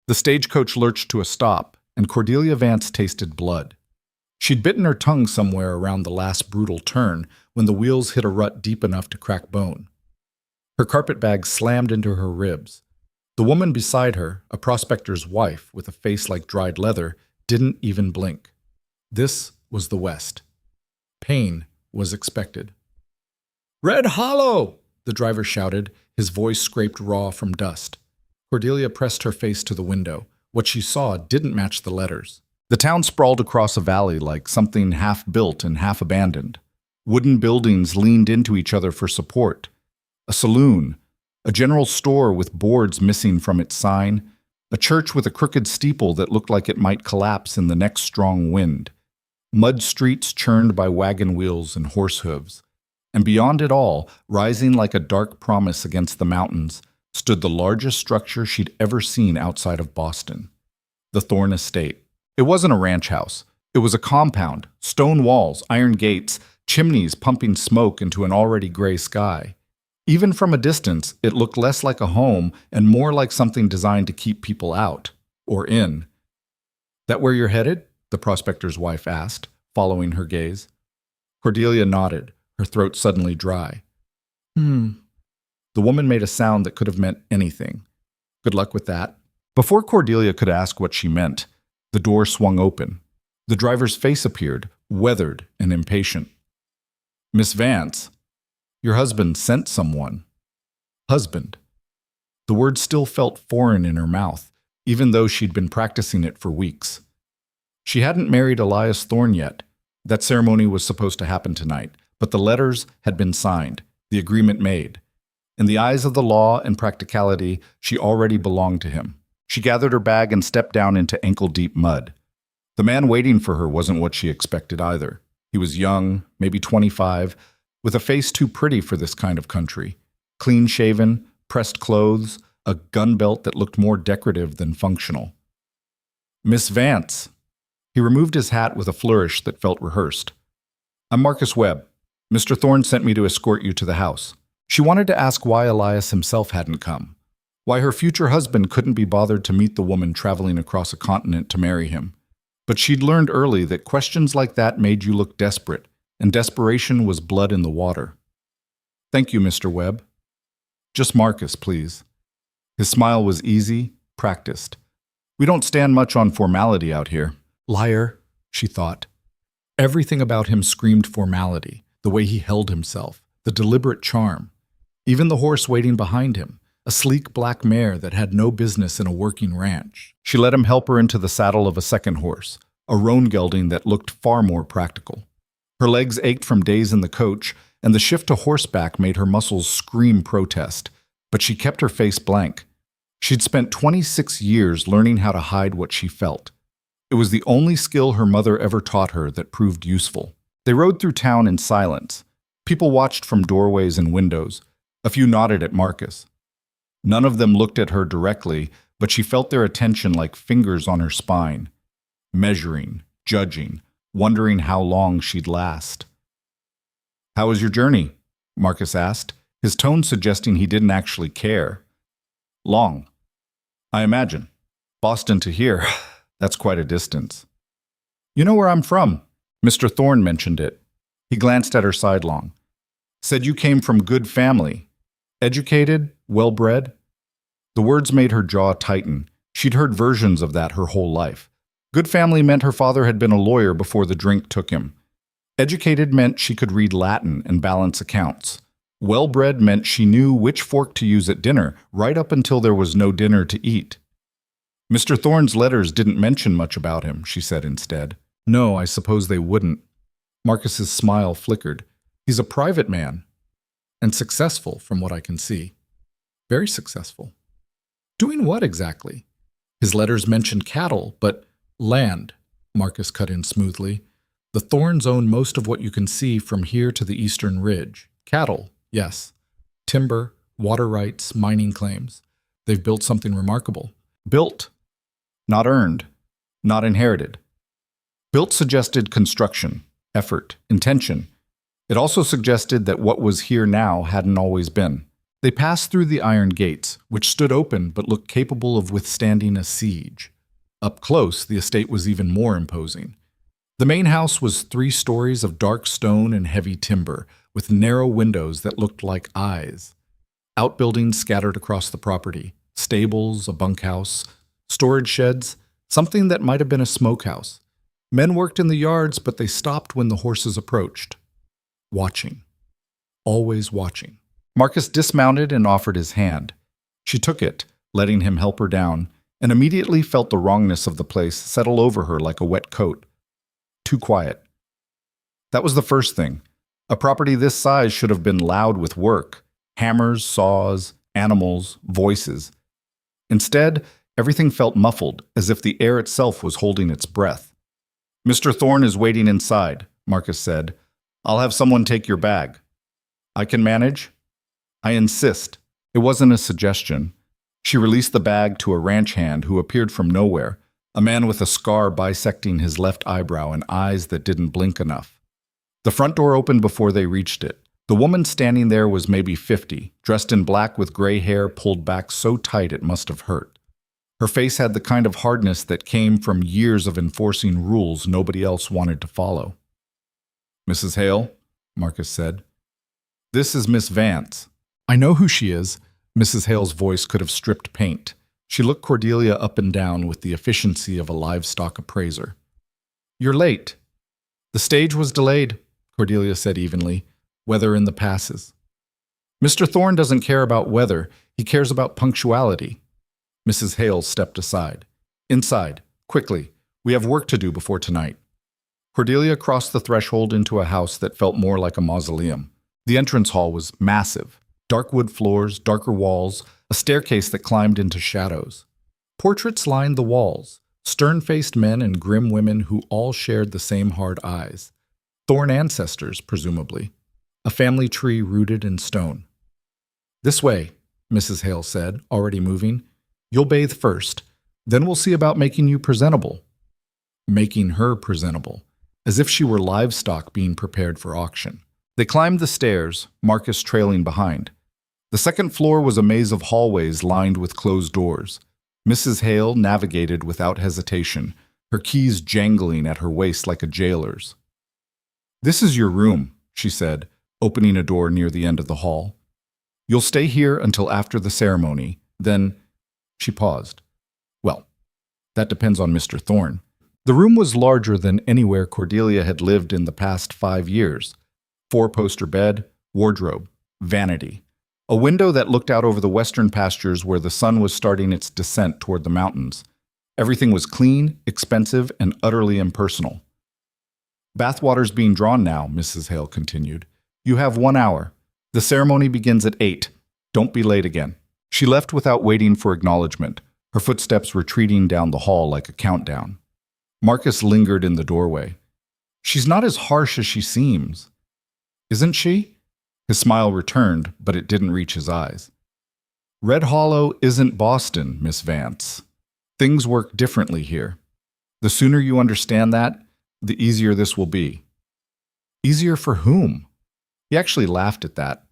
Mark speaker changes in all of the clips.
Speaker 1: The stagecoach lurched to a stop, and Cordelia Vance tasted blood. She'd bitten her tongue somewhere around the last brutal turn when the wheels hit a rut deep enough to crack bone. Her carpetbag slammed into her ribs. The woman beside her, a prospector's wife with a face like dried leather, didn't even blink. This was the West. Pain was expected. "Red Hollow!" the driver shouted, his voice scraped raw from dust. Cordelia pressed her face to the window. What she saw didn't match the letters. The town sprawled across a valley like something half-built and half-abandoned. Wooden buildings leaned into each other for support. A saloon, a general store with boards missing from its sign, a church with a crooked steeple that looked like it might collapse in the next strong wind, mud streets churned by wagon wheels and horse hooves. And beyond it all, rising like a dark promise against the mountains, stood the largest structure she'd ever seen outside of Boston, the Thorne Estate. It wasn't a ranch house. It was a compound, stone walls, iron gates, chimneys pumping smoke into an already gray sky. Even from a distance, it looked less like a home and more like something designed to keep people out, or in. "That where you're headed?" the prospector's wife asked, following her gaze. Cordelia nodded, her throat suddenly dry. The woman made a sound that could have meant anything. Good luck with that. Before Cordelia could ask what she meant, the door swung open. The driver's face appeared, weathered and impatient. "Miss Vance, your husband sent someone." Husband. The word still felt foreign in her mouth, even though she'd been practicing it for weeks. She hadn't married Elias Thorne yet. That ceremony was supposed to happen tonight, but the letters had been signed, the agreement made. In the eyes of the law and practicality, she already belonged to him. She gathered her bag and stepped down into ankle-deep mud. The man waiting for her wasn't what she expected either. He was young, maybe 25, with a face too pretty for this kind of country. Clean-shaven, pressed clothes, a gun belt that looked more decorative than functional. "Miss Vance." He removed his hat with a flourish that felt rehearsed. "I'm Marcus Webb. Mr. Thorne sent me to escort you to the house." She wanted to ask why Elias himself hadn't come, why her future husband couldn't be bothered to meet the woman traveling across a continent to marry him. But she'd learned early that questions like that made you look desperate, and desperation was blood in the water. "Thank you, Mr. Webb." "Just Marcus, please." His smile was easy, practiced. "We don't stand much on formality out here." Liar, she thought. Everything about him screamed formality, the way he held himself, the deliberate charm. Even the horse waiting behind him, a sleek black mare that had no business in a working ranch. She let him help her into the saddle of a second horse, a roan gelding that looked far more practical. Her legs ached from days in the coach, and the shift to horseback made her muscles scream protest, but she kept her face blank. She'd spent 26 years learning how to hide what she felt. It was the only skill her mother ever taught her that proved useful. They rode through town in silence. People watched from doorways and windows. A few nodded at Marcus. None of them looked at her directly, but she felt their attention like fingers on her spine, measuring, judging, wondering how long she'd last. "How was your journey?" Marcus asked, his tone suggesting he didn't actually care. "Long. I imagine. Boston to here, that's quite a distance." "You know where I'm from." Mr. Thorne mentioned it. He glanced at her sidelong. "Said you came from good family. Educated, well-bred." The words made her jaw tighten. She'd heard versions of that her whole life. Good family meant her father had been a lawyer before the drink took him. Educated meant she could read Latin and balance accounts. Well-bred meant she knew which fork to use at dinner, right up until there was no dinner to eat. "Mr. Thorne's letters didn't mention much about him," she said instead. "No, I suppose they wouldn't." Marcus's smile flickered. "He's a private man. And successful, from what I can see. Very successful." "Doing what exactly?" "His letters mentioned cattle, but land," Marcus cut in smoothly. "The Thornes own most of what you can see from here to the eastern ridge. Cattle, yes. Timber, water rights, mining claims. They've built something remarkable." Built. Not earned. Not inherited. Built suggested construction, effort, intention. It also suggested that what was here now hadn't always been. They passed through the iron gates, which stood open but looked capable of withstanding a siege. Up close, the estate was even more imposing. The main house was 3 stories of dark stone and heavy timber, with narrow windows that looked like eyes. Outbuildings scattered across the property, stables, a bunkhouse, storage sheds, something that might have been a smokehouse. Men worked in the yards, but they stopped when the horses approached. Watching. Always watching. Marcus dismounted and offered his hand. She took it, letting him help her down, and immediately felt the wrongness of the place settle over her like a wet coat. Too quiet. That was the first thing. A property this size should have been loud with work. Hammers, saws, animals, voices. Instead, everything felt muffled, as if the air itself was holding its breath. "Mr. Thorne is waiting inside," Marcus said. "I'll have someone take your bag." "I can manage?" "I insist." It wasn't a suggestion. She released the bag to a ranch hand who appeared from nowhere, a man with a scar bisecting his left eyebrow and eyes that didn't blink enough. The front door opened before they reached it. The woman standing there was maybe 50, dressed in black with gray hair pulled back so tight it must have hurt. Her face had the kind of hardness that came from years of enforcing rules nobody else wanted to follow. "Mrs. Hale," Marcus said. "This is Miss Vance." "I know who she is." Mrs. Hale's voice could have stripped paint. She looked Cordelia up and down with the efficiency of a livestock appraiser. "You're late." "The stage was delayed," Cordelia said evenly. "Weather in the passes." "Mr. Thorne doesn't care about weather. He cares about punctuality." Mrs. Hale stepped aside. "Inside, quickly. We have work to do before tonight." Cordelia crossed the threshold into a house that felt more like a mausoleum. The entrance hall was massive. Dark wood floors, darker walls, a staircase that climbed into shadows. Portraits lined the walls, stern-faced men and grim women who all shared the same hard eyes. Thorne ancestors, presumably. A family tree rooted in stone. "This way," Mrs. Hale said, already moving. "You'll bathe first. Then we'll see about making you presentable." Making her presentable, as if she were livestock being prepared for auction. They climbed the stairs, Marcus trailing behind. The second floor was a maze of hallways lined with closed doors. Mrs. Hale navigated without hesitation, her keys jangling at her waist like a jailer's. "This is your room," she said, opening a door near the end of the hall. "You'll stay here until after the ceremony, then—" She paused. "Well, that depends on Mr. Thorne." The room was larger than anywhere Cordelia had lived in the past 5 years. 4-poster bed, wardrobe, vanity. A window that looked out over the western pastures where the sun was starting its descent toward the mountains. Everything was clean, expensive, and utterly impersonal. "Bathwater's being drawn now," Mrs. Hale continued. "You have 1 hour. The ceremony begins at 8. Don't be late again." She left without waiting for acknowledgement, her footsteps retreating down the hall like a countdown. Marcus lingered in the doorway. "She's not as harsh as she seems." "Isn't she?" His smile returned, but it didn't reach his eyes. "Red Hollow isn't Boston, Miss Vance. Things work differently here. The sooner you understand that, the easier this will be." "Easier for whom?" He actually laughed at that.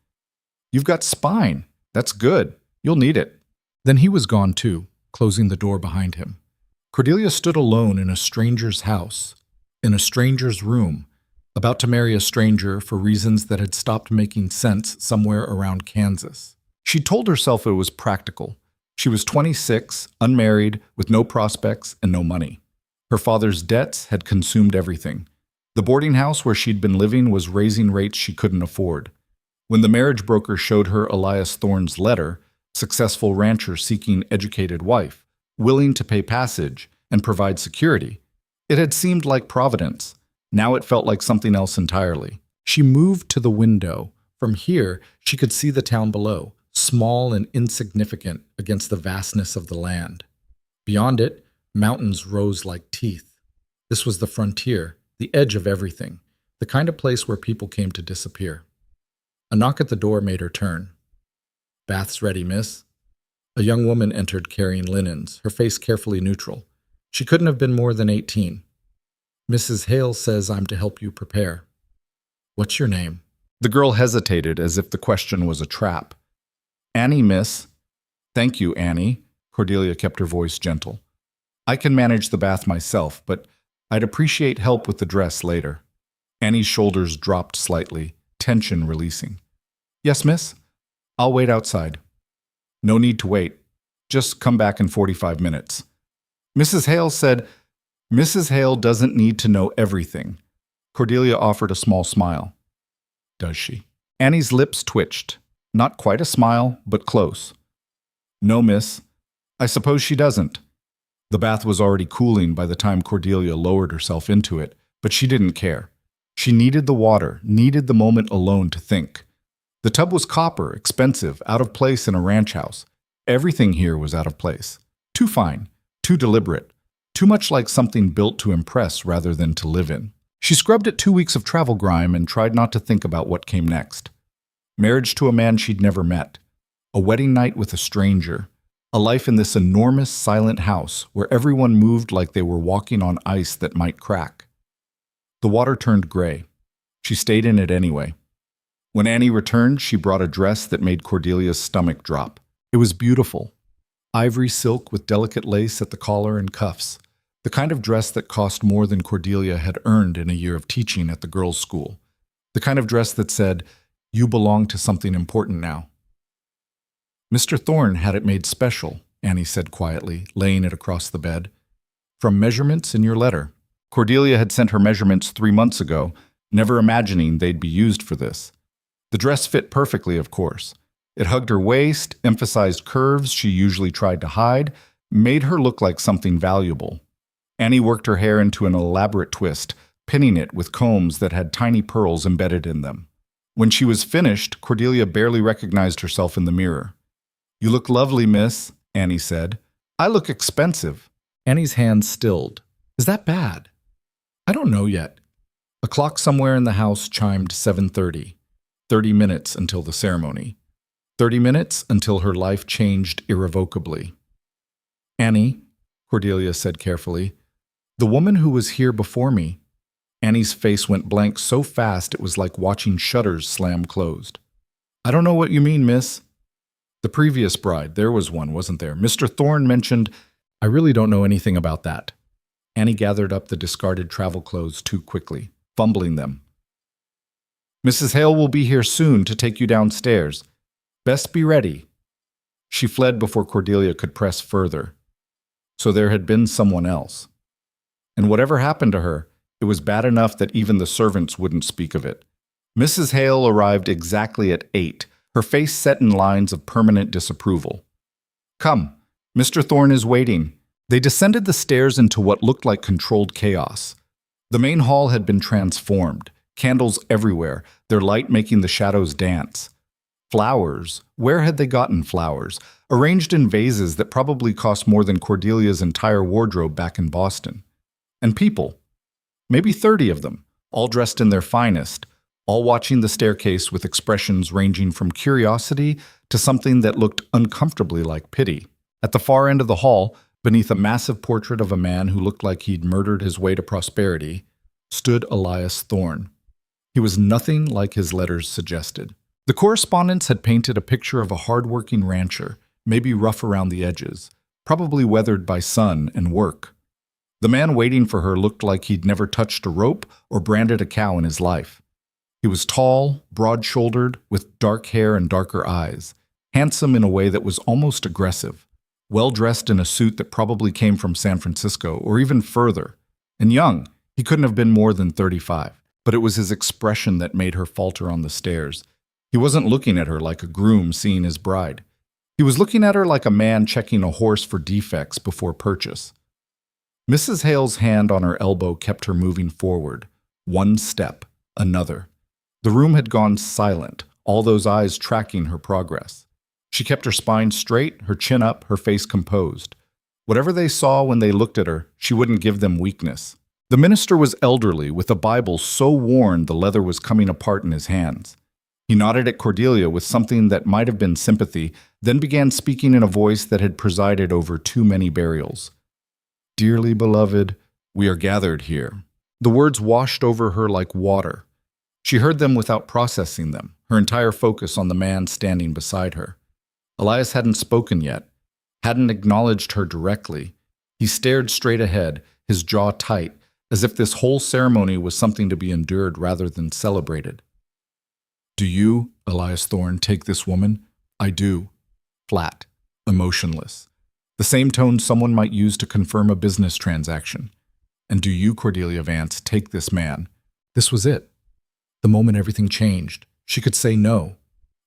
Speaker 1: "You've got spine. That's good. You'll need it." Then he was gone too, closing the door behind him. Cordelia stood alone in a stranger's house, in a stranger's room, about to marry a stranger for reasons that had stopped making sense somewhere around Kansas. She told herself it was practical. She was 26, unmarried, with no prospects and no money. Her father's debts had consumed everything. The boarding house where she'd been living was raising rates she couldn't afford. When the marriage broker showed her Elias Thorne's letter, successful rancher seeking educated wife, willing to pay passage and provide security, it had seemed like providence. Now it felt like something else entirely. She moved to the window. From here, she could see the town below, small and insignificant against the vastness of the land. Beyond it, mountains rose like teeth. This was the frontier, the edge of everything, the kind of place where people came to disappear. A knock at the door made her turn. "Bath's ready, miss." A young woman entered carrying linens, her face carefully neutral. She couldn't have been more than 18. "Mrs. Hale says I'm to help you prepare." "What's your name?" The girl hesitated as if the question was a trap. Annie, miss. Thank you, Annie. Cordelia kept her voice gentle. I can manage the bath myself, but I'd appreciate help with the dress later. Annie's shoulders dropped slightly, tension releasing. Yes, miss? I'll wait outside. No need to wait. Just come back in 45 minutes. Mrs. Hale said, Mrs. Hale doesn't need to know everything. Cordelia offered a small smile. Does she? Annie's lips twitched. Not quite a smile, but close. No, miss. I suppose she doesn't. The bath was already cooling by the time Cordelia lowered herself into it, but she didn't care. She needed the water, needed the moment alone to think. The tub was copper, expensive, out of place in a ranch house. Everything here was out of place. Too fine, too deliberate, too much like something built to impress rather than to live in. She scrubbed at 2 weeks of travel grime and tried not to think about what came next. Marriage to a man she'd never met. A wedding night with a stranger. A life in this enormous, silent house where everyone moved like they were walking on ice that might crack. The water turned gray. She stayed in it anyway. When Annie returned, she brought a dress that made Cordelia's stomach drop. It was beautiful. Ivory silk with delicate lace at the collar and cuffs. The kind of dress that cost more than Cordelia had earned in a year of teaching at the girls' school. The kind of dress that said, "You belong to something important now." Mr. Thorne had it made special, Annie said quietly, laying it across the bed. From measurements in your letter. Cordelia had sent her measurements 3 months ago, never imagining they'd be used for this. The dress fit perfectly, of course. It hugged her waist, emphasized curves she usually tried to hide, made her look like something valuable. Annie worked her hair into an elaborate twist, pinning it with combs that had tiny pearls embedded in them. When she was finished, Cordelia barely recognized herself in the mirror. You look lovely, miss, Annie said. I look expensive. Annie's hands stilled. Is that bad? I don't know yet. A clock somewhere in the house chimed 7:30. 30 minutes until the ceremony. 30 minutes until her life changed irrevocably. Annie, Cordelia said carefully, the woman who was here before me. Annie's face went blank so fast it was like watching shutters slam closed. I don't know what you mean, miss. The previous bride, there was one, wasn't there? Mr. Thorne mentioned, I really don't know anything about that. Annie gathered up the discarded travel clothes too quickly, fumbling them. Mrs. Hale will be here soon to take you downstairs. Best be ready. She fled before Cordelia could press further. So there had been someone else. And whatever happened to her, it was bad enough that even the servants wouldn't speak of it. Mrs. Hale arrived exactly at 8, her face set in lines of permanent disapproval. Come, Mr. Thorne is waiting. They descended the stairs into what looked like controlled chaos. The main hall had been transformed, candles everywhere, their light making the shadows dance. Flowers, where had they gotten flowers? Arranged in vases that probably cost more than Cordelia's entire wardrobe back in Boston. And people, maybe 30 of them, all dressed in their finest, all watching the staircase with expressions ranging from curiosity to something that looked uncomfortably like pity. At the far end of the hall, beneath a massive portrait of a man who looked like he'd murdered his way to prosperity, stood Elias Thorne. He was nothing like his letters suggested. The correspondence had painted a picture of a hard-working rancher, maybe rough around the edges, probably weathered by sun and work. The man waiting for her looked like he'd never touched a rope or branded a cow in his life. He was tall, broad-shouldered, with dark hair and darker eyes, handsome in a way that was almost aggressive, well-dressed in a suit that probably came from San Francisco or even further, and young. He couldn't have been more than 35, but it was his expression that made her falter on the stairs. He wasn't looking at her like a groom seeing his bride. He was looking at her like a man checking a horse for defects before purchase. Mrs. Hale's hand on her elbow kept her moving forward, one step, another. The room had gone silent, all those eyes tracking her progress. She kept her spine straight, her chin up, her face composed. Whatever they saw when they looked at her, she wouldn't give them weakness. The minister was elderly, with a Bible so worn the leather was coming apart in his hands. He nodded at Cordelia with something that might have been sympathy, then began speaking in a voice that had presided over too many burials. Dearly beloved, we are gathered here. The words washed over her like water. She heard them without processing them, her entire focus on the man standing beside her. Elias hadn't spoken yet, hadn't acknowledged her directly. He stared straight ahead, his jaw tight, as if this whole ceremony was something to be endured rather than celebrated. "Do you, Elias Thorne, take this woman?" "I do." Flat, emotionless. The same tone someone might use to confirm a business transaction. "And do you, Cordelia Vance, take this man?" This was it. The moment everything changed. She could say no,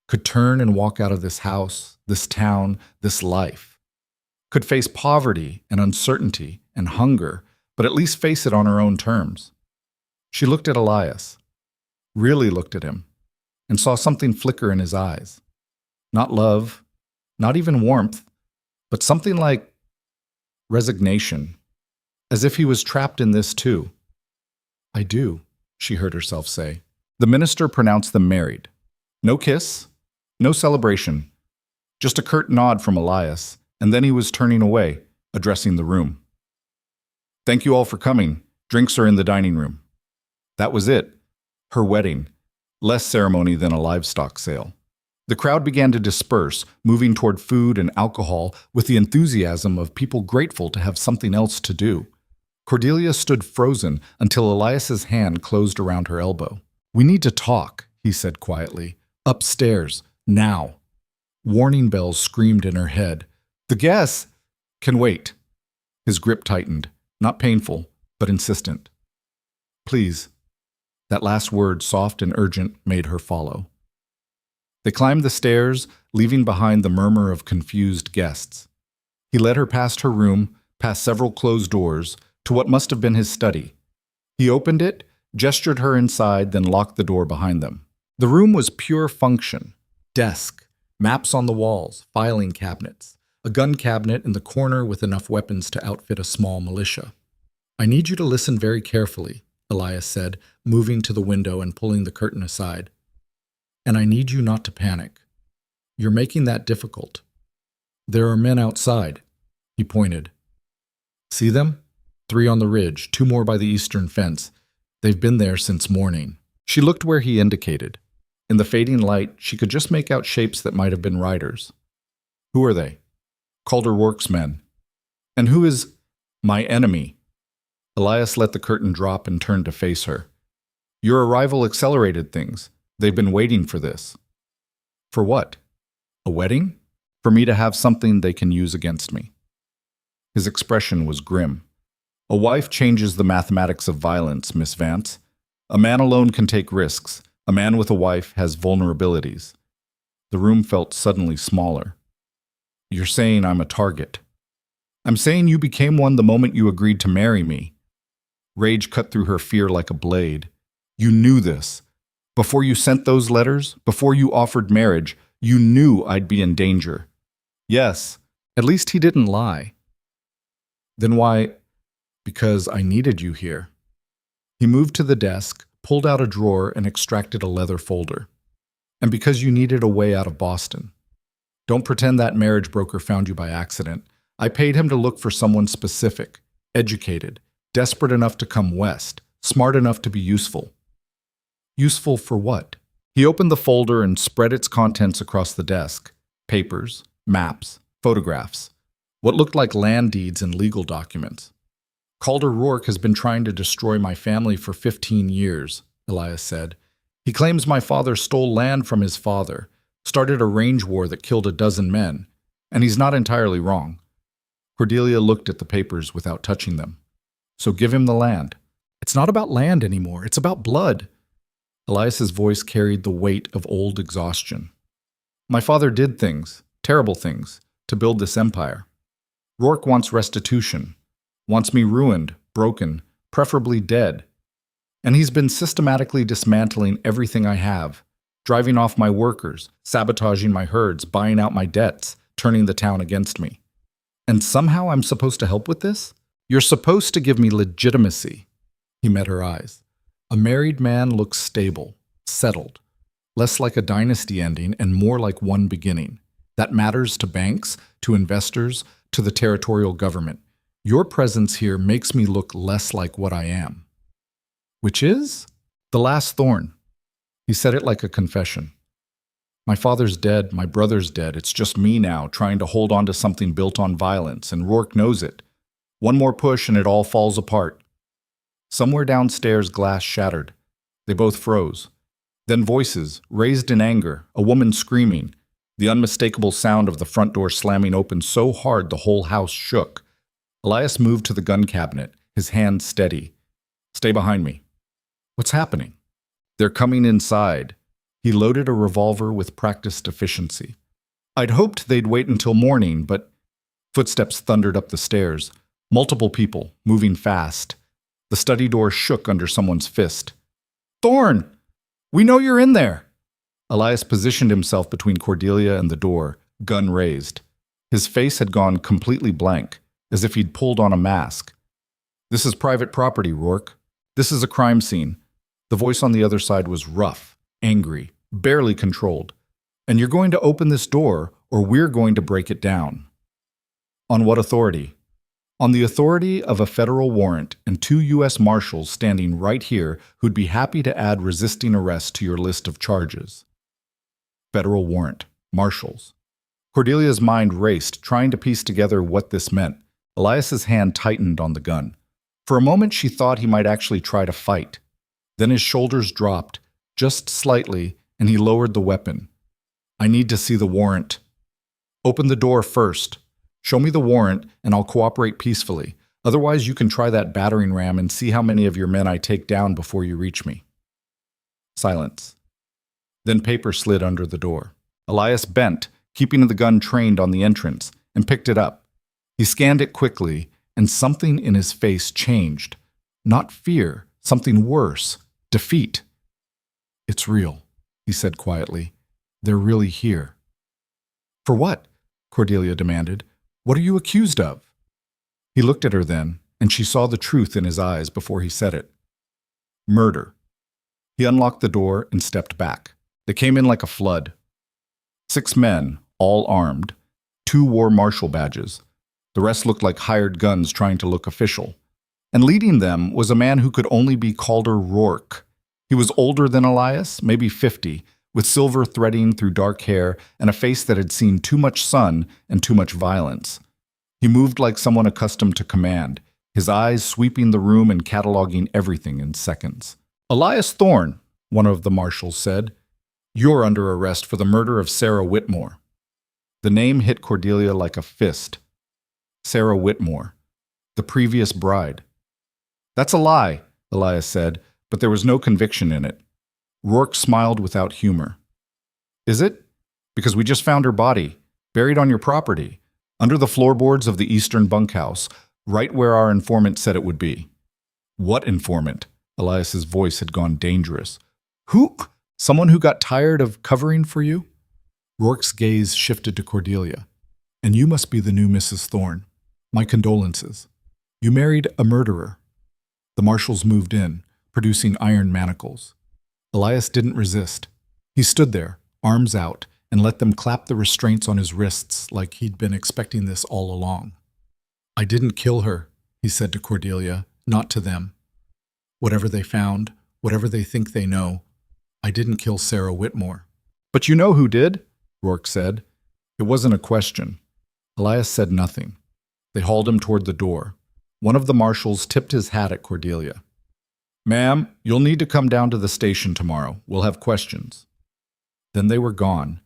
Speaker 1: could turn and walk out of this house, this town, this life. Could face poverty and uncertainty and hunger, but at least face it on her own terms. She looked at Elias, really looked at him, and saw something flicker in his eyes. Not love, not even warmth, but something like resignation, as if he was trapped in this too. "I do," she heard herself say. The minister pronounced them married. No kiss, no celebration, just a curt nod from Elias, and then he was turning away, addressing the room. "Thank you all for coming. Drinks are in the dining room." That was it. Her wedding. Less ceremony than a livestock sale. The crowd began to disperse, moving toward food and alcohol with the enthusiasm of people grateful to have something else to do. Cordelia stood frozen until Elias's hand closed around her elbow. "We need to talk," he said quietly. "Upstairs, now." Warning bells screamed in her head. "The guests can wait." His grip tightened, not painful, but insistent. "Please." That last word, soft and urgent, made her follow. They climbed the stairs, leaving behind the murmur of confused guests. He led her past her room, past several closed doors, to what must have been his study. He opened it, gestured her inside, then locked the door behind them. The room was pure function. Desk, maps on the walls, filing cabinets, a gun cabinet in the corner with enough weapons to outfit a small militia. "I need you to listen very carefully," Elias said, moving to the window and pulling the curtain aside. "And I need you not to panic. You're making that difficult. There are men outside." He pointed. "See them? 3 on the ridge, 2 more by the eastern fence. They've been there since morning." She looked where he indicated. In the fading light, she could just make out shapes that might have been riders. "Who are they?" "Calder Rourke's men." "And who is my enemy?" Elias let the curtain drop and turned to face her. "Your arrival accelerated things. They've been waiting for this." "For what? A wedding? For me to have something they can use against me." His expression was grim. "A wife changes the mathematics of violence, Miss Vance. A man alone can take risks. A man with a wife has vulnerabilities." The room felt suddenly smaller. "You're saying I'm a target." "I'm saying you became one the moment you agreed to marry me." Rage cut through her fear like a blade. "You knew this. Before you sent those letters, before you offered marriage, you knew I'd be in danger." "Yes, at least he didn't lie." "Then why?" "Because I needed you here." He moved to the desk, pulled out a drawer, and extracted a leather folder. "And because you needed a way out of Boston. Don't pretend that marriage broker found you by accident. I paid him to look for someone specific, educated, desperate enough to come west, smart enough to be useful." "Useful for what?" He opened the folder and spread its contents across the desk. Papers, maps, photographs, what looked like land deeds and legal documents. "Calder Rourke has been trying to destroy my family for 15 years, Elias said. "He claims my father stole land from his father, started a range war that killed a dozen men, and he's not entirely wrong." Cordelia looked at the papers without touching them. "So give him the land." "It's not about land anymore, it's about blood." Elias's voice carried the weight of old exhaustion. "My father did things, terrible things, to build this empire. Rourke wants restitution. Wants me ruined, broken, preferably dead. And he's been systematically dismantling everything I have, driving off my workers, sabotaging my herds, buying out my debts, turning the town against me. And somehow I'm supposed to help with this? You're supposed to give me legitimacy." He met her eyes. A married man looks stable, settled, less like a dynasty ending and more like one beginning. That matters to banks, to investors, to the territorial government. Your presence here makes me look less like what I am. Which is? The last thorn. He said it like a confession. My father's dead, my brother's dead. It's just me now, trying to hold on to something built on violence, and Rourke knows it. One more push and it all falls apart. Somewhere downstairs, glass shattered. They both froze. Then voices, raised in anger, a woman screaming, the unmistakable sound of the front door slamming open so hard the whole house shook. Elias moved to the gun cabinet, his hand steady. Stay behind me. What's happening? They're coming inside. He loaded a revolver with practiced efficiency. I'd hoped they'd wait until morning, but footsteps thundered up the stairs. Multiple people, moving fast. The study door shook under someone's fist. Thorne! We know you're in there! Elias positioned himself between Cordelia and the door, gun raised. His face had gone completely blank, as if he'd pulled on a mask. This is private property, Rourke. This is a crime scene. The voice on the other side was rough, angry, barely controlled. And you're going to open this door, or we're going to break it down. On what authority? On the authority of a federal warrant and 2 U.S. Marshals standing right here who'd be happy to add resisting arrest to your list of charges. Federal warrant. Marshals. Cordelia's mind raced, trying to piece together what this meant. Elias's hand tightened on the gun. For a moment she thought he might actually try to fight. Then his shoulders dropped, just slightly, and he lowered the weapon. I need to see the warrant. Open the door first. Show me the warrant, and I'll cooperate peacefully. Otherwise, you can try that battering ram and see how many of your men I take down before you reach me. Silence. Then paper slid under the door. Elias bent, keeping the gun trained on the entrance, and picked it up. He scanned it quickly, and something in his face changed. Not fear, something worse. Defeat. It's real, he said quietly. They're really here. For what? Cordelia demanded. What are you accused of? He looked at her then, and she saw the truth in his eyes before he said it. Murder. He unlocked the door and stepped back. They came in like a flood. 6 men, all armed. 2 wore marshal badges. The rest looked like hired guns trying to look official. And leading them was a man who could only be Calder Rourke. He was older than Elias, maybe 50, with silver threading through dark hair and a face that had seen too much sun and too much violence. He moved like someone accustomed to command, his eyes sweeping the room and cataloging everything in seconds. Elias Thorne, one of the marshals said, you're under arrest for the murder of Sarah Whitmore. The name hit Cordelia like a fist. Sarah Whitmore, the previous bride. That's a lie, Elias said, but there was no conviction in it. Rourke smiled without humor. Is it? Because we just found her body, buried on your property, under the floorboards of the eastern bunkhouse, right where our informant said it would be. What informant? Elias's voice had gone dangerous. Who? Someone who got tired of covering for you? Rourke's gaze shifted to Cordelia. And you must be the new Mrs. Thorne. My condolences. You married a murderer. The marshals moved in, producing iron manacles. Elias didn't resist. He stood there, arms out, and let them clap the restraints on his wrists like he'd been expecting this all along. I didn't kill her, he said to Cordelia, not to them. Whatever they found, whatever they think they know, I didn't kill Sarah Whitmore. But you know who did, Rourke said. It wasn't a question. Elias said nothing. They hauled him toward the door. One of the marshals tipped his hat at Cordelia. Ma'am, you'll need to come down to the station tomorrow. We'll have questions. Then they were gone,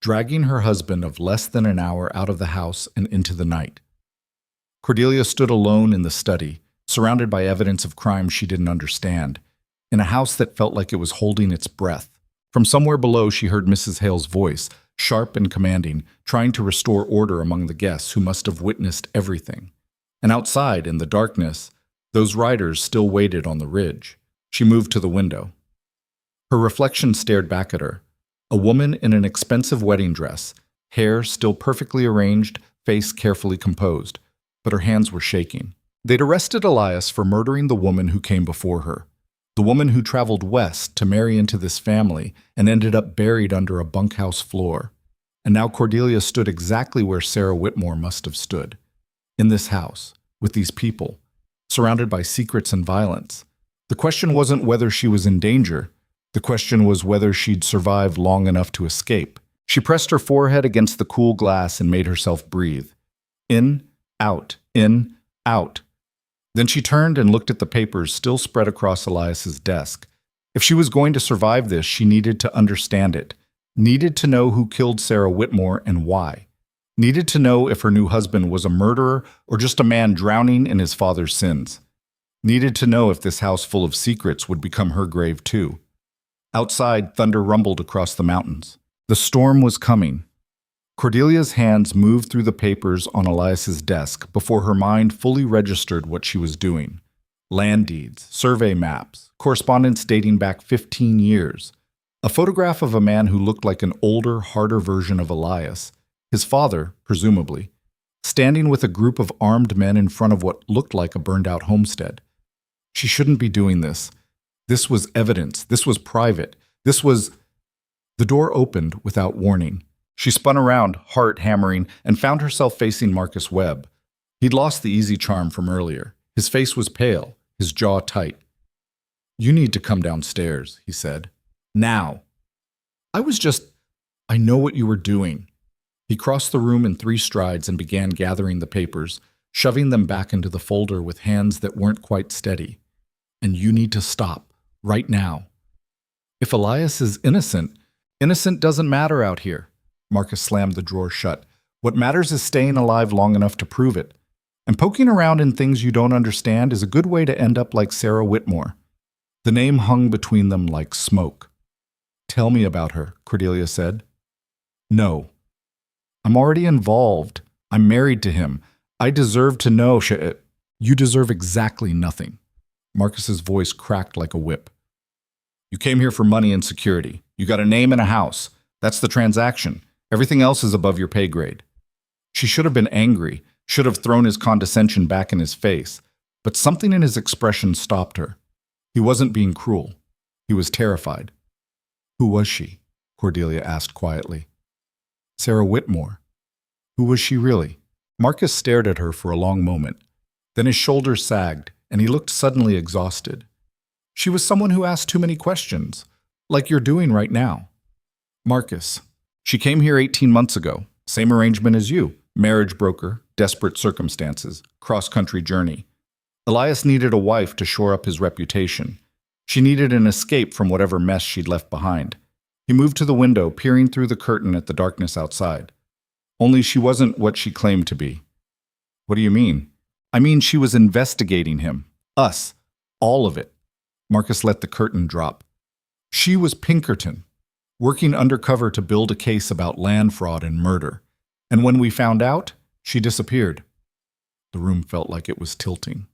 Speaker 1: dragging her husband of less than an hour out of the house and into the night. Cordelia stood alone in the study, surrounded by evidence of crime she didn't understand, in a house that felt like it was holding its breath. From somewhere below she heard Mrs. Hale's voice, sharp and commanding, trying to restore order among the guests who must have witnessed everything. And outside, in the darkness, those riders still waited on the ridge. She moved to the window. Her reflection stared back at her. A woman in an expensive wedding dress, hair still perfectly arranged, face carefully composed, but her hands were shaking. They'd arrested Elias for murdering the woman who came before her, the woman who traveled west to marry into this family and ended up buried under a bunkhouse floor. And now Cordelia stood exactly where Sarah Whitmore must have stood, in this house, with these people, surrounded by secrets and violence. The question wasn't whether she was in danger. The question was whether she'd survived long enough to escape. She pressed her forehead against the cool glass and made herself breathe. In, out, in, out. Then she turned and looked at the papers still spread across Elias's desk. If she was going to survive this, she needed to understand it. Needed to know who killed Sarah Whitmore and why. Needed to know if her new husband was a murderer or just a man drowning in his father's sins. Needed to know if this house full of secrets would become her grave too. Outside, thunder rumbled across the mountains. The storm was coming. Cordelia's hands moved through the papers on Elias's desk before her mind fully registered what she was doing. Land deeds, survey maps, correspondence dating back 15 years. A photograph of a man who looked like an older, harder version of Elias, his father, presumably, standing with a group of armed men in front of what looked like a burned-out homestead. She shouldn't be doing this. This was evidence. This was private. This was... The door opened without warning. She spun around, heart hammering, and found herself facing Marcus Webb. He'd lost the easy charm from earlier. His face was pale, his jaw tight. "You need to come downstairs," he said. "Now." I know what you were doing." He crossed the room in 3 strides and began gathering the papers, shoving them back into the folder with hands that weren't quite steady. "And you need to stop, right now. If Elias is innocent, innocent doesn't matter out here." Marcus slammed the drawer shut. "What matters is staying alive long enough to prove it. And poking around in things you don't understand is a good way to end up like Sarah Whitmore." The name hung between them like smoke. "Tell me about her," Cordelia said. "No. I'm already involved. I'm married to him. I deserve to know. You deserve exactly nothing." Marcus's voice cracked like a whip. "You came here for money and security. You got a name and a house. That's the transaction. Everything else is above your pay grade." She should have been angry, should have thrown his condescension back in his face, but something in his expression stopped her. He wasn't being cruel. He was terrified. "Who was she?" Cordelia asked quietly. "Sarah Whitmore." Who was she really? Marcus stared at her for a long moment. Then his shoulders sagged, and he looked suddenly exhausted. "She was someone who asked too many questions, like you're doing right now." "Marcus, she came here 18 months ago. Same arrangement as you. Marriage broker, desperate circumstances, cross-country journey. Elias needed a wife to shore up his reputation. She needed an escape from whatever mess she'd left behind." He moved to the window, peering through the curtain at the darkness outside. "Only she wasn't what she claimed to be." "What do you mean?" "I mean she was investigating him. Us. All of it." Marcus let the curtain drop. "She was Pinkerton, working undercover to build a case about land fraud and murder. And when we found out, she disappeared." The room felt like it was tilting.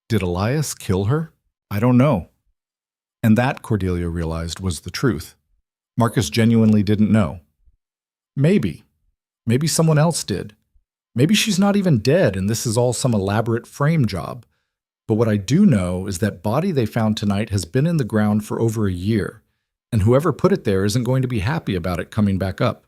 Speaker 1: Did Elias kill her? I don't know. And that, Cordelia realized, was the truth. Marcus genuinely didn't know. Maybe. Maybe someone else did. Maybe she's not even dead and this is all some elaborate frame job. But what I do know is that body they found tonight has been in the ground for over a year, and whoever put it there isn't going to be happy about it coming back up.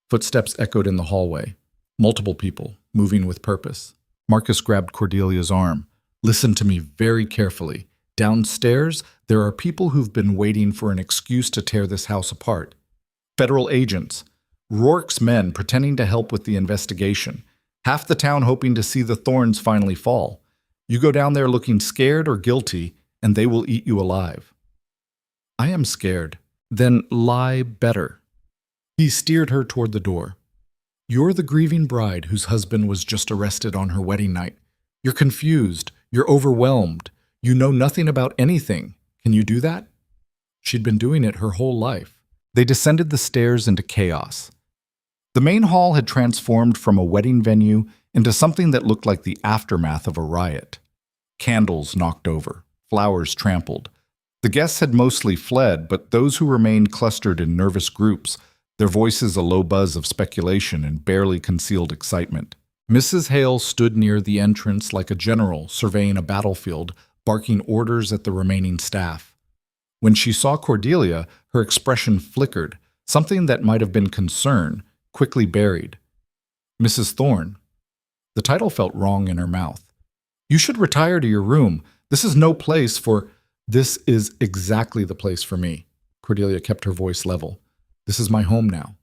Speaker 1: Footsteps echoed in the hallway. Multiple people, moving with purpose. Marcus grabbed Cordelia's arm. "Listen to me very carefully. Downstairs, there are people who've been waiting for an excuse to tear this house apart. Federal agents. Rourke's men pretending to help with the investigation. Half the town hoping to see the thorns finally fall. You go down there looking scared or guilty, and they will eat you alive." "I am scared." "Then lie better." He steered her toward the door. "You're the grieving bride whose husband was just arrested on her wedding night. You're confused. You're overwhelmed. You know nothing about anything. Can you do that?" She'd been doing it her whole life. They descended the stairs into chaos. The main hall had transformed from a wedding venue into something that looked like the aftermath of a riot. Candles knocked over, flowers trampled. The guests had mostly fled, but those who remained clustered in nervous groups, their voices a low buzz of speculation and barely concealed excitement. Mrs. Hale stood near the entrance like a general surveying a battlefield, barking orders at the remaining staff. When she saw Cordelia, her expression flickered, something that might have been concern, quickly buried. "Mrs. Thorne." The title felt wrong in her mouth. "You should retire to your room. This is no place for—" "This is exactly the place for me." Cordelia kept her voice level. This is my home now.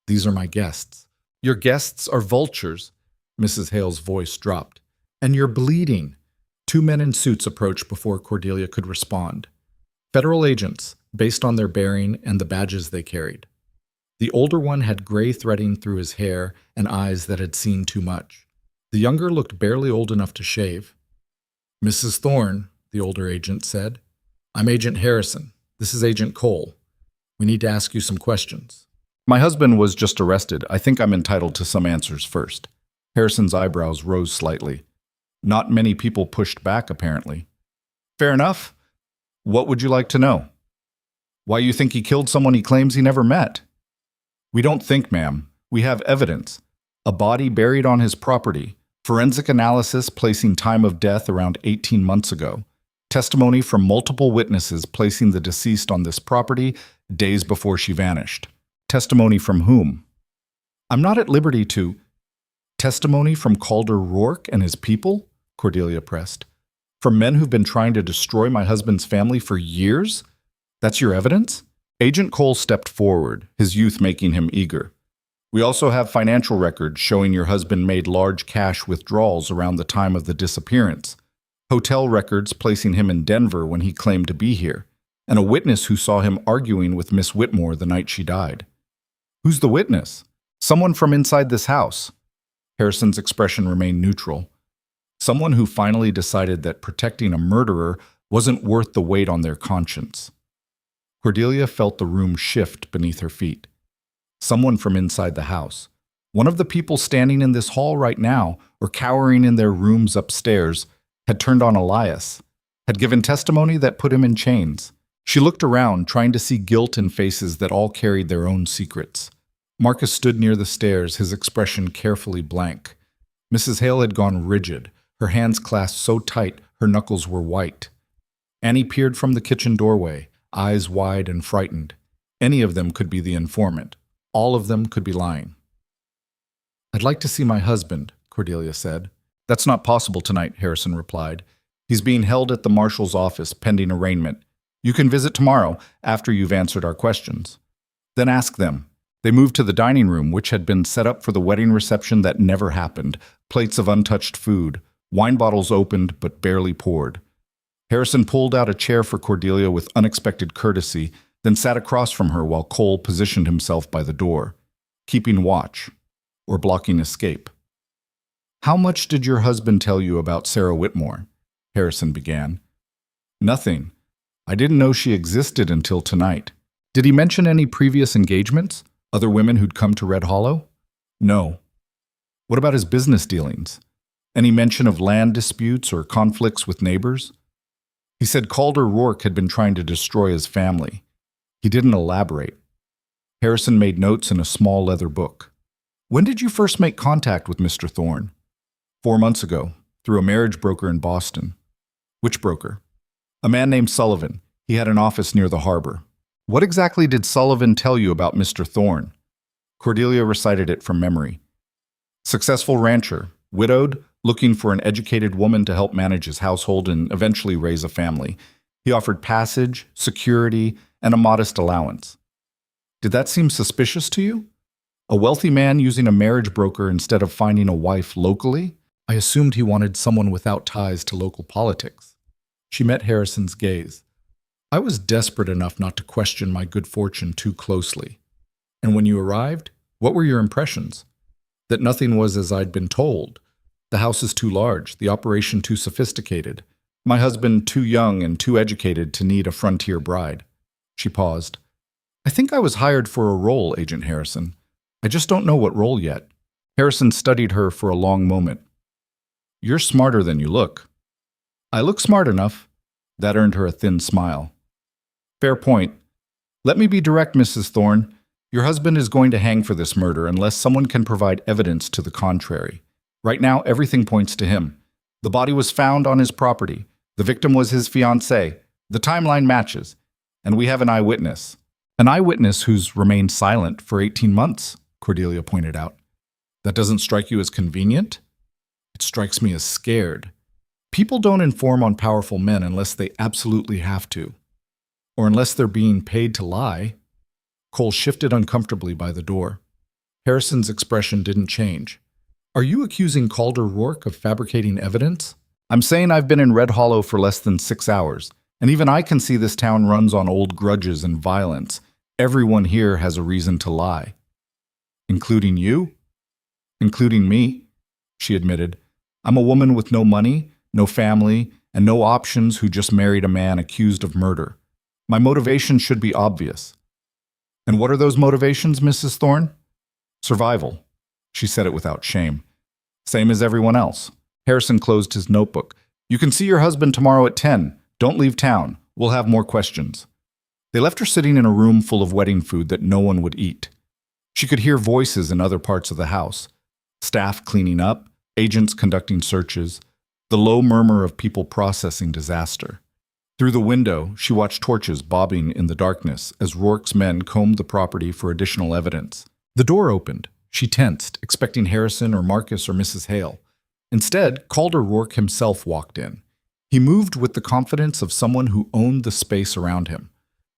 Speaker 1: These are my guests. Your guests are vultures. Mrs. Hale's voice dropped. And you're bleeding. Two men in suits approached before Cordelia could respond. Federal agents, based on their bearing and the badges they carried. The older one had gray threading through his hair and eyes that had seen too much. The younger looked barely old enough to shave. Mrs. Thorne, the older agent said, I'm Agent Harrison. This is Agent Cole. We need to ask you some questions. My husband was just arrested. I think I'm entitled to some answers first. Harrison's eyebrows rose slightly. Not many people pushed back, apparently. Fair enough. What would you like to know? Why you think he killed someone he claims he never met? We don't think, ma'am. We have evidence. A body buried on his property. Forensic analysis placing time of death around 18 months ago. Testimony from multiple witnesses placing the deceased on this property days before she vanished. Testimony from whom? I'm not at liberty to... Testimony from Calder Rourke and his people? Cordelia pressed. From men who've been trying to destroy my husband's family for years? That's your evidence? Agent Cole stepped forward, his youth making him eager. We also have financial records showing your husband made large cash withdrawals around the time of the disappearance. Hotel records placing him in Denver when he claimed to be here, and a witness who saw him arguing with Miss Whitmore the night she died. Who's the witness? Someone from inside this house. Harrison's expression remained neutral. Someone who finally decided that protecting a murderer wasn't worth the weight on their conscience. Cordelia felt the room shift beneath her feet. Someone from inside the house. One of the people standing in this hall right now, or cowering in their rooms upstairs, had turned on Elias, had given testimony that put him in chains. She looked around, trying to see guilt in faces that all carried their own secrets. Marcus stood near the stairs, his expression carefully blank. Mrs. Hale had gone rigid, her hands clasped so tight her knuckles were white. Annie peered from the kitchen doorway, eyes wide and frightened. Any of them could be the informant. All of them could be lying. I'd like to see my husband, Cordelia said. That's not possible tonight, Harrison replied. He's being held at the marshal's office pending arraignment. You can visit tomorrow after you've answered our questions. Then ask them. They moved to the dining room, which had been set up for the wedding reception that never happened, plates of untouched food, wine bottles opened but barely poured. Harrison pulled out a chair for Cordelia with unexpected courtesy, then sat across from her while Cole positioned himself by the door, keeping watch, or blocking escape. How much did your husband tell you about Sarah Whitmore? Harrison began. Nothing. I didn't know she existed until tonight. Did he mention any previous engagements? Other women who'd come to Red Hollow? No. What about his business dealings? Any mention of land disputes or conflicts with neighbors? He said Calder Rourke had been trying to destroy his family. He didn't elaborate. Harrison made notes in a small leather book. When did you first make contact with Mr. Thorne? 4 months ago, through a marriage broker in Boston. Which broker? A man named Sullivan. He had an office near the harbor. What exactly did Sullivan tell you about Mr. Thorne? Cordelia recited it from memory. Successful rancher, widowed, looking for an educated woman to help manage his household and eventually raise a family. He offered passage, security, and a modest allowance. Did that seem suspicious to you? A wealthy man using a marriage broker instead of finding a wife locally? I assumed he wanted someone without ties to local politics. She met Harrison's gaze. I was desperate enough not to question my good fortune too closely. And when you arrived, what were your impressions? That nothing was as I'd been told. The house is too large, the operation too sophisticated, my husband too young and too educated to need a frontier bride. She paused. I think I was hired for a role, Agent Harrison. I just don't know what role yet. Harrison studied her for a long moment. You're smarter than you look. I look smart enough. That earned her a thin smile. Fair point. Let me be direct, Mrs. Thorne. Your husband is going to hang for this murder unless someone can provide evidence to the contrary. Right now, everything points to him. The body was found on his property. The victim was his fiancée. The timeline matches. And we have an eyewitness. An eyewitness who's remained silent for 18 months, Cordelia pointed out. That doesn't strike you as convenient? It strikes me as scared. People don't inform on powerful men unless they absolutely have to. Or unless they're being paid to lie. Cole shifted uncomfortably by the door. Harrison's expression didn't change. Are you accusing Calder Rourke of fabricating evidence? I'm saying I've been in Red Hollow for less than 6 hours, and even I can see this town runs on old grudges and violence. Everyone here has a reason to lie. Including you? Including me, she admitted. I'm a woman with no money, no family, and no options who just married a man accused of murder. My motivations should be obvious. And what are those motivations, Mrs. Thorne? Survival. She said it without shame. Same as everyone else. Harrison closed his notebook. You can see your husband tomorrow at 10. Don't leave town. We'll have more questions. They left her sitting in a room full of wedding food that no one would eat. She could hear voices in other parts of the house. Staff cleaning up, agents conducting searches, the low murmur of people processing disaster. Through the window, she watched torches bobbing in the darkness as Rourke's men combed the property for additional evidence. The door opened. She tensed, expecting Harrison or Marcus or Mrs. Hale. Instead, Calder Rourke himself walked in. He moved with the confidence of someone who owned the space around him.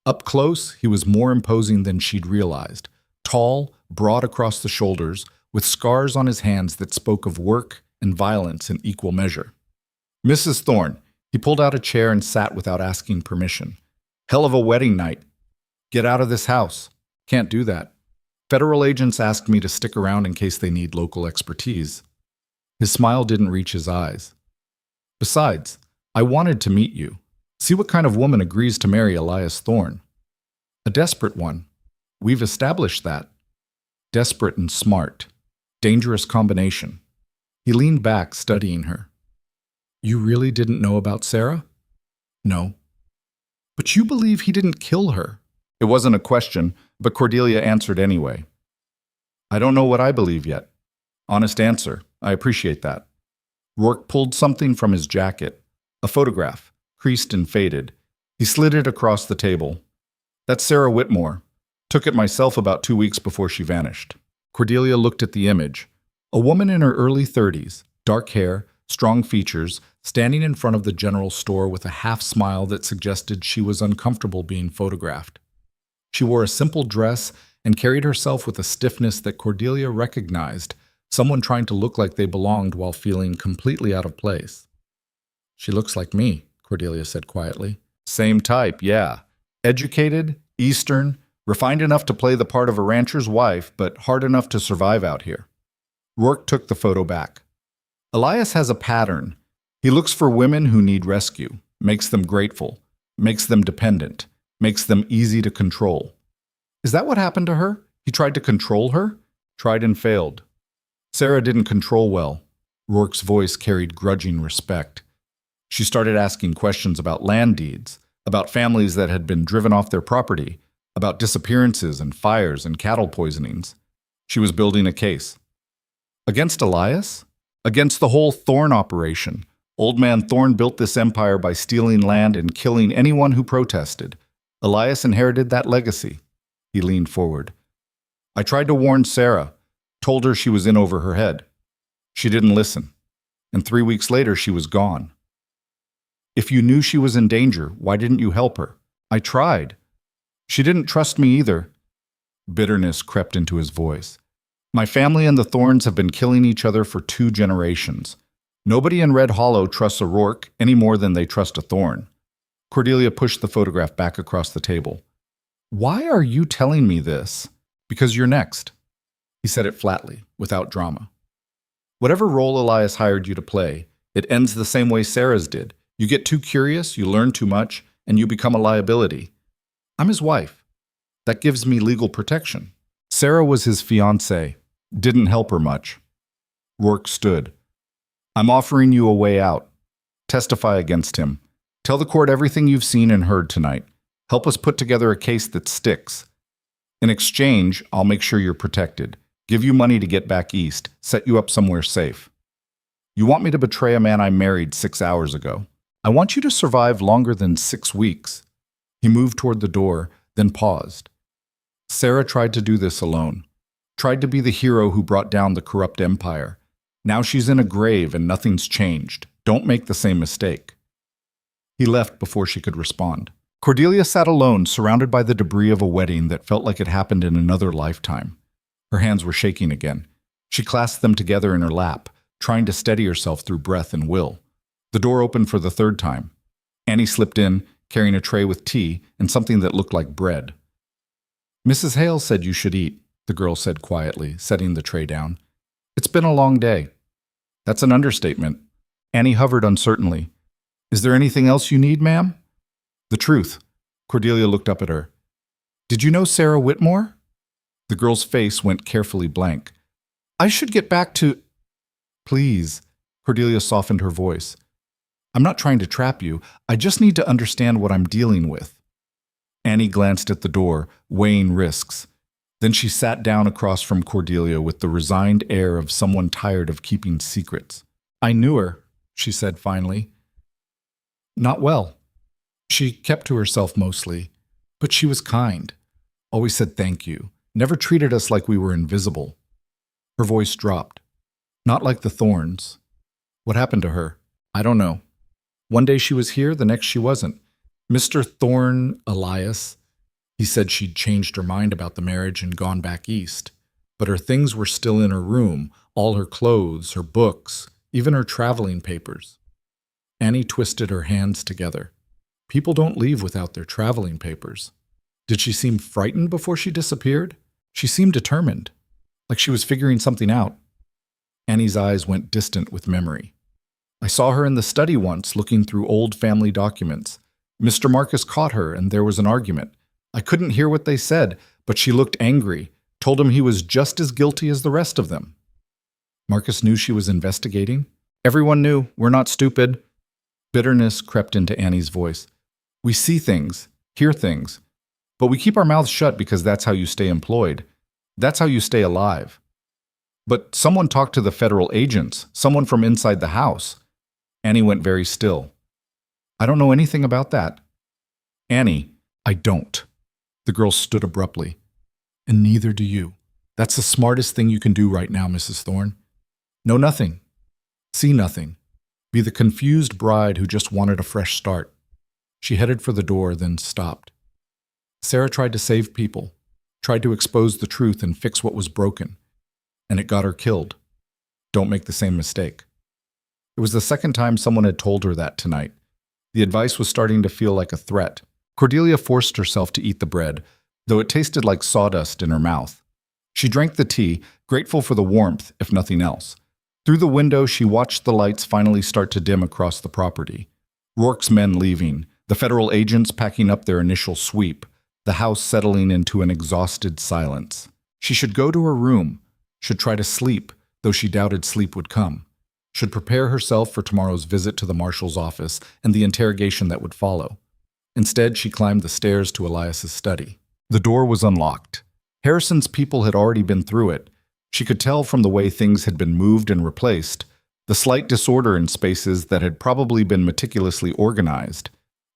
Speaker 1: Up close, he was more imposing than she'd realized. Tall, broad across the shoulders, with scars on his hands that spoke of work and violence in equal measure. Mrs. Thorne, he pulled out a chair and sat without asking permission. Hell of a wedding night. Get out of this house. Can't do that. Federal agents asked me to stick around in case they need local expertise. His smile didn't reach his eyes. Besides, I wanted to meet you. See what kind of woman agrees to marry Elias Thorne. A desperate one. We've established that. Desperate and smart. Dangerous combination. He leaned back, studying her. You really didn't know about Sarah? No. But you believe he didn't kill her? It wasn't a question, but Cordelia answered anyway. I don't know what I believe yet. Honest answer. I appreciate that. Rourke pulled something from his jacket. A photograph, creased and faded. He slid it across the table. That's Sarah Whitmore. Took it myself about 2 weeks before she vanished. Cordelia looked at the image. A woman in her early 30s, dark hair, strong features, standing in front of the general store with a half smile that suggested she was uncomfortable being photographed. She wore a simple dress and carried herself with a stiffness that Cordelia recognized, someone trying to look like they belonged while feeling completely out of place. She looks like me, Cordelia said quietly. Same type, yeah. Educated, Eastern, refined enough to play the part of a rancher's wife, but hard enough to survive out here. Rourke took the photo back. Elias has a pattern. He looks for women who need rescue, makes them grateful, makes them dependent, makes them easy to control. Is that what happened to her? He tried to control her? Tried and failed. Sarah didn't control well. Rourke's voice carried grudging respect. She started asking questions about land deeds, about families that had been driven off their property, about disappearances and fires and cattle poisonings. She was building a case. Against Elias? Against the whole Thorne operation. Old man Thorne built this empire by stealing land and killing anyone who protested. Elias inherited that legacy. He leaned forward. I tried to warn Sarah, told her she was in over her head. She didn't listen, and 3 weeks later she was gone. If you knew she was in danger, why didn't you help her? I tried. She didn't trust me either. Bitterness crept into his voice. My family and the Thornes have been killing each other for 2 generations. Nobody in Red Hollow trusts a Rourke any more than they trust a Thorne. Cordelia pushed the photograph back across the table. Why are you telling me this? Because you're next. He said it flatly, without drama. Whatever role Elias hired you to play, it ends the same way Sarah's did. You get too curious, you learn too much, and you become a liability. I'm his wife. That gives me legal protection. Sarah was his fiancée. Didn't help her much. Rourke stood. I'm offering you a way out. Testify against him. Tell the court everything you've seen and heard tonight. Help us put together a case that sticks. In exchange, I'll make sure you're protected. Give you money to get back east. Set you up somewhere safe. You want me to betray a man I married 6 hours ago. I want you to survive longer than 6 weeks. He moved toward the door, then paused. Sarah tried to do this alone. Tried to be the hero who brought down the corrupt empire. Now she's in a grave and nothing's changed. Don't make the same mistake. He left before she could respond. Cordelia sat alone, surrounded by the debris of a wedding that felt like it happened in another lifetime. Her hands were shaking again. She clasped them together in her lap, trying to steady herself through breath and will. The door opened for the third time. Annie slipped in, carrying a tray with tea and something that looked like bread. "Mrs. Hale said you should eat," the girl said quietly, setting the tray down. "It's been a long day." "That's an understatement." Annie hovered uncertainly. "Is there anything else you need, ma'am?" "The truth." Cordelia looked up at her. "Did you know Sarah Whitmore?" The girl's face went carefully blank. "I should get back to—" "Please." Cordelia softened her voice. "I'm not trying to trap you. I just need to understand what I'm dealing with." Annie glanced at the door, weighing risks. Then she sat down across from Cordelia with the resigned air of someone tired of keeping secrets. "I knew her," she said finally. "Not well. She kept to herself mostly, but she was kind. Always said thank you. Never treated us like we were invisible." Her voice dropped. "Not like the Thorns." "What happened to her?" "I don't know. One day she was here, the next she wasn't. Mr. Thorne, Elias, he said she'd changed her mind about the marriage and gone back east. But her things were still in her room, all her clothes, her books, even her traveling papers." Annie twisted her hands together. "People don't leave without their traveling papers." "Did she seem frightened before she disappeared?" "She seemed determined, like she was figuring something out." Annie's eyes went distant with memory. "I saw her in the study once, looking through old family documents. Mr. Marcus caught her, and there was an argument. I couldn't hear what they said, but she looked angry, told him he was just as guilty as the rest of them." "Marcus knew she was investigating?" "Everyone knew. We're not stupid." Bitterness crept into Annie's voice. "We see things, hear things, but we keep our mouths shut because that's how you stay employed. That's how you stay alive." "But someone talked to the federal agents, someone from inside the house." Annie went very still. "I don't know anything about that." "Annie, I don't." The girl stood abruptly. "And neither do you. That's the smartest thing you can do right now, Mrs. Thorne. Know nothing. See nothing. Be the confused bride who just wanted a fresh start." She headed for the door, then stopped. "Sarah tried to save people, tried to expose the truth and fix what was broken, and it got her killed. Don't make the same mistake." It was the second time someone had told her that tonight. The advice was starting to feel like a threat. Cordelia forced herself to eat the bread, though it tasted like sawdust in her mouth. She drank the tea, grateful for the warmth, if nothing else. Through the window, she watched the lights finally start to dim across the property. Rourke's men leaving, the federal agents packing up their initial sweep, the house settling into an exhausted silence. She should go to her room, should try to sleep, though she doubted sleep would come, should prepare herself for tomorrow's visit to the marshal's office and the interrogation that would follow. Instead, she climbed the stairs to Elias's study. The door was unlocked. Harrison's people had already been through it. She could tell from the way things had been moved and replaced, the slight disorder in spaces that had probably been meticulously organized.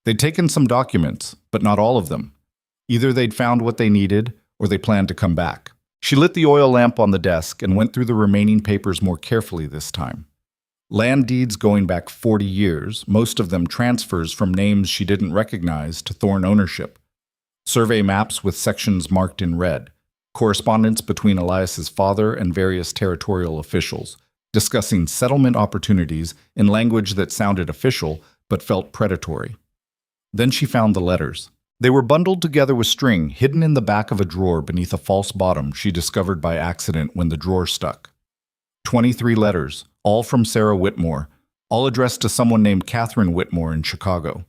Speaker 1: They'd taken some documents, but not all of them. Either they'd found what they needed, or they planned to come back. She lit the oil lamp on the desk and went through the remaining papers more carefully this time. Land deeds going back 40 years, most of them transfers from names she didn't recognize to Thorne ownership. Survey maps with sections marked in red. Correspondence between Elias's father and various territorial officials, discussing settlement opportunities in language that sounded official but felt predatory. Then she found the letters. They were bundled together with string, hidden in the back of a drawer beneath a false bottom she discovered by accident when the drawer stuck. 23 letters, all from Sarah Whitmore, all addressed to someone named Catherine Whitmore in Chicago.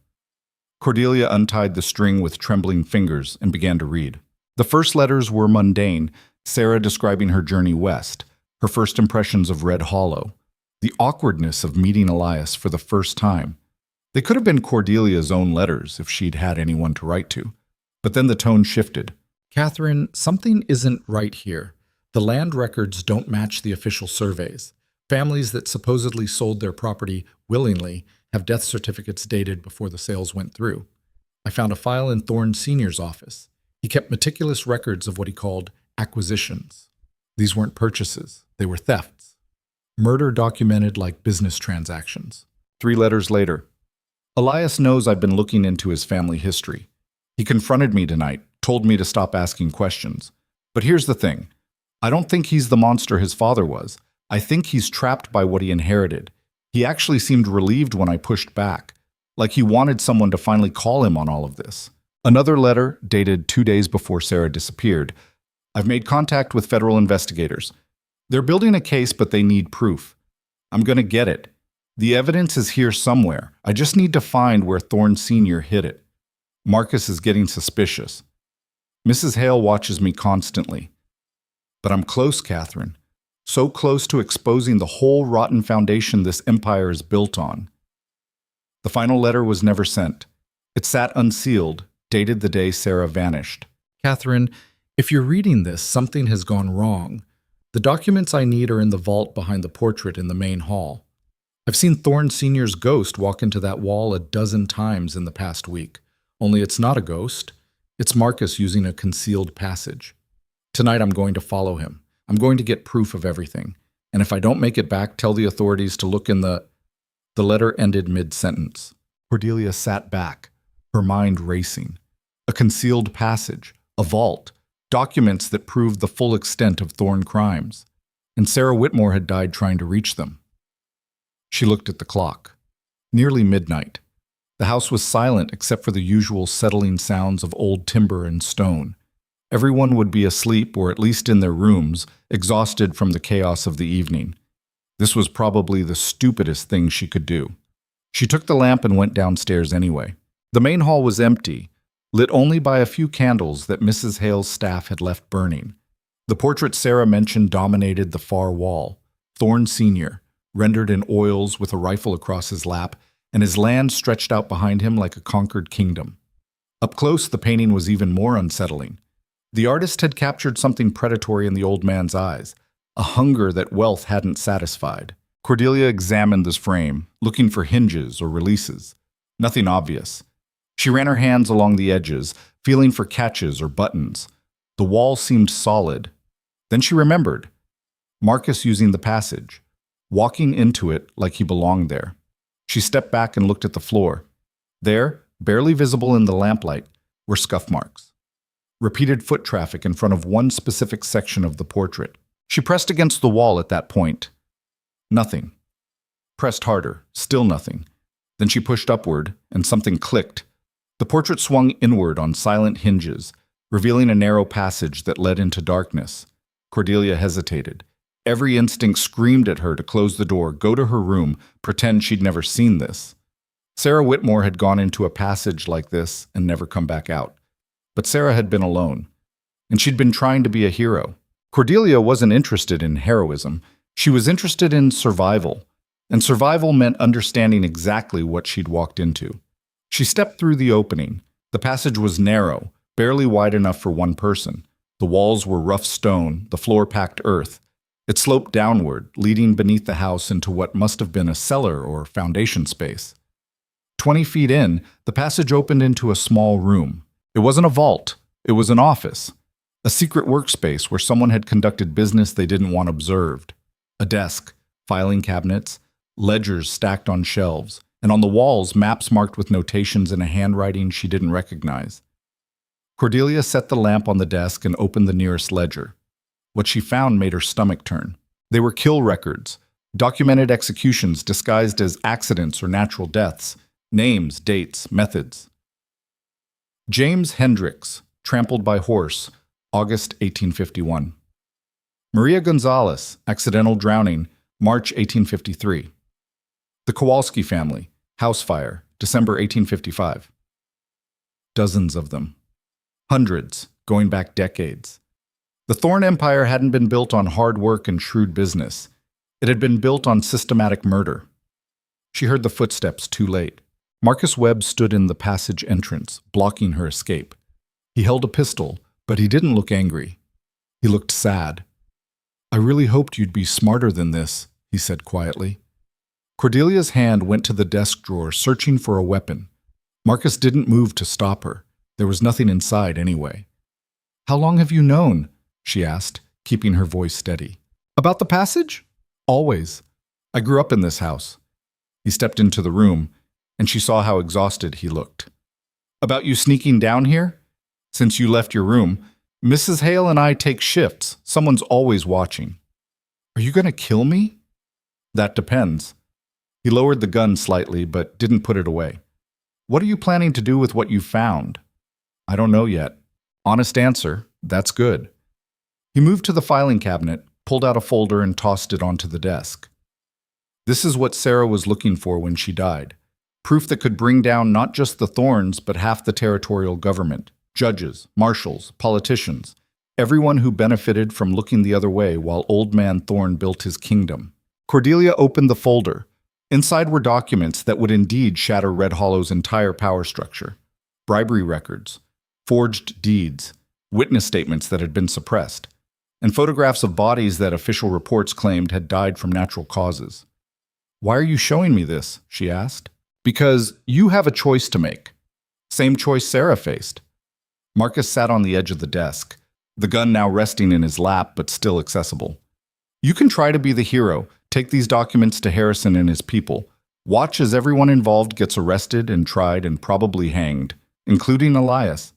Speaker 1: Cordelia untied the string with trembling fingers and began to read. The first letters were mundane, Sarah describing her journey west, her first impressions of Red Hollow, the awkwardness of meeting Elias for the first time. They could have been Cordelia's own letters if she'd had anyone to write to. But then the tone shifted. "Catherine, something isn't right here. The land records don't match the official surveys. Families that supposedly sold their property willingly have death certificates dated before the sales went through. I found a file in Thorne Sr.'s office. He kept meticulous records of what he called acquisitions. These weren't purchases, they were thefts. Murder documented like business transactions." 3 letters later. Elias knows I've been looking into his family history. He confronted me tonight, told me to stop asking questions. But here's the thing. I don't think he's the monster his father was. I think he's trapped by what he inherited. He actually seemed relieved when I pushed back, like he wanted someone to finally call him on all of this. Another letter, dated 2 days before Sarah disappeared. I've made contact with federal investigators. They're building a case, but they need proof. I'm going to get it. The evidence is here somewhere. I just need to find where Thorne Sr. hid it. Marcus is getting suspicious. Mrs. Hale watches me constantly. But I'm close, Catherine. So close to exposing the whole rotten foundation this empire is built on. The final letter was never sent. It sat unsealed, dated the day Sarah vanished. Catherine, if you're reading this, something has gone wrong. The documents I need are in the vault behind the portrait in the main hall. I've seen Thorne Sr.'s ghost walk into that wall 12 times in the past week. Only it's not a ghost. It's Marcus using a concealed passage. Tonight I'm going to follow him. I'm going to get proof of everything. And if I don't make it back, tell the authorities to look in the... The letter ended mid-sentence. Cordelia sat back, her mind racing. A concealed passage, a vault, documents that proved the full extent of Thorne crimes. And Sarah Whitmore had died trying to reach them. She looked at the clock. Nearly midnight. The house was silent except for the usual settling sounds of old timber and stone. Everyone would be asleep, or at least in their rooms, exhausted from the chaos of the evening. This was probably the stupidest thing she could do. She took the lamp and went downstairs anyway. The main hall was empty, lit only by a few candles that Mrs. Hale's staff had left burning. The portrait Sarah mentioned dominated the far wall. Thorne Sr., rendered in oils with a rifle across his lap, and his land stretched out behind him like a conquered kingdom. Up close, the painting was even more unsettling. The artist had captured something predatory in the old man's eyes, a hunger that wealth hadn't satisfied. Cordelia examined this frame, looking for hinges or releases. Nothing obvious. She ran her hands along the edges, feeling for catches or buttons. The wall seemed solid. Then she remembered. Marcus using the passage, walking into it like he belonged there. She stepped back and looked at the floor. There, barely visible in the lamplight, were scuff marks. Repeated foot traffic in front of one specific section of the portrait. She pressed against the wall at that point. Nothing. Pressed harder, still nothing. Then she pushed upward, and something clicked. The portrait swung inward on silent hinges, revealing a narrow passage that led into darkness. Cordelia hesitated. Every instinct screamed at her to close the door, go to her room, pretend she'd never seen this. Sarah Whitmore had gone into a passage like this and never come back out. But Sarah had been alone, and she'd been trying to be a hero. Cordelia wasn't interested in heroism. She was interested in survival, and survival meant understanding exactly what she'd walked into. She stepped through the opening. The passage was narrow, barely wide enough for one person. The walls were rough stone, the floor packed earth. It sloped downward, leading beneath the house into what must have been a cellar or foundation space. 20 feet in, the passage opened into a small room. It wasn't a vault. It was an office. A secret workspace where someone had conducted business they didn't want observed. A desk, filing cabinets, ledgers stacked on shelves, and on the walls, maps marked with notations in a handwriting she didn't recognize. Cordelia set the lamp on the desk and opened the nearest ledger. What she found made her stomach turn. They were kill records, documented executions disguised as accidents or natural deaths, names, dates, methods. James Hendricks, trampled by horse, August 1851. Maria Gonzalez, accidental drowning, March 1853. The Kowalski family, house fire, December 1855. Dozens of them. Hundreds, going back decades. The Thorne Empire hadn't been built on hard work and shrewd business. It had been built on systematic murder. She heard the footsteps too late. Marcus Webb stood in the passage entrance, blocking her escape. He held a pistol, but he didn't look angry. He looked sad. "I really hoped you'd be smarter than this," he said quietly. Cordelia's hand went to the desk drawer, searching for a weapon. Marcus didn't move to stop her. There was nothing inside anyway. "How long have you known?" she asked, keeping her voice steady. "About the passage?" "Always. I grew up in this house." He stepped into the room. and she saw how exhausted he looked. About you sneaking down here? Since you left your room, Mrs. Hale and I take shifts. Someone's always watching. Are you going to kill me? That depends. He lowered the gun slightly, but didn't put it away. What are you planning to do with what you found? I don't know yet. Honest answer, that's good. He moved to the filing cabinet, pulled out a folder, and tossed it onto the desk. This is what Sarah was looking for when she died. Proof that could bring down not just the Thorns, but half the territorial government, judges, marshals, politicians, everyone who benefited from looking the other way while Old Man Thorn built his kingdom. Cordelia opened the folder. Inside were documents that would indeed shatter Red Hollow's entire power structure. Bribery records, forged deeds, witness statements that had been suppressed, and photographs of bodies that official reports claimed had died from natural causes. Why are you showing me this? She asked. Because you have a choice to make. Same choice Sarah faced. Marcus sat on the edge of the desk, the gun now resting in his lap but still accessible. You can try to be the hero, take these documents to Harrison and his people. Watch as everyone involved gets arrested and tried and probably hanged, including Elias.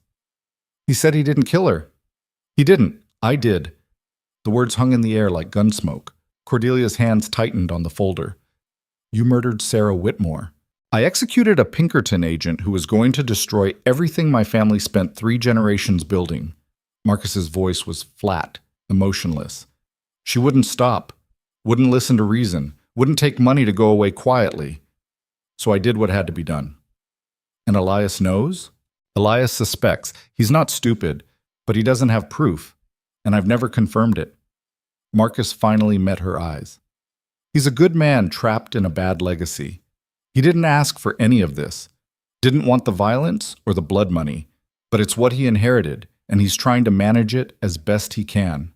Speaker 1: He said he didn't kill her. He didn't. I did. The words hung in the air like gun smoke. Cordelia's hands tightened on the folder. You murdered Sarah Whitmore. I executed a Pinkerton agent who was going to destroy everything my family spent 3 generations building. Marcus's voice was flat, emotionless. She wouldn't stop, wouldn't listen to reason, wouldn't take money to go away quietly. So I did what had to be done. And Elias knows? Elias suspects. He's not stupid, but he doesn't have proof, and I've never confirmed it. Marcus finally met her eyes. He's a good man trapped in a bad legacy. He didn't ask for any of this, didn't want the violence or the blood money, but it's what he inherited, and he's trying to manage it as best he can.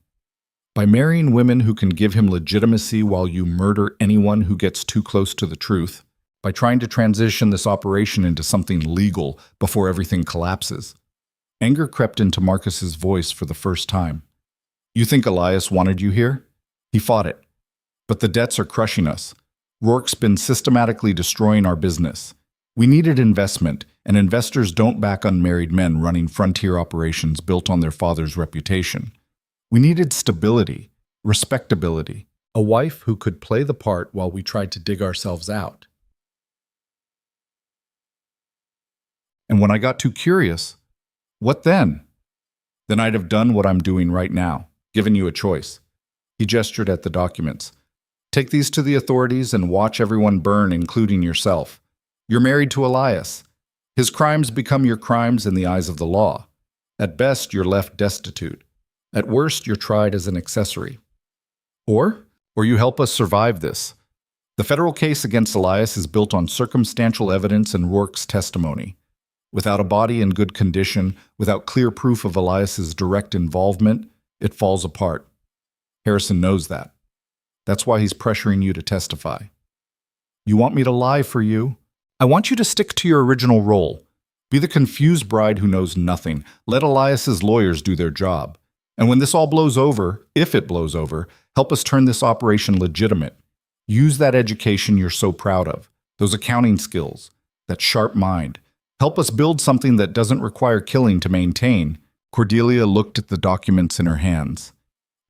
Speaker 1: By marrying women who can give him legitimacy while you murder anyone who gets too close to the truth, by trying to transition this operation into something legal before everything collapses. Anger crept into Marcus's voice for the first time. You think Elias wanted you here? He fought it. But the debts are crushing us. Rourke's been systematically destroying our business. We needed investment, and investors don't back unmarried men running frontier operations built on their father's reputation. We needed stability, respectability, a wife who could play the part while we tried to dig ourselves out. And when I got too curious, what then? Then I'd have done what I'm doing right now, given you a choice. He gestured at the documents. Take these to the authorities and watch everyone burn, including yourself. You're married to Elias. His crimes become your crimes in the eyes of the law. At best, you're left destitute. At worst, you're tried as an accessory. Or you help us survive this. The federal case against Elias is built on circumstantial evidence and Rourke's testimony. Without a body in good condition, without clear proof of Elias's direct involvement, it falls apart. Harrison knows that. That's why he's pressuring you to testify. You want me to lie for you? I want you to stick to your original role. Be the confused bride who knows nothing. Let Elias's lawyers do their job. And when this all blows over, if it blows over, help us turn this operation legitimate. Use that education you're so proud of, those accounting skills, that sharp mind. Help us build something that doesn't require killing to maintain. Cordelia looked at the documents in her hands.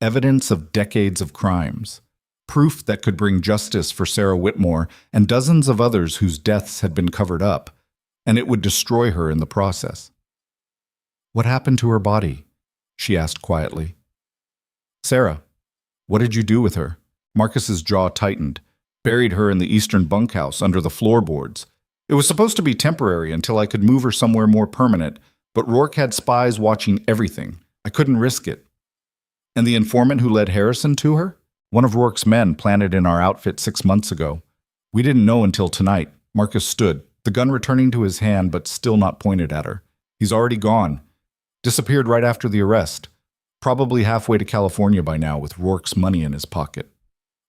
Speaker 1: Evidence of decades of crimes. Proof that could bring justice for Sarah Whitmore and dozens of others whose deaths had been covered up, and it would destroy her in the process. What happened to her body? She asked quietly. Sarah, what did you do with her? Marcus's jaw tightened. Buried her in the eastern bunkhouse under the floorboards. It was supposed to be temporary until I could move her somewhere more permanent, but Rourke had spies watching everything. I couldn't risk it. And the informant who led Harrison to her? One of Rourke's men planted in our outfit 6 months ago. We didn't know until tonight. Marcus stood, the gun returning to his hand but still not pointed at her. He's already gone. Disappeared right after the arrest. Probably halfway to California by now with Rourke's money in his pocket.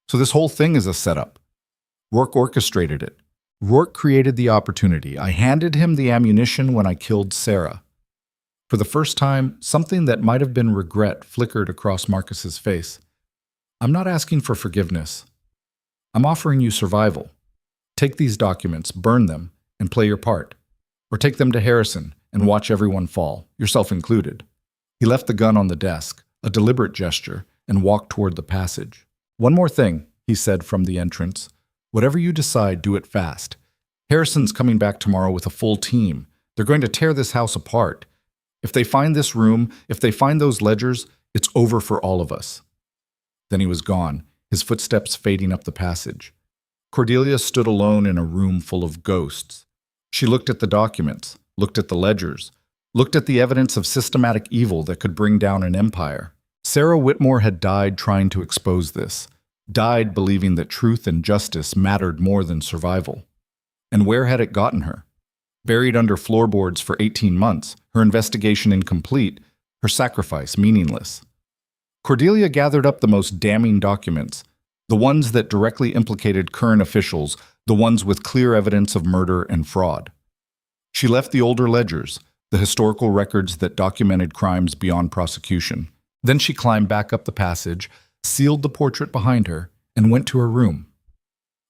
Speaker 1: So this whole thing is a setup. Rourke orchestrated it. Rourke created the opportunity. I handed him the ammunition when I killed Sarah. For the first time, something that might have been regret flickered across Marcus's face. I'm not asking for forgiveness. I'm offering you survival. Take these documents, burn them, and play your part. Or take them to Harrison and watch everyone fall, yourself included. He left the gun on the desk, a deliberate gesture, and walked toward the passage. One more thing, he said from the entrance. Whatever you decide, do it fast. Harrison's coming back tomorrow with a full team. They're going to tear this house apart. If they find this room, if they find those ledgers, it's over for all of us. Then he was gone, his footsteps fading up the passage. Cordelia stood alone in a room full of ghosts. She looked at the documents, looked at the ledgers, looked at the evidence of systematic evil that could bring down an empire. Sarah Whitmore had died trying to expose this, died believing that truth and justice mattered more than survival. And where had it gotten her? Buried under floorboards for 18 months, her investigation incomplete, her sacrifice meaningless. Cordelia gathered up the most damning documents, the ones that directly implicated current officials, the ones with clear evidence of murder and fraud. She left the older ledgers, the historical records that documented crimes beyond prosecution. Then she climbed back up the passage, sealed the portrait behind her, and went to her room.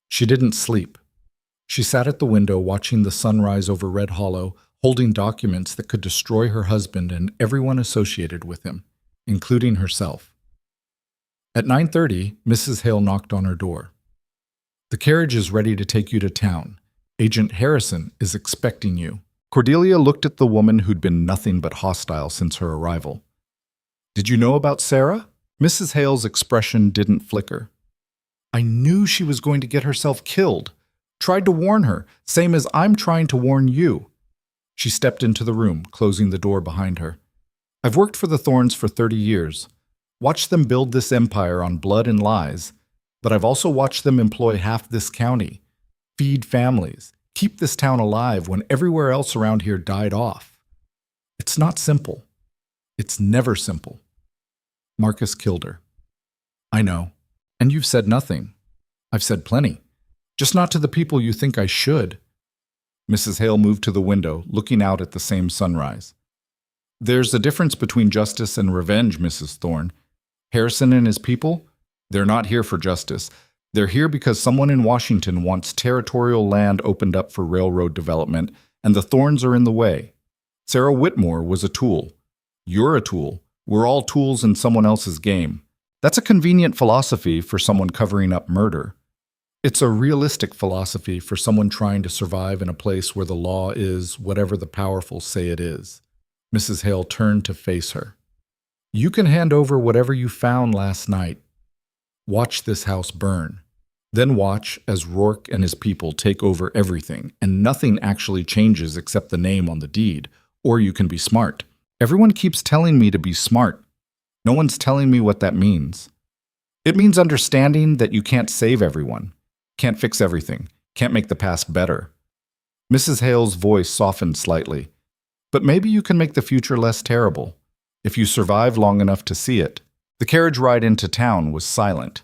Speaker 1: She didn't sleep. She sat at the window watching the sunrise over Red Hollow, holding documents that could destroy her husband and everyone associated with him, including herself. At 9:30, Mrs. Hale knocked on her door. "The carriage is ready to take you to town. Agent Harrison is expecting you." Cordelia looked at the woman who'd been nothing but hostile since her arrival. "Did you know about Sarah?" Mrs. Hale's expression didn't flicker. "I knew she was going to get herself killed. Tried to warn her, same as I'm trying to warn you." She stepped into the room, closing the door behind her. "I've worked for the Thorns for 30 years. Watched them build this empire on blood and lies, but I've also watched them employ half this county, feed families, keep this town alive when everywhere else around here died off. It's not simple. It's never simple. Marcus killed her." "I know. And you've said nothing." "I've said plenty. Just not to the people you think I should." Mrs. Hale moved to the window, looking out at the same sunrise. "There's a difference between justice and revenge, Mrs. Thorne. Harrison and his people, they're not here for justice. They're here because someone in Washington wants territorial land opened up for railroad development, and the Thorns are in the way. Sarah Whitmore was a tool. You're a tool. We're all tools in someone else's game. That's a convenient philosophy for someone covering up murder. It's a realistic philosophy for someone trying to survive in a place where the law is whatever the powerful say it is." Mrs. Hale turned to face her. "You can hand over whatever you found last night. Watch this house burn. Then watch as Rourke and his people take over everything, and nothing actually changes except the name on the deed. Or you can be smart. Everyone keeps telling me to be smart. No one's telling me what that means. It means understanding that you can't save everyone, can't fix everything, can't make the past better." Mrs. Hale's voice softened slightly. "But maybe you can make the future less terrible, if you survive long enough to see it." The carriage ride into town was silent.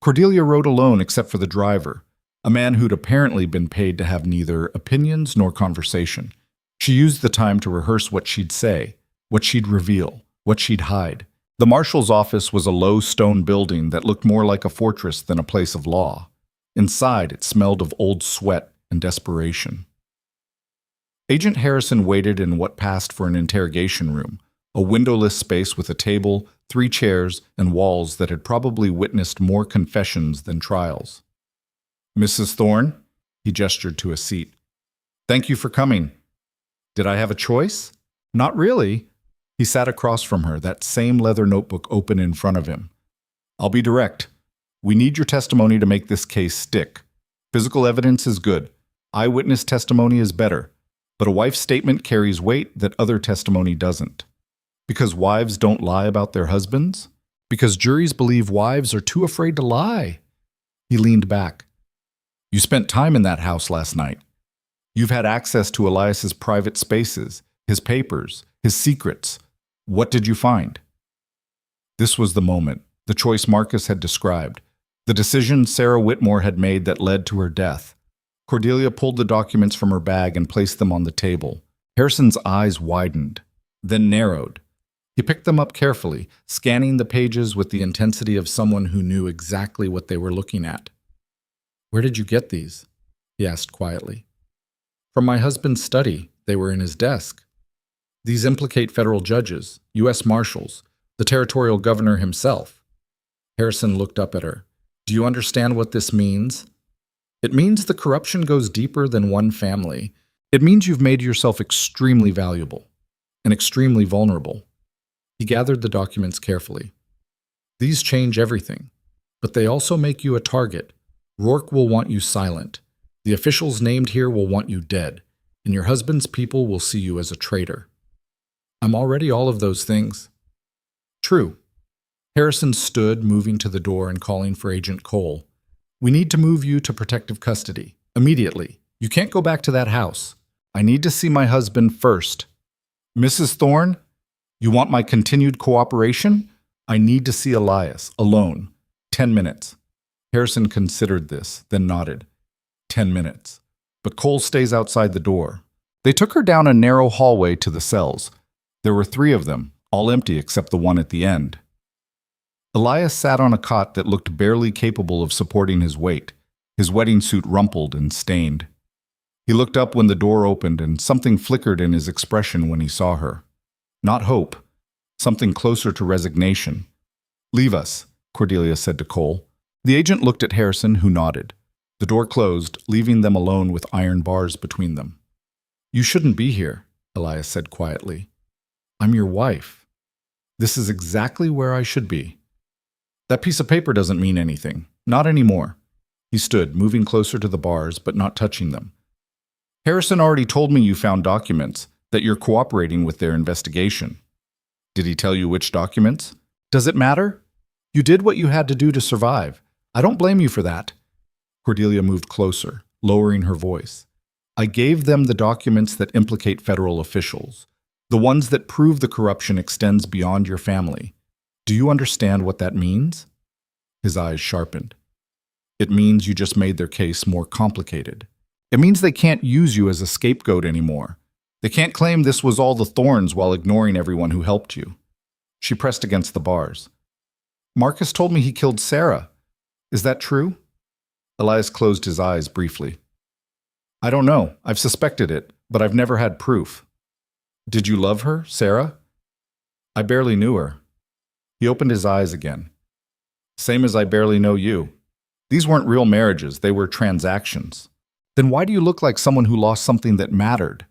Speaker 1: Cordelia rode alone except for the driver, a man who'd apparently been paid to have neither opinions nor conversation. She used the time to rehearse what she'd say, what she'd reveal, what she'd hide. The marshal's office was a low stone building that looked more like a fortress than a place of law. Inside, it smelled of old sweat and desperation. Agent Harrison waited in what passed for an interrogation room, a windowless space with a table, 3 chairs, and walls that had probably witnessed more confessions than trials. "Mrs. Thorne?" He gestured to a seat. "Thank you for coming." "Did I have a choice?" "Not really." He sat across from her, that same leather notebook open in front of him. "I'll be direct. We need your testimony to make this case stick. Physical evidence is good. Eyewitness testimony is better. But a wife's statement carries weight that other testimony doesn't. Because wives don't lie about their husbands? Because juries believe wives are too afraid to lie." He leaned back. "You spent time in that house last night. You've had access to Elias's private spaces, his papers, his secrets. What did you find?" This was the moment, the choice Marcus had described, the decision Sarah Whitmore had made that led to her death. Cordelia pulled the documents from her bag and placed them on the table. Harrison's eyes widened, then narrowed. He picked them up carefully, scanning the pages with the intensity of someone who knew exactly what they were looking at. "Where did you get these?" he asked quietly. From my husband's study. They were in his desk. These implicate federal judges, U.S. Marshals, the territorial governor himself. Harrison looked up at her. Do you understand what this means? It means the corruption goes deeper than one family. It means you've made yourself extremely valuable and extremely vulnerable. He gathered the documents carefully. These change everything, but they also make you a target. Rourke will want you silent. The officials named here will want you dead, and your husband's people will see you as a traitor. I'm already all of those things. True. Harrison stood, moving to the door and calling for Agent Cole. We need to move you to protective custody. Immediately. You can't go back to that house. I need to see my husband first. Mrs. Thorne, you want my continued cooperation? I need to see Elias, alone. 10 minutes. Harrison considered this, then nodded. 10 minutes. But Cole stays outside the door. They took her down a narrow hallway to the cells. There were 3 of them, all empty except the one at the end. Elias sat on a cot that looked barely capable of supporting his weight, his wedding suit rumpled and stained. He looked up when the door opened, and something flickered in his expression when he saw her. Not hope, something closer to resignation. Leave us, Cordelia said to Cole. The agent looked at Harrison, who nodded. The door closed, leaving them alone with iron bars between them. You shouldn't be here, Elias said quietly. I'm your wife. This is exactly where I should be. That piece of paper doesn't mean anything. Not anymore. He stood, moving closer to the bars, but not touching them. Harrison already told me you found documents, that you're cooperating with their investigation. Did he tell you which documents? Does it matter? You did what you had to do to survive. I don't blame you for that. Cordelia moved closer, lowering her voice. I gave them the documents that implicate federal officials, the ones that prove the corruption extends beyond your family. Do you understand what that means? His eyes sharpened. It means you just made their case more complicated. It means they can't use you as a scapegoat anymore. They can't claim this was all the Thorns while ignoring everyone who helped you. She pressed against the bars. Marcus told me he killed Sarah. Is that true? Elias closed his eyes briefly. I don't know. I've suspected it, but I've never had proof. Did you love her, Sarah? I barely knew her. He opened his eyes again. Same as I barely know you. These weren't real marriages, they were transactions. Then why do you look like someone who lost something that mattered?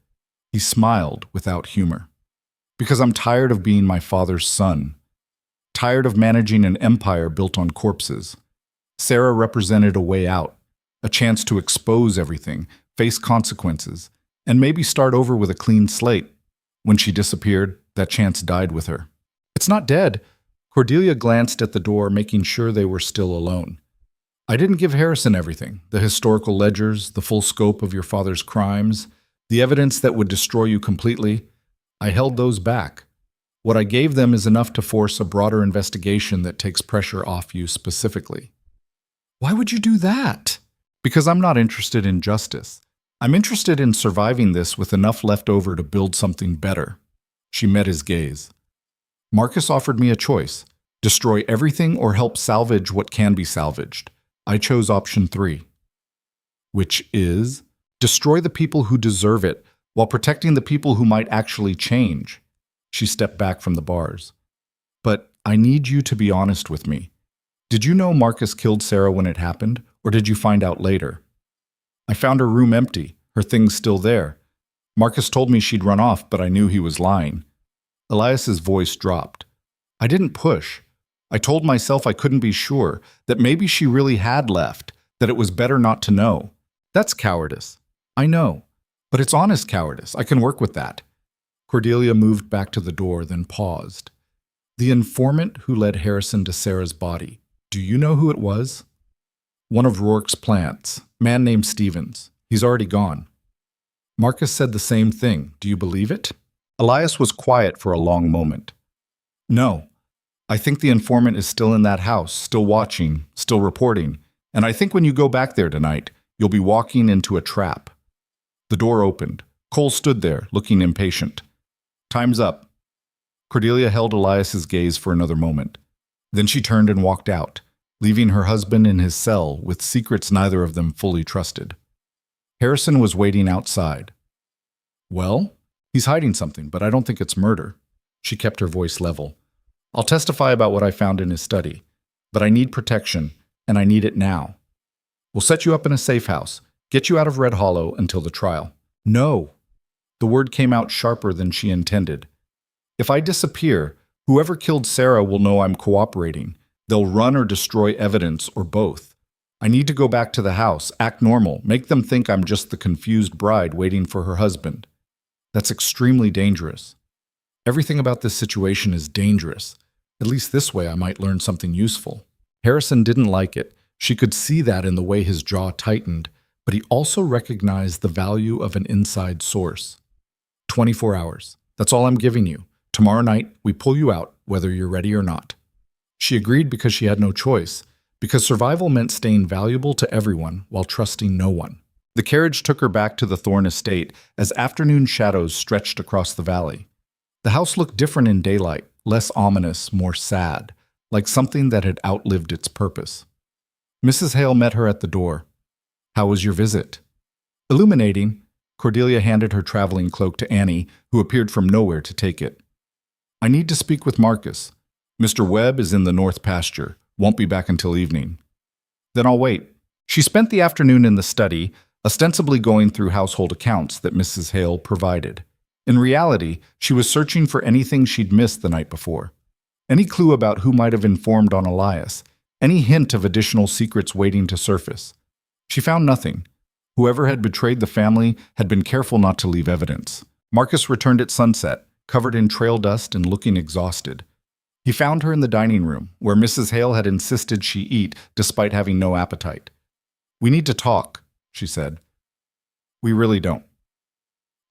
Speaker 1: He smiled without humor. Because I'm tired of being my father's son. Tired of managing an empire built on corpses. Sarah represented a way out, a chance to expose everything, face consequences, and maybe start over with a clean slate. When she disappeared, that chance died with her. It's not dead. Cordelia glanced at the door, making sure they were still alone. I didn't give Harrison everything, the historical ledgers, the full scope of your father's crimes, the evidence that would destroy you completely. I held those back. What I gave them is enough to force a broader investigation that takes pressure off you specifically. Why would you do that? Because I'm not interested in justice. I'm interested in surviving this with enough left over to build something better. She met his gaze. Marcus offered me a choice. Destroy everything or help salvage what can be salvaged. I chose option 3. Which is, destroy the people who deserve it while protecting the people who might actually change. She stepped back from the bars. But I need you to be honest with me. Did you know Marcus killed Sarah when it happened, or did you find out later? I found her room empty, her things still there. Marcus told me she'd run off, but I knew he was lying. Elias's voice dropped. I didn't push. I told myself I couldn't be sure, that maybe she really had left, that it was better not to know. That's cowardice. I know. But it's honest cowardice. I can work with that. Cordelia moved back to the door, then paused. The informant who led Harrison to Sarah's body. Do you know who it was? One of Rourke's plants. Man named Stevens. He's already gone. Marcus said the same thing. Do you believe it? Elias was quiet for a long moment. No. I think the informant is still in that house, still watching, still reporting, and I think when you go back there tonight, you'll be walking into a trap. The door opened. Cole stood there, looking impatient. Time's up. Cordelia held Elias's gaze for another moment. Then she turned and walked out, leaving her husband in his cell with secrets neither of them fully trusted. Harrison was waiting outside, Well, he's hiding something, but I don't think it's murder. She kept her voice level. I'll testify about what I found in his study, but I need protection, and I need it now. We'll set you up in a safe house, get you out of Red Hollow until the trial. No. The word came out sharper than she intended. If I disappear, whoever killed Sarah will know I'm cooperating. They'll run or destroy evidence, or both. I need to go back to the house, act normal, make them think I'm just the confused bride waiting for her husband. That's extremely dangerous. Everything about this situation is dangerous. At least this way I might learn something useful. Harrison didn't like it. She could see that in the way his jaw tightened, but he also recognized the value of an inside source. 24 hours. That's all I'm giving you. Tomorrow night, we pull you out, whether you're ready or not. She agreed because she had no choice, because survival meant staying valuable to everyone while trusting no one. The carriage took her back to the Thorne estate as afternoon shadows stretched across the valley. The house looked different in daylight, less ominous, more sad, like something that had outlived its purpose. Mrs. Hale met her at the door. How was your visit? Illuminating. Cordelia handed her traveling cloak to Annie, who appeared from nowhere to take it. I need to speak with Marcus. Mr. Webb is in the north pasture. Won't be back until evening. Then I'll wait. She spent the afternoon in the study, ostensibly going through household accounts that Mrs. Hale provided. In reality, she was searching for anything she'd missed the night before. Any clue about who might have informed on Elias, any hint of additional secrets waiting to surface. She found nothing. Whoever had betrayed the family had been careful not to leave evidence. Marcus returned at sunset, covered in trail dust and looking exhausted. He found her in the dining room, where Mrs. Hale had insisted she eat despite having no appetite. We need to talk, she said. We really don't.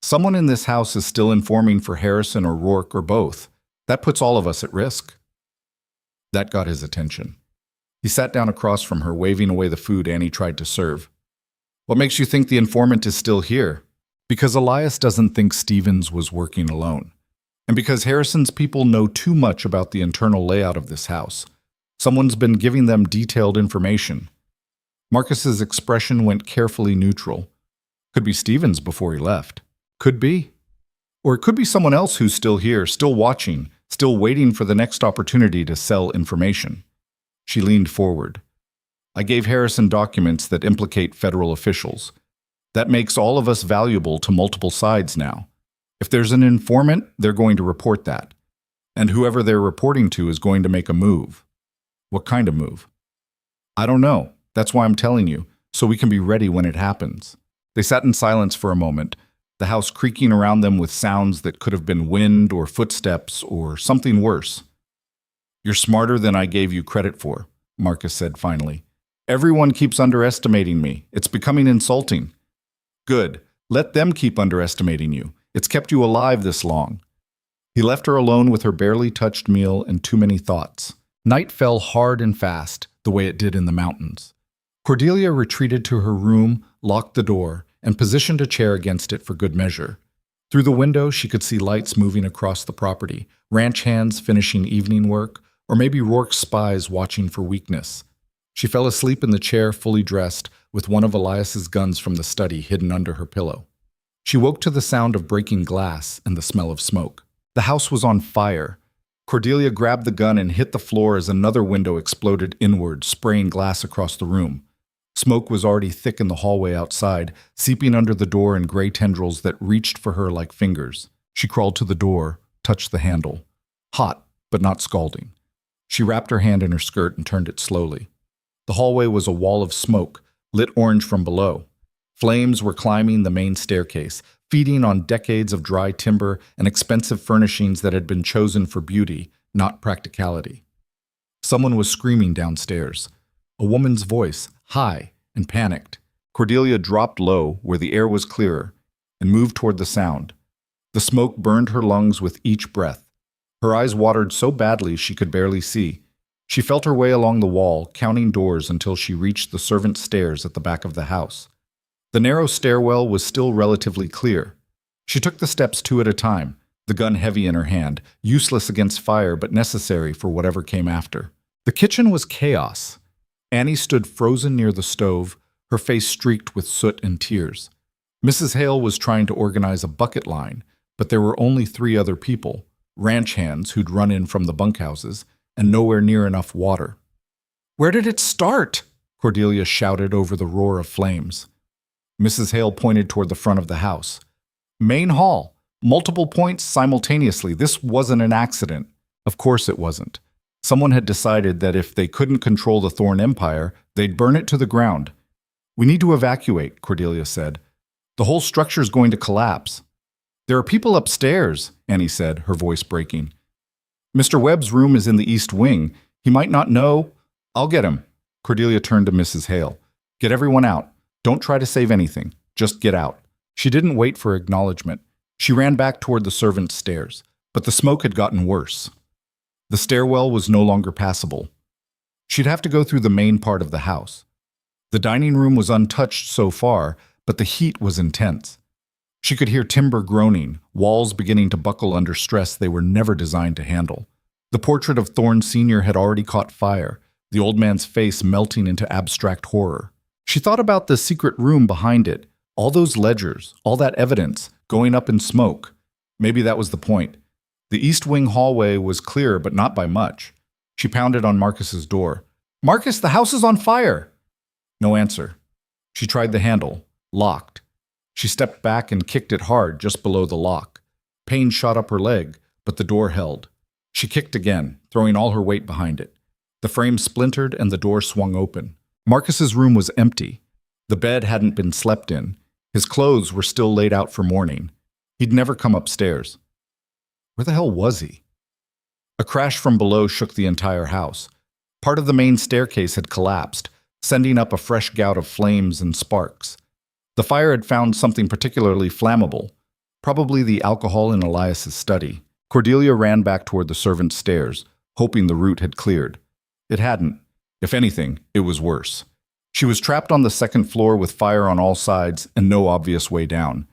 Speaker 1: Someone in this house is still informing for Harrison or Rourke or both. That puts all of us at risk. That got his attention. He sat down across from her, waving away the food Annie tried to serve. What makes you think the informant is still here? Because Elias doesn't think Stevens was working alone. And because Harrison's people know too much about the internal layout of this house. Someone's been giving them detailed information. Marcus's expression went carefully neutral. Could be Stevens before he left. Could be. Or it could be someone else who's still here, still watching, still waiting for the next opportunity to sell information. She leaned forward. I gave Harrison documents that implicate federal officials. That makes all of us valuable to multiple sides now. If there's an informant, they're going to report that. And whoever they're reporting to is going to make a move. What kind of move? I don't know. That's why I'm telling you, so we can be ready when it happens. They sat in silence for a moment, the house creaking around them with sounds that could have been wind or footsteps or something worse. You're smarter than I gave you credit for, Marcus said finally. Everyone keeps underestimating me. It's becoming insulting. Good. Let them keep underestimating you. It's kept you alive this long. He left her alone with her barely touched meal and too many thoughts. Night fell hard and fast, the way it did in the mountains. Cordelia retreated to her room, locked the door, and positioned a chair against it for good measure. Through the window, she could see lights moving across the property, ranch hands finishing evening work, or maybe Rourke's spies watching for weakness. She fell asleep in the chair, fully dressed, with one of Elias's guns from the study hidden under her pillow. She woke to the sound of breaking glass and the smell of smoke. The house was on fire. Cordelia grabbed the gun and hit the floor as another window exploded inward, spraying glass across the room. Smoke was already thick in the hallway outside, seeping under the door in gray tendrils that reached for her like fingers. She crawled to the door, touched the handle. Hot, but not scalding. She wrapped her hand in her skirt and turned it slowly. The hallway was a wall of smoke, lit orange from below. Flames were climbing the main staircase, feeding on decades of dry timber and expensive furnishings that had been chosen for beauty, not practicality. Someone was screaming downstairs. A woman's voice, high and panicked. Cordelia dropped low where the air was clearer and moved toward the sound. The smoke burned her lungs with each breath. Her eyes watered so badly she could barely see. She felt her way along the wall, counting doors until she reached the servants' stairs at the back of the house. The narrow stairwell was still relatively clear. She took the steps two at a time, the gun heavy in her hand, useless against fire but necessary for whatever came after. The kitchen was chaos. Annie stood frozen near the stove, her face streaked with soot and tears. Mrs. Hale was trying to organize a bucket line, but there were only 3 other people, ranch hands who'd run in from the bunkhouses, and nowhere near enough water. "Where did it start?" Cordelia shouted over the roar of flames. Mrs. Hale pointed toward the front of the house. "Main hall. Multiple points simultaneously. This wasn't an accident." Of course it wasn't. Someone had decided that if they couldn't control the Thorn Empire, they'd burn it to the ground. "We need to evacuate," Cordelia said. "The whole structure's going to collapse." "There are people upstairs," Annie said, her voice breaking. "Mr. Webb's room is in the east wing. He might not know." "I'll get him." Cordelia turned to Mrs. Hale. "Get everyone out. Don't try to save anything. Just get out." She didn't wait for acknowledgement. She ran back toward the servants' stairs, but the smoke had gotten worse. The stairwell was no longer passable. She'd have to go through the main part of the house. The dining room was untouched so far, but the heat was intense. She could hear timber groaning, walls beginning to buckle under stress they were never designed to handle. The portrait of Thorne Sr. had already caught fire, the old man's face melting into abstract horror. She thought about the secret room behind it, all those ledgers, all that evidence, going up in smoke. Maybe that was the point. The east wing hallway was clear, but not by much. She pounded on Marcus's door. "Marcus, the house is on fire!" No answer. She tried the handle. Locked. She stepped back and kicked it hard just below the lock. Pain shot up her leg, but the door held. She kicked again, throwing all her weight behind it. The frame splintered and the door swung open. Marcus's room was empty. The bed hadn't been slept in. His clothes were still laid out for morning. He'd never come upstairs. Where the hell was he? A crash from below shook the entire house. Part of the main staircase had collapsed, sending up a fresh gout of flames and sparks. The fire had found something particularly flammable, probably the alcohol in Elias's study. Cordelia ran back toward the servants' stairs, hoping the route had cleared. It hadn't. If anything, it was worse. She was trapped on the second floor with fire on all sides and no obvious way down.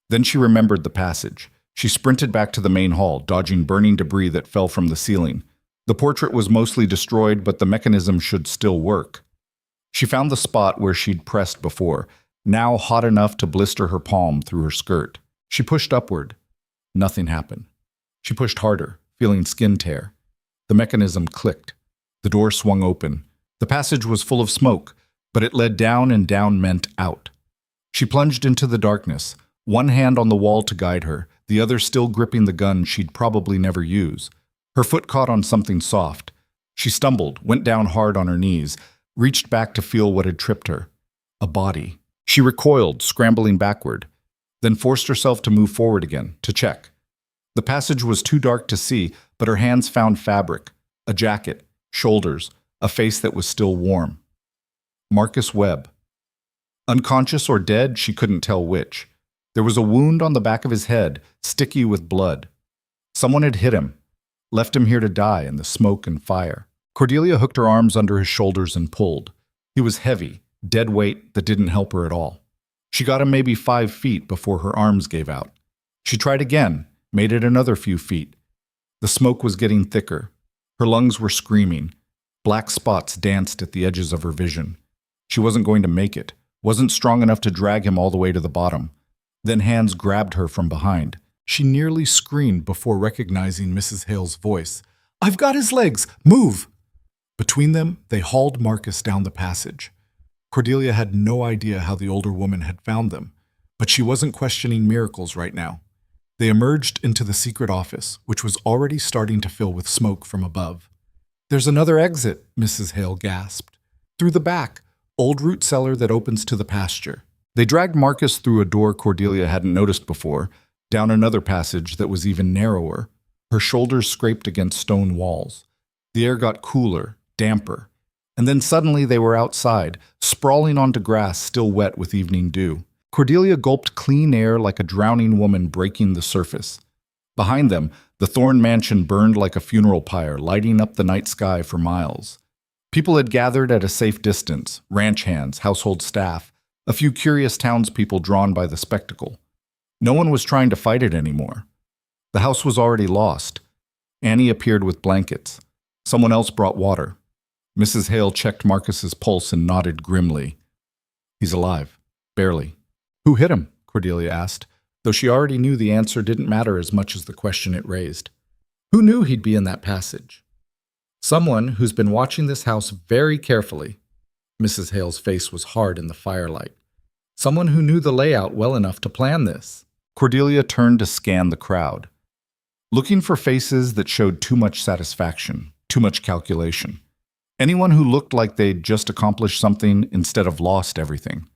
Speaker 1: Then she remembered the passage. She sprinted back to the main hall, dodging burning debris that fell from the ceiling. The portrait was mostly destroyed, but the mechanism should still work. She found the spot where she'd pressed before, now hot enough to blister her palm through her skirt. She pushed upward. Nothing happened. She pushed harder, feeling skin tear. The mechanism clicked. The door swung open. The passage was full of smoke, but it led down, and down meant out. She plunged into the darkness, one hand on the wall to guide her, the other still gripping the gun she'd probably never use. Her foot caught on something soft. She stumbled, went down hard on her knees, reached back to feel what had tripped her. A body. She recoiled, scrambling backward, then forced herself to move forward again, to check. The passage was too dark to see, but her hands found fabric, a jacket, shoulders, a face that was still warm. Marcus Webb. Unconscious or dead, she couldn't tell which. There was a wound on the back of his head, sticky with blood. Someone had hit him, left him here to die in the smoke and fire. Cordelia hooked her arms under his shoulders and pulled. He was heavy, dead weight that didn't help her at all. She got him maybe 5 feet before her arms gave out. She tried again, made it another few feet. The smoke was getting thicker. Her lungs were screaming. Black spots danced at the edges of her vision. She wasn't going to make it, wasn't strong enough to drag him all the way to the bottom. Then hands grabbed her from behind. She nearly screamed before recognizing Mrs. Hale's voice. "I've got his legs! Move!" Between them, they hauled Marcus down the passage. Cordelia had no idea how the older woman had found them, but she wasn't questioning miracles right now. They emerged into the secret office, which was already starting to fill with smoke from above. "There's another exit," Mrs. Hale gasped. "Through the back, old root cellar that opens to the pasture." They dragged Marcus through a door Cordelia hadn't noticed before, down another passage that was even narrower. Her shoulders scraped against stone walls. The air got cooler, damper. And then suddenly they were outside, sprawling onto grass still wet with evening dew. Cordelia gulped clean air like a drowning woman breaking the surface. Behind them, the Thorne mansion burned like a funeral pyre, lighting up the night sky for miles. People had gathered at a safe distance, ranch hands, household staff, a few curious townspeople drawn by the spectacle. No one was trying to fight it anymore. The house was already lost. Annie appeared with blankets. Someone else brought water. Mrs. Hale checked Marcus's pulse and nodded grimly. "He's alive. Barely." "Who hit him?" Cordelia asked, though she already knew the answer didn't matter as much as the question it raised. Who knew he'd be in that passage? Someone who's been watching this house very carefully. Mrs. Hale's face was hard in the firelight. Someone who knew the layout well enough to plan this. Cordelia turned to scan the crowd, looking for faces that showed too much satisfaction, too much calculation. Anyone who looked like they'd just accomplished something instead of lost everything.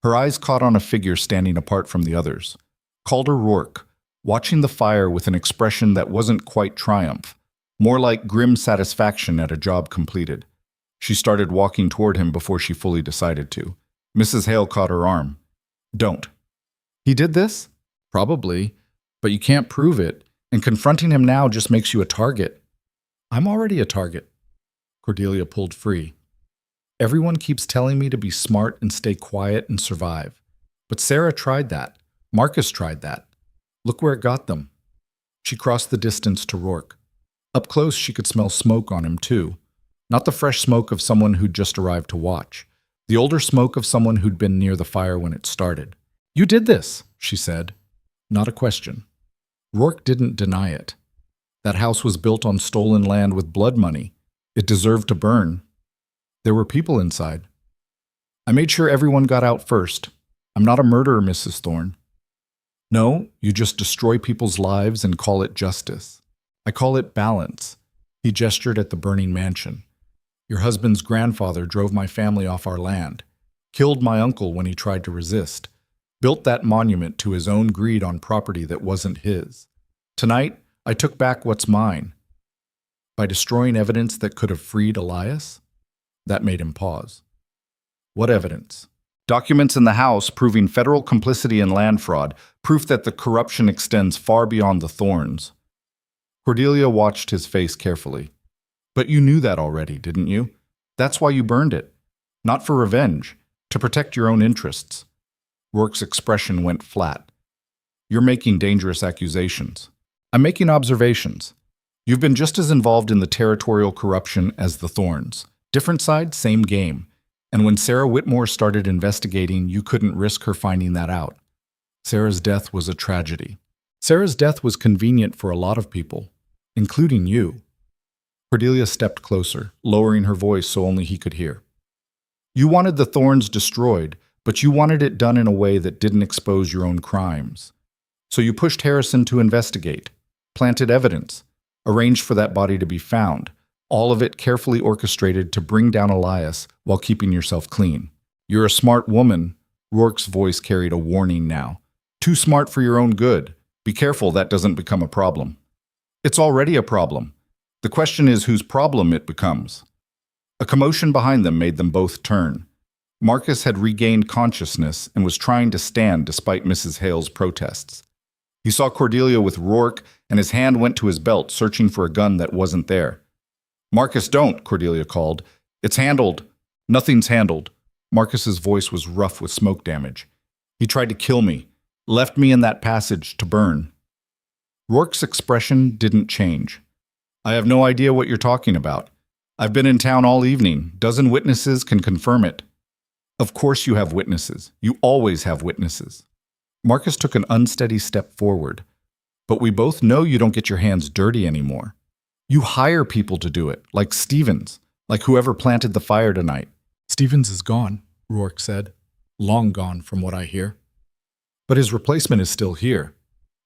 Speaker 1: Her eyes caught on a figure standing apart from the others. Calder Rourke, watching the fire with an expression that wasn't quite triumph, more like grim satisfaction at a job completed. She started walking toward him before she fully decided to. Mrs. Hale caught her arm. Don't. He did this? Probably, but you can't prove it, and confronting him now just makes you a target. I'm already a target. Cordelia pulled free. Everyone keeps telling me to be smart and stay quiet and survive. But Sarah tried that. Marcus tried that. Look where it got them. She crossed the distance to Rourke. Up close, she could smell smoke on him, too. Not the fresh smoke of someone who'd just arrived to watch. The older smoke of someone who'd been near the fire when it started. You did this, she said. Not a question. Rourke didn't deny it. That house was built on stolen land with blood money. It deserved to burn. There were people inside. I made sure everyone got out first. I'm not a murderer, Mrs. Thorne. No, you just destroy people's lives and call it justice. I call it balance. He gestured at the burning mansion. Your husband's grandfather drove my family off our land, killed my uncle when he tried to resist, built that monument to his own greed on property that wasn't his. Tonight, I took back what's mine. By destroying evidence that could have freed Elias? That made him pause. What evidence? Documents in the house proving federal complicity in land fraud, proof that the corruption extends far beyond the Thornes. Cordelia watched his face carefully. But you knew that already, didn't you? That's why you burned it. Not for revenge, to protect your own interests. Rourke's expression went flat. You're making dangerous accusations. I'm making observations. You've been just as involved in the territorial corruption as the Thornes. Different side, same game. And when Sarah Whitmore started investigating, you couldn't risk her finding that out. Sarah's death was a tragedy. Sarah's death was convenient for a lot of people, including you. Cordelia stepped closer, lowering her voice so only he could hear. You wanted the Thornes destroyed, but you wanted it done in a way that didn't expose your own crimes. So you pushed Harrison to investigate, planted evidence, arranged for that body to be found, all of it carefully orchestrated to bring down Elias while keeping yourself clean. You're a smart woman. Rourke's voice carried a warning now. Too smart for your own good. Be careful that doesn't become a problem. It's already a problem. The question is whose problem it becomes. A commotion behind them made them both turn. Marcus had regained consciousness and was trying to stand despite Mrs. Hale's protests. He saw Cordelia with Rourke, and his hand went to his belt, searching for a gun that wasn't there. Marcus, don't, Cordelia called. It's handled. Nothing's handled. Marcus's voice was rough with smoke damage. He tried to kill me, left me in that passage to burn. Rourke's expression didn't change. I have no idea what you're talking about. I've been in town all evening. Dozen witnesses can confirm it. Of course you have witnesses. You always have witnesses. Marcus took an unsteady step forward. But we both know you don't get your hands dirty anymore. You hire people to do it, like Stevens, like whoever planted the fire tonight. Stevens is gone, Rourke said. Long gone, from what I hear. But his replacement is still here.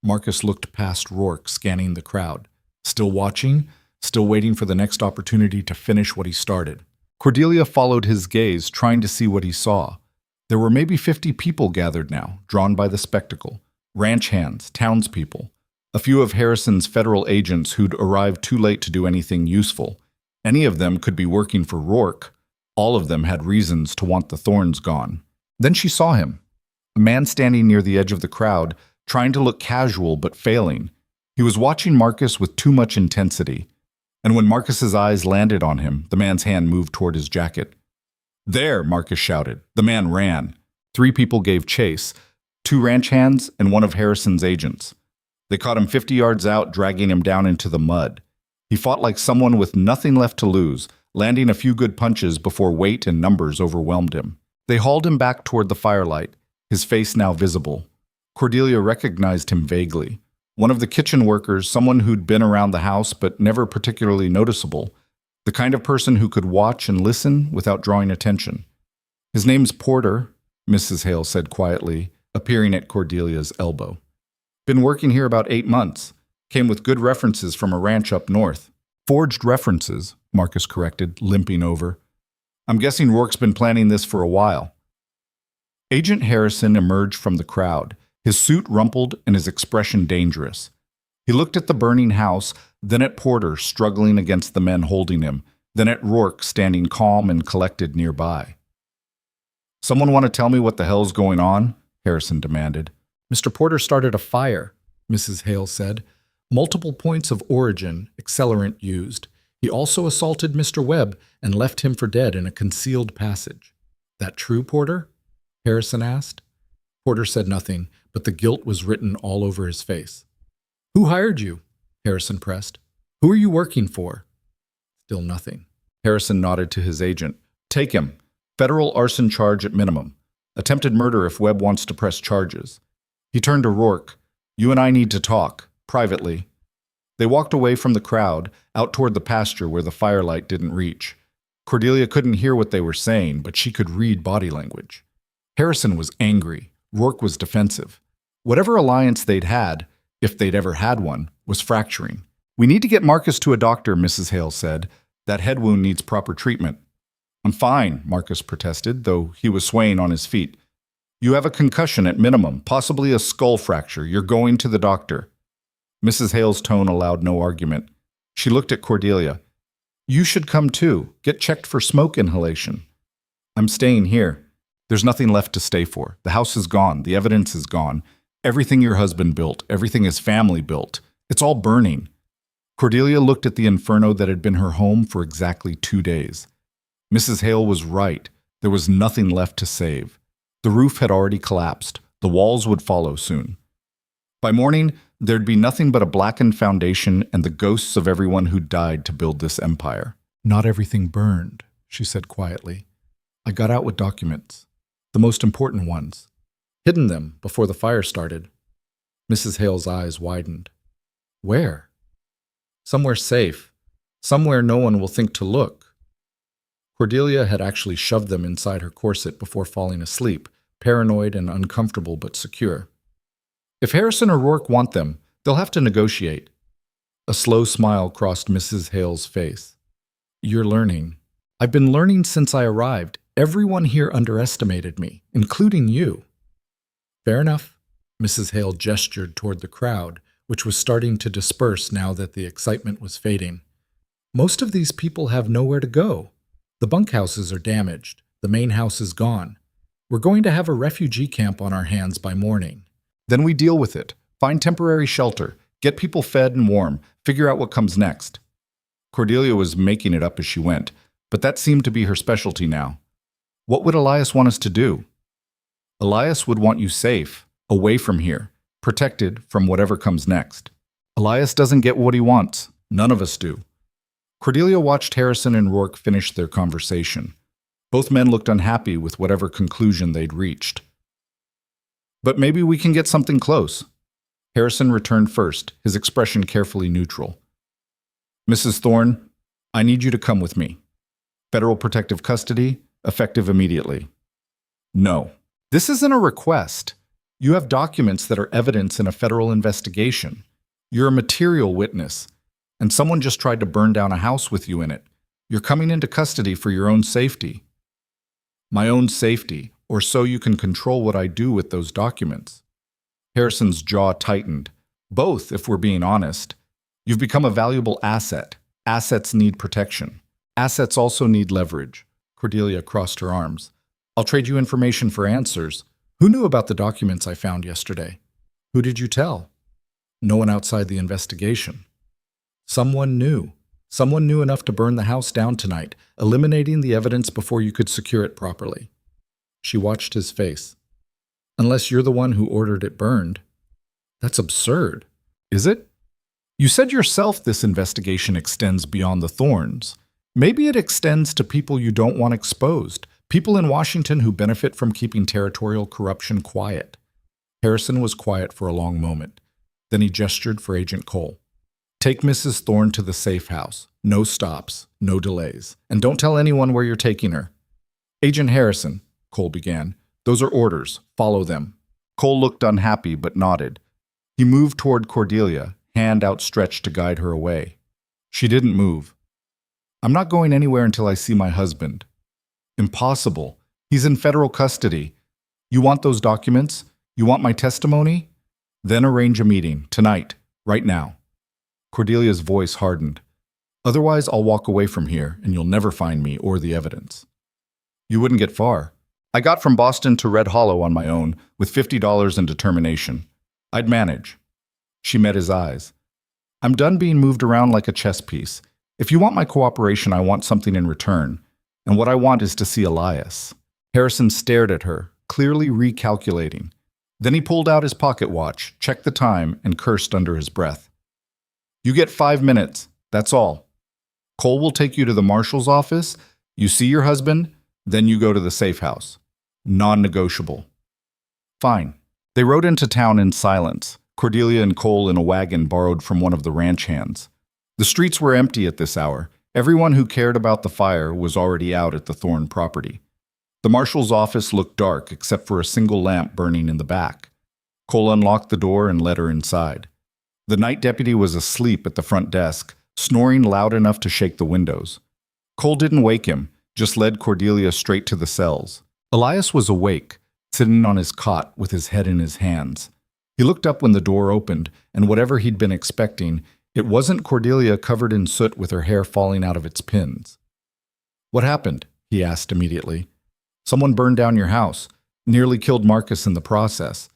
Speaker 1: Marcus looked past Rourke, scanning the crowd. Still watching, still waiting for the next opportunity to finish what he started. Cordelia followed his gaze, trying to see what he saw. There were maybe 50 people gathered now, drawn by the spectacle. Ranch hands, townspeople. A few of Harrison's federal agents who'd arrived too late to do anything useful. Any of them could be working for Rourke. All of them had reasons to want the Thornes gone. Then she saw him. A man standing near the edge of the crowd, trying to look casual but failing. He was watching Marcus with too much intensity. And when Marcus's eyes landed on him, the man's hand moved toward his jacket. There, Marcus shouted. The man ran. 3 people gave chase, 2 ranch hands and one of Harrison's agents. They caught him 50 yards out, dragging him down into the mud. He fought like someone with nothing left to lose, landing a few good punches before weight and numbers overwhelmed him. They hauled him back toward the firelight, his face now visible. Cordelia recognized him vaguely. One of the kitchen workers, someone who'd been around the house but never particularly noticeable. The kind of person who could watch and listen without drawing attention. His name's Porter, Mrs. Hale said quietly, appearing at Cordelia's elbow. Been working here about 8 months. Came with good references from a ranch up north. Forged references, Marcus corrected, limping over. I'm guessing Rourke's been planning this for a while. Agent Harrison emerged from the crowd, his suit rumpled and his expression dangerous. He looked at the burning house, then at Porter struggling against the men holding him, then at Rourke standing calm and collected nearby. Someone want to tell me what the hell's going on? Harrison demanded. Mr. Porter started a fire, Mrs. Hale said. Multiple points of origin, accelerant used. He also assaulted Mr. Webb and left him for dead in a concealed passage. That true, Porter? Harrison asked. Porter said nothing, but the guilt was written all over his face. Who hired you? Harrison pressed. Who are you working for? Still nothing. Harrison nodded to his agent. Take him. Federal arson charge at minimum. Attempted murder if Webb wants to press charges. He turned to Rourke. You and I need to talk, privately. They walked away from the crowd, out toward the pasture where the firelight didn't reach. Cordelia couldn't hear what they were saying, but she could read body language. Harrison was angry. Rourke was defensive. Whatever alliance they'd had, if they'd ever had one, was fracturing. We need to get Marcus to a doctor, Mrs. Hale said. That head wound needs proper treatment. I'm fine, Marcus protested, though he was swaying on his feet. You have a concussion at minimum, possibly a skull fracture. You're going to the doctor. Mrs. Hale's tone allowed no argument. She looked at Cordelia. You should come too. Get checked for smoke inhalation. I'm staying here. There's nothing left to stay for. The house is gone. The evidence is gone. Everything your husband built, everything his family built. It's all burning. Cordelia looked at the inferno that had been her home for exactly 2 days. Mrs. Hale was right. There was nothing left to save. The roof had already collapsed. The walls would follow soon. By morning, there'd be nothing but a blackened foundation and the ghosts of everyone who died to build this empire. Not everything burned, she said quietly. I got out with documents. The most important ones. Hidden them before the fire started. Mrs. Hale's eyes widened. Where? Somewhere safe. Somewhere no one will think to look. Cordelia had actually shoved them inside her corset before falling asleep, paranoid and uncomfortable but secure. If Harrison or Rourke want them, they'll have to negotiate. A slow smile crossed Mrs. Hale's face. You're learning. I've been learning since I arrived. Everyone here underestimated me, including you. Fair enough. Mrs. Hale gestured toward the crowd, which was starting to disperse now that the excitement was fading. Most of these people have nowhere to go. The bunkhouses are damaged. The main house is gone. We're going to have a refugee camp on our hands by morning. Then we deal with it. Find temporary shelter. Get people fed and warm. Figure out what comes next. Cordelia was making it up as she went, but that seemed to be her specialty now. What would Elias want us to do? Elias would want you safe, away from here, protected from whatever comes next. Elias doesn't get what he wants. None of us do. Cordelia watched Harrison and Rourke finish their conversation. Both men looked unhappy with whatever conclusion they'd reached. But maybe we can get something close. Harrison returned first, his expression carefully neutral. Mrs. Thorne, I need you to come with me. Federal protective custody, effective immediately. No. This isn't a request. You have documents that are evidence in a federal investigation. You're a material witness, and someone just tried to burn down a house with you in it. You're coming into custody for your own safety. My own safety, or so you can control what I do with those documents. Harrison's jaw tightened. Both, if we're being honest. You've become a valuable asset. Assets need protection. Assets also need leverage. Cordelia crossed her arms. I'll trade you information for answers. Who knew about the documents I found yesterday? Who did you tell? No one outside the investigation. Someone knew. Someone knew enough to burn the house down tonight, eliminating the evidence before you could secure it properly. She watched his face. Unless you're the one who ordered it burned. That's absurd. Is it? You said yourself this investigation extends beyond the Thorns. Maybe it extends to people you don't want exposed, people in Washington who benefit from keeping territorial corruption quiet. Harrison was quiet for a long moment. Then he gestured for Agent Cole. Take Mrs. Thorne to the safe house. No stops, no delays. And don't tell anyone where you're taking her. Agent Harrison, Cole began. Those are orders. Follow them. Cole looked unhappy but nodded. He moved toward Cordelia, hand outstretched to guide her away. She didn't move. I'm not going anywhere until I see my husband. Impossible. He's in federal custody. You want those documents? You want my testimony? Then arrange a meeting, tonight, right now. Cordelia's voice hardened. Otherwise, I'll walk away from here, and you'll never find me or the evidence. You wouldn't get far. I got from Boston to Red Hollow on my own, with $50 and determination. I'd manage. She met his eyes. I'm done being moved around like a chess piece. If you want my cooperation, I want something in return. And what I want is to see Elias. Harrison stared at her, clearly recalculating. Then he pulled out his pocket watch, checked the time, and cursed under his breath. You get 5 minutes. That's all. Cole will take you to the marshal's office. You see your husband, then you go to the safe house. Non-negotiable. Fine. They rode into town in silence, Cordelia and Cole in a wagon borrowed from one of the ranch hands. The streets were empty at this hour. Everyone who cared about the fire was already out at the Thorne property. The marshal's office looked dark except for a single lamp burning in the back. Cole unlocked the door and led her inside. The night deputy was asleep at the front desk, snoring loud enough to shake the windows. Cole didn't wake him, just led Cordelia straight to the cells. Elias was awake, sitting on his cot with his head in his hands. He looked up when the door opened, and whatever he'd been expecting, it wasn't Cordelia covered in soot with her hair falling out of its pins. What happened? He asked immediately. Someone burned down your house, nearly killed Marcus in the process.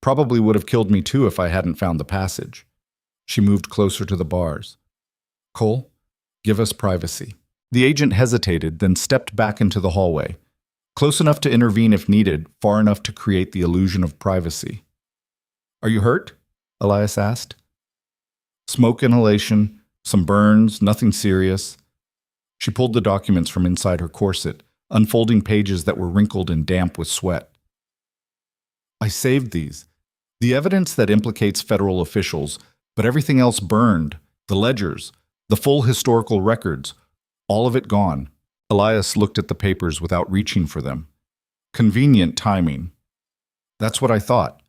Speaker 1: Probably would have killed me too if I hadn't found the passage. She moved closer to the bars. Cole, give us privacy. The agent hesitated, then stepped back into the hallway. Close enough to intervene if needed, far enough to create the illusion of privacy. Are you hurt? Elias asked. Smoke inhalation, some burns, nothing serious. She pulled the documents from inside her corset, unfolding pages that were wrinkled and damp with sweat. I saved these. The evidence that implicates federal officials, but everything else burned. The ledgers, the full historical records, all of it gone. Elias looked at the papers without reaching for them. Convenient timing. That's what I thought.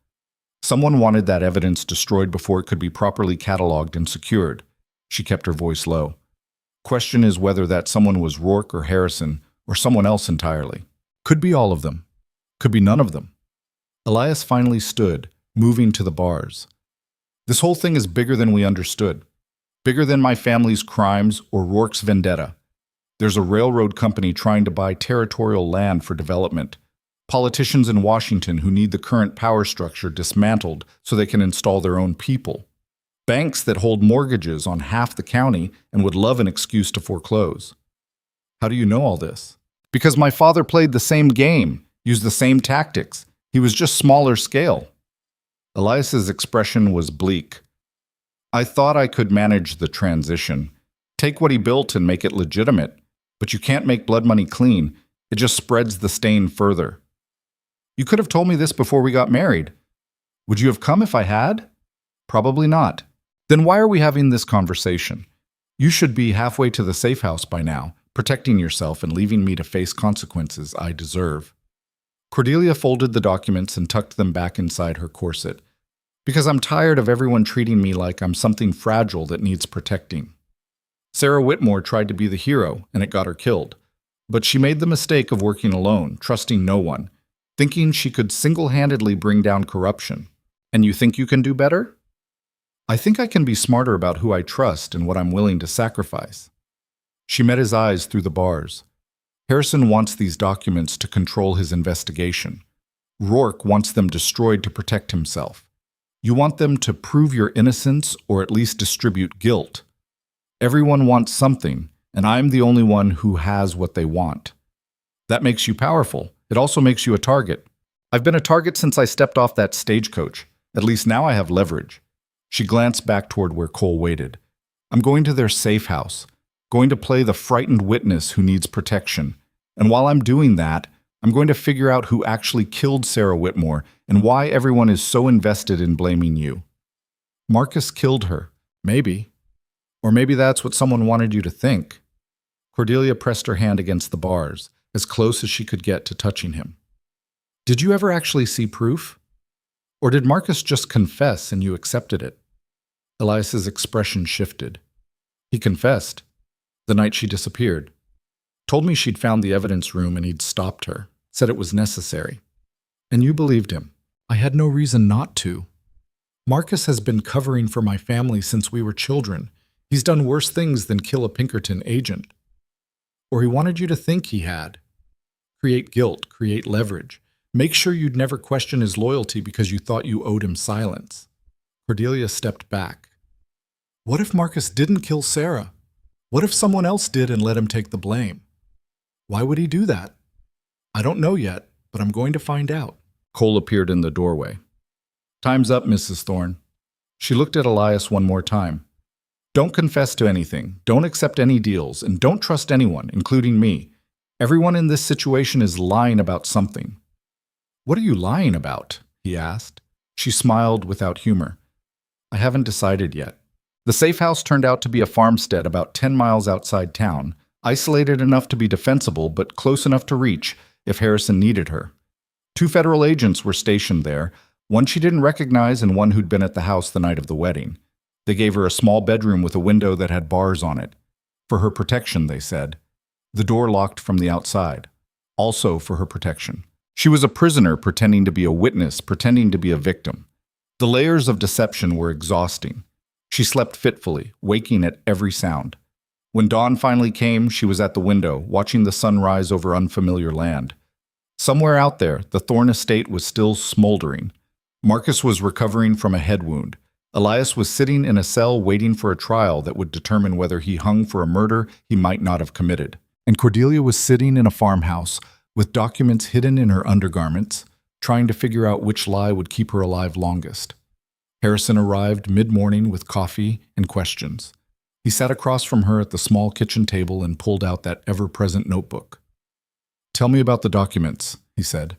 Speaker 1: Someone wanted that evidence destroyed before it could be properly cataloged and secured. She kept her voice low. Question is whether that someone was Rourke or Harrison, or someone else entirely. Could be all of them. Could be none of them. Elias finally stood, moving to the bars. This whole thing is bigger than we understood. Bigger than my family's crimes or Rourke's vendetta. There's a railroad company trying to buy territorial land for development. Politicians in Washington who need the current power structure dismantled so they can install their own people. Banks that hold mortgages on half the county and would love an excuse to foreclose. How do you know all this? Because my father played the same game, used the same tactics. He was just smaller scale. Elias's expression was bleak. I thought I could manage the transition. Take what he built and make it legitimate. But you can't make blood money clean. It just spreads the stain further. You could have told me this before we got married. Would you have come if I had? Probably not. Then why are we having this conversation? You should be halfway to the safe house by now, protecting yourself and leaving me to face consequences I deserve. Cordelia folded the documents and tucked them back inside her corset. Because I'm tired of everyone treating me like I'm something fragile that needs protecting. Sarah Whitmore tried to be the hero, and it got her killed. But she made the mistake of working alone, trusting no one, thinking she could single-handedly bring down corruption. And you think you can do better? I think I can be smarter about who I trust and what I'm willing to sacrifice. She met his eyes through the bars. Harrison wants these documents to control his investigation. Rourke wants them destroyed to protect himself. You want them to prove your innocence or at least distribute guilt. Everyone wants something, and I'm the only one who has what they want. That makes you powerful. It also makes you a target. I've been a target since I stepped off that stagecoach. At least now I have leverage. She glanced back toward where Cole waited. I'm going to their safe house, going to play the frightened witness who needs protection. And while I'm doing that, I'm going to figure out who actually killed Sarah Whitmore and why everyone is so invested in blaming you. Marcus killed her. Maybe. Or maybe that's what someone wanted you to think. Cordelia pressed her hand against the bars, as close as she could get to touching him. Did you ever actually see proof? Or did Marcus just confess and you accepted it? Elias's expression shifted. He confessed. The night she disappeared. Told me she'd found the evidence room and he'd stopped her. Said it was necessary. And you believed him. I had no reason not to. Marcus has been covering for my family since we were children. He's done worse things than kill a Pinkerton agent. Or he wanted you to think he had. Create guilt, create leverage. Make sure you'd never question his loyalty because you thought you owed him silence. Cordelia stepped back. What if Marcus didn't kill Sarah? What if someone else did and let him take the blame? Why would he do that? I don't know yet, but I'm going to find out. Cole appeared in the doorway. Time's up, Mrs. Thorne. She looked at Elias one more time. Don't confess to anything, don't accept any deals, and don't trust anyone, including me. Everyone in this situation is lying about something. What are you lying about? He asked. She smiled without humor. I haven't decided yet. The safe house turned out to be a farmstead about 10 miles outside town, isolated enough to be defensible but close enough to reach if Harrison needed her. 2 federal agents were stationed there, one she didn't recognize and one who'd been at the house the night of the wedding. They gave her a small bedroom with a window that had bars on it. For her protection, they said. The door locked from the outside. Also for her protection. She was a prisoner pretending to be a witness, pretending to be a victim. The layers of deception were exhausting. She slept fitfully, waking at every sound. When dawn finally came, she was at the window, watching the sun rise over unfamiliar land. Somewhere out there, the Thorne estate was still smoldering. Marcus was recovering from a head wound. Elias was sitting in a cell waiting for a trial that would determine whether he hung for a murder he might not have committed. And Cordelia was sitting in a farmhouse with documents hidden in her undergarments, trying to figure out which lie would keep her alive longest. Harrison arrived mid-morning with coffee and questions. He sat across from her at the small kitchen table and pulled out that ever-present notebook. Tell me about the documents, he said.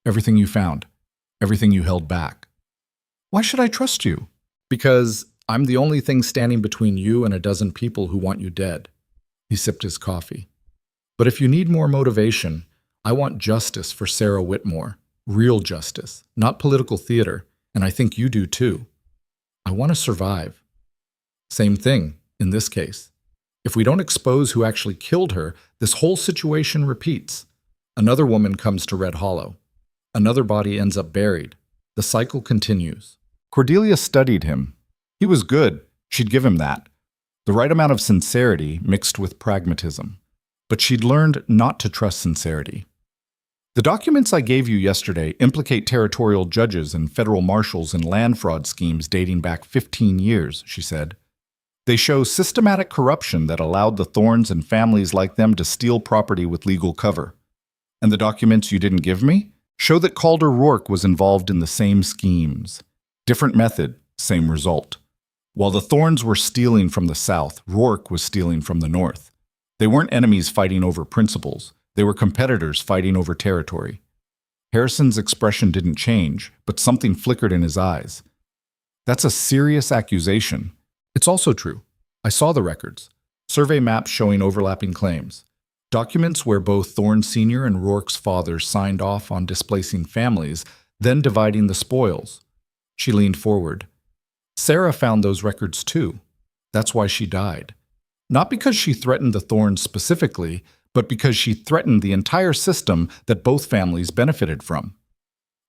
Speaker 1: Everything you found. Everything you held back. Why should I trust you? Because I'm the only thing standing between you and a dozen people who want you dead. He sipped his coffee. But if you need more motivation, I want justice for Sarah Whitmore. Real justice, not political theater, and I think you do too. I want to survive. Same thing, in this case. If we don't expose who actually killed her, this whole situation repeats. Another woman comes to Red Hollow. Another body ends up buried. The cycle continues. Cordelia studied him. He was good. She'd give him that. The right amount of sincerity mixed with pragmatism. But she'd learned not to trust sincerity. The documents I gave you yesterday implicate territorial judges and federal marshals in land fraud schemes dating back 15 years, she said. They show systematic corruption that allowed the Thornes and families like them to steal property with legal cover. And the documents you didn't give me show that Calder Rourke was involved in the same schemes. Different method, same result. While the Thornes were stealing from the South, Rourke was stealing from the North. They weren't enemies fighting over principles. They were competitors fighting over territory. Harrison's expression didn't change, but something flickered in his eyes. That's a serious accusation. It's also true. I saw the records. Survey maps showing overlapping claims. Documents where both Thorne Sr. and Rourke's father signed off on displacing families, then dividing the spoils. She leaned forward. Sarah found those records too. That's why she died. Not because she threatened the Thornes specifically, but because she threatened the entire system that both families benefited from.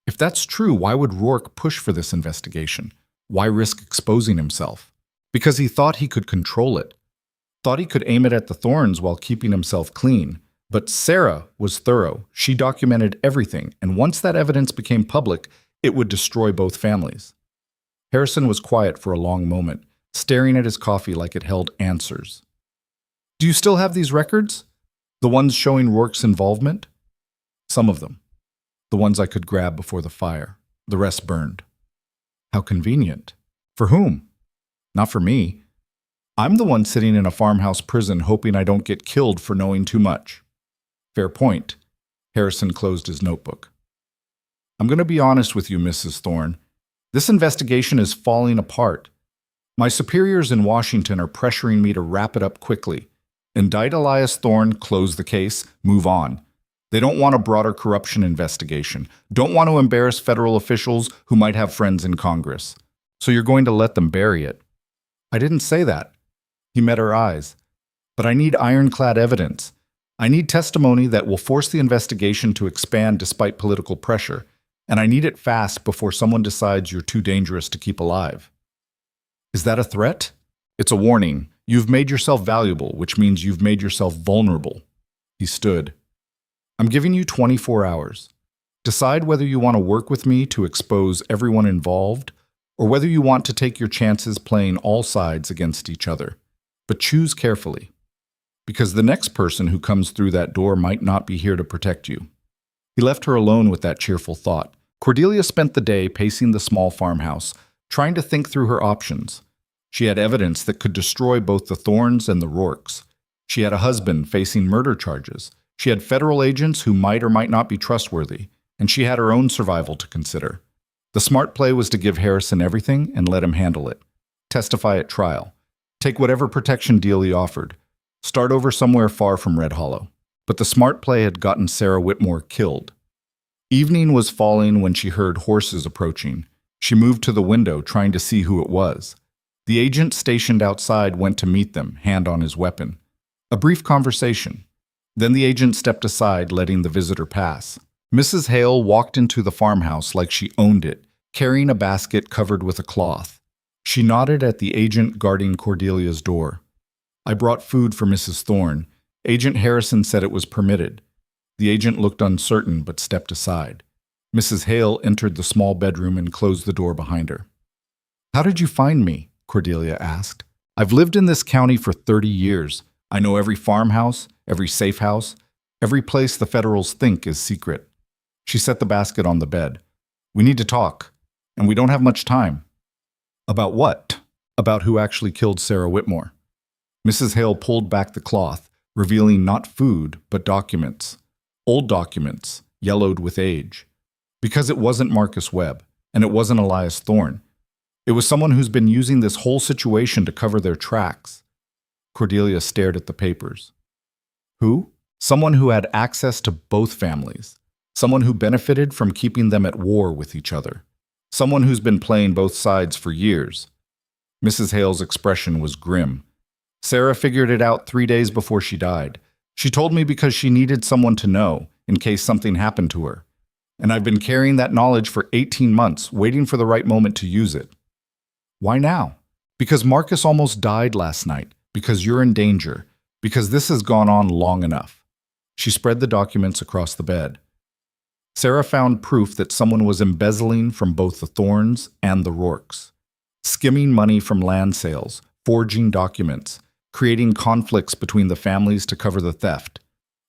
Speaker 1: If that's true, why would Rourke push for this investigation? Why risk exposing himself? Because he thought he could control it. Thought he could aim it at the Thornes while keeping himself clean. But Sarah was thorough. She documented everything, and once that evidence became public, it would destroy both families. Harrison was quiet for a long moment, staring at his coffee like it held answers. Do you still have these records? The ones showing Rourke's involvement? Some of them. The ones I could grab before the fire. The rest burned. How convenient. For whom? Not for me. I'm the one sitting in a farmhouse prison hoping I don't get killed for knowing too much. Fair point. Harrison closed his notebook. I'm going to be honest with you, Mrs. Thorne. This investigation is falling apart. My superiors in Washington are pressuring me to wrap it up quickly. Indict Elias Thorne, close the case, move on. They don't want a broader corruption investigation, don't want to embarrass federal officials who might have friends in Congress. So you're going to let them bury it. I didn't say that. He met her eyes. But I need ironclad evidence. I need testimony that will force the investigation to expand despite political pressure. And I need it fast before someone decides you're too dangerous to keep alive. Is that a threat? It's a warning. You've made yourself valuable, which means you've made yourself vulnerable. He stood. I'm giving you 24 hours. Decide whether you want to work with me to expose everyone involved, or whether you want to take your chances playing all sides against each other. But choose carefully, because the next person who comes through that door might not be here to protect you. He left her alone with that cheerful thought. Cordelia spent the day pacing the small farmhouse, trying to think through her options. She had evidence that could destroy both the Thornes and the Rourkes. She had a husband facing murder charges. She had federal agents who might or might not be trustworthy, and she had her own survival to consider. The smart play was to give Harrison everything and let him handle it. Testify at trial. Take whatever protection deal he offered. Start over somewhere far from Red Hollow. But the smart play had gotten Sarah Whitmore killed. Evening was falling when she heard horses approaching. She moved to the window, trying to see who it was. The agent stationed outside went to meet them, hand on his weapon. A brief conversation. Then the agent stepped aside, letting the visitor pass. Mrs. Hale walked into the farmhouse like she owned it, carrying a basket covered with a cloth. She nodded at the agent guarding Cordelia's door. I brought food for Mrs. Thorne. Agent Harrison said it was permitted. The agent looked uncertain but stepped aside. Mrs. Hale entered the small bedroom and closed the door behind her. How did you find me? Cordelia asked. I've lived in this county for 30 years. I know every farmhouse, every safe house, every place the Federals think is secret. She set the basket on the bed. We need to talk, and we don't have much time. About what? About who actually killed Sarah Whitmore. Mrs. Hale pulled back the cloth, revealing not food, but documents. Old documents, yellowed with age. Because it wasn't Marcus Webb, and it wasn't Elias Thorne. It was someone who's been using this whole situation to cover their tracks. Cordelia stared at the papers. Who? Someone who had access to both families. Someone who benefited from keeping them at war with each other. Someone who's been playing both sides for years. Mrs. Hale's expression was grim. Sarah figured it out 3 days before she died. She told me because she needed someone to know, in case something happened to her. And I've been carrying that knowledge for 18 months, waiting for the right moment to use it. Why now? Because Marcus almost died last night. Because you're in danger. Because this has gone on long enough. She spread the documents across the bed. Sarah found proof that someone was embezzling from both the Thornes and the Rourkes. Skimming money from land sales, forging documents, creating conflicts between the families to cover the theft.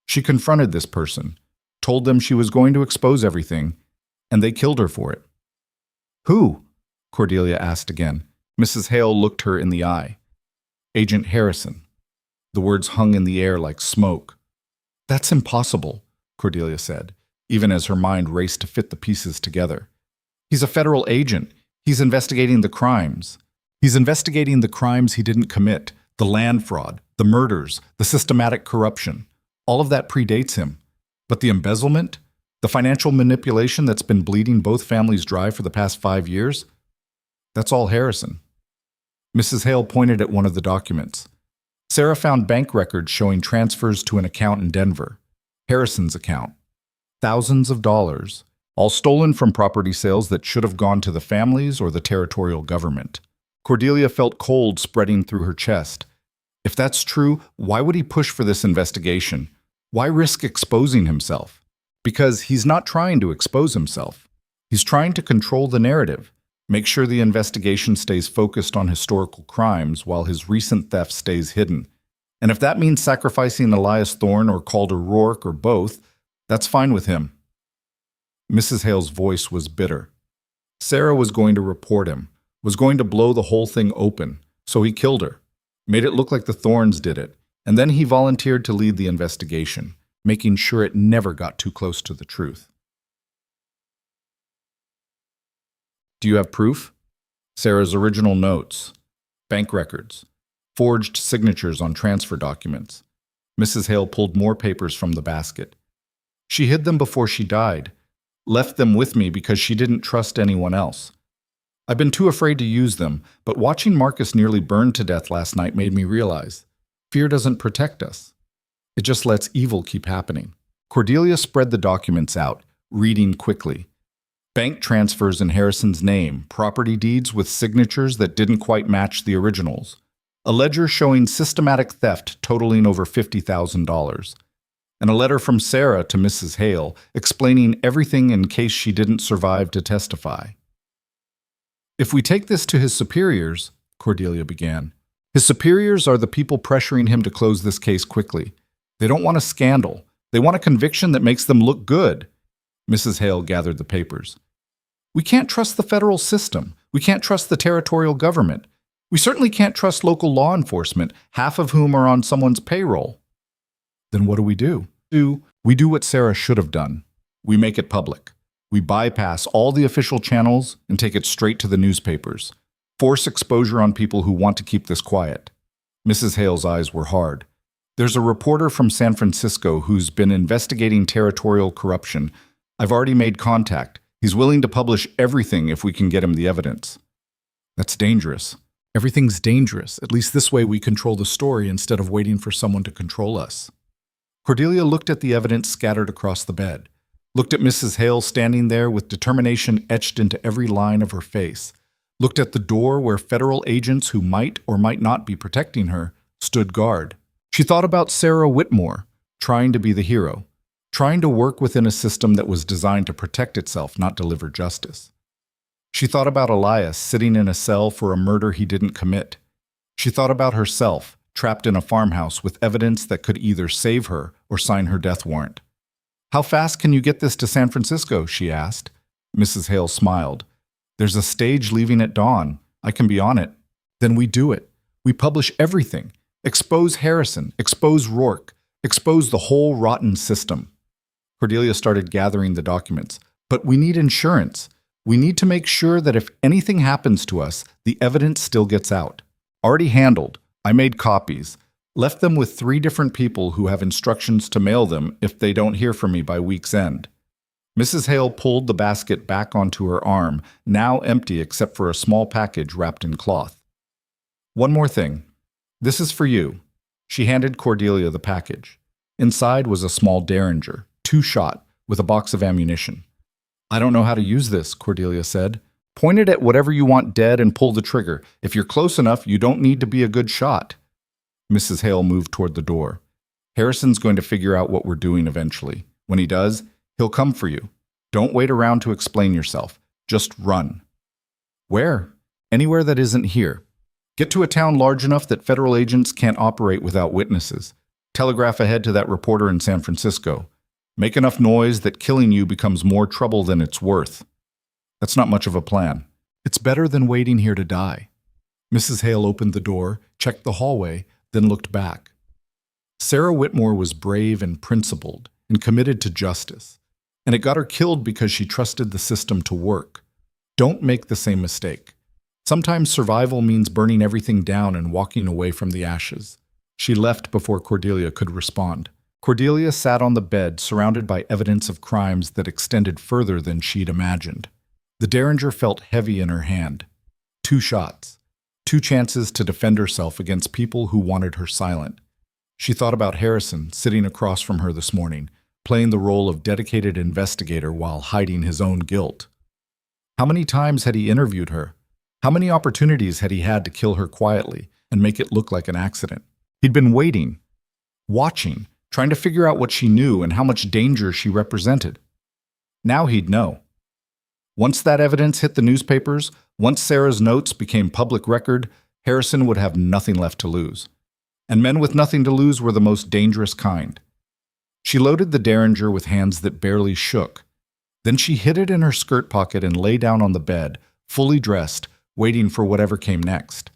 Speaker 1: She confronted this person, told them she was going to expose everything, and they killed her for it. Who? Cordelia asked again. Mrs. Hale looked her in the eye. Agent Harrison. The words hung in the air like smoke. That's impossible, Cordelia said, even as her mind raced to fit the pieces together. He's a federal agent. He's investigating the crimes. He's investigating the crimes he didn't commit. The land fraud, the murders, the systematic corruption. All of that predates him. But the embezzlement, the financial manipulation that's been bleeding both families dry for the past 5 years, that's all Harrison. Mrs. Hale pointed at one of the documents. Sarah found bank records showing transfers to an account in Denver. Harrison's account. Thousands of dollars, all stolen from property sales that should have gone to the families or the territorial government. Cordelia felt cold spreading through her chest. If that's true, why would he push for this investigation? Why risk exposing himself? Because he's not trying to expose himself. He's trying to control the narrative, make sure the investigation stays focused on historical crimes while his recent theft stays hidden. And if that means sacrificing Elias Thorne or Calder Rourke or both, that's fine with him. Mrs. Hale's voice was bitter. Sarah was going to report him, was going to blow the whole thing open, so he killed her, made it look like the Thornes did it, and then he volunteered to lead the investigation, making sure it never got too close to the truth. Do you have proof? Sarah's original notes, bank records, forged signatures on transfer documents. Mrs. Hale pulled more papers from the basket. She hid them before she died, left them with me because she didn't trust anyone else. I've been too afraid to use them, but watching Marcus nearly burn to death last night made me realize fear doesn't protect us. It just lets evil keep happening. Cordelia spread the documents out, reading quickly. Bank transfers in Harrison's name, property deeds with signatures that didn't quite match the originals, a ledger showing systematic theft totaling over $50,000, and a letter from Sarah to Mrs. Hale explaining everything in case she didn't survive to testify. If we take this to his superiors, Cordelia began, his superiors are the people pressuring him to close this case quickly. They don't want a scandal. They want a conviction that makes them look good. Mrs. Hale gathered the papers. We can't trust the federal system. We can't trust the territorial government. We certainly can't trust local law enforcement, half of whom are on someone's payroll. Then what do? We do what Sarah should have done. We make it public. We bypass all the official channels and take it straight to the newspapers. Force exposure on people who want to keep this quiet. Mrs. Hale's eyes were hard. There's a reporter from San Francisco who's been investigating territorial corruption. I've already made contact. He's willing to publish everything if we can get him the evidence. That's dangerous. Everything's dangerous. At least this way we control the story instead of waiting for someone to control us. Cordelia looked at the evidence scattered across the bed, looked at Mrs. Hale standing there with determination etched into every line of her face, looked at the door where federal agents who might or might not be protecting her stood guard. She thought about Sarah Whitmore, trying to be the hero, trying to work within a system that was designed to protect itself, not deliver justice. She thought about Elias sitting in a cell for a murder he didn't commit. She thought about herself, trapped in a farmhouse with evidence that could either save her or sign her death warrant. How fast can you get this to San Francisco? She asked. Mrs. Hale smiled. There's a stage leaving at dawn. I can be on it. Then we do it. We publish everything. Expose Harrison. Expose Rourke. Expose the whole rotten system. Cordelia started gathering the documents. But we need insurance. We need to make sure that if anything happens to us, the evidence still gets out. Already handled. I made copies. Left them with 3 different people who have instructions to mail them if they don't hear from me by week's end. Mrs. Hale pulled the basket back onto her arm, now empty except for a small package wrapped in cloth. One more thing. This is for you. She handed Cordelia the package. Inside was a small Derringer, 2-shot, with a box of ammunition. I don't know how to use this, Cordelia said. Point it at whatever you want dead and pull the trigger. If you're close enough, you don't need to be a good shot. Mrs. Hale moved toward the door. Harrison's going to figure out what we're doing eventually. When he does, he'll come for you. Don't wait around to explain yourself. Just run. Where? Anywhere that isn't here. Get to a town large enough that federal agents can't operate without witnesses. Telegraph ahead to that reporter in San Francisco. Make enough noise that killing you becomes more trouble than it's worth. That's not much of a plan. It's better than waiting here to die. Mrs. Hale opened the door, checked the hallway, then looked back. Sarah Whitmore was brave and principled and committed to justice, and it got her killed because she trusted the system to work. Don't make the same mistake. Sometimes survival means burning everything down and walking away from the ashes. She left before Cordelia could respond. Cordelia sat on the bed, surrounded by evidence of crimes that extended further than she'd imagined. The Derringer felt heavy in her hand. 2 shots. 2 chances to defend herself against people who wanted her silent. She thought about Harrison sitting across from her this morning, playing the role of dedicated investigator while hiding his own guilt. How many times had he interviewed her? How many opportunities had he had to kill her quietly and make it look like an accident? He'd been waiting, watching, trying to figure out what she knew and how much danger she represented. Now he'd know. Once that evidence hit the newspapers, once Sarah's notes became public record, Harrison would have nothing left to lose. And men with nothing to lose were the most dangerous kind. She loaded the Derringer with hands that barely shook. Then she hid it in her skirt pocket and lay down on the bed, fully dressed, waiting for whatever came next.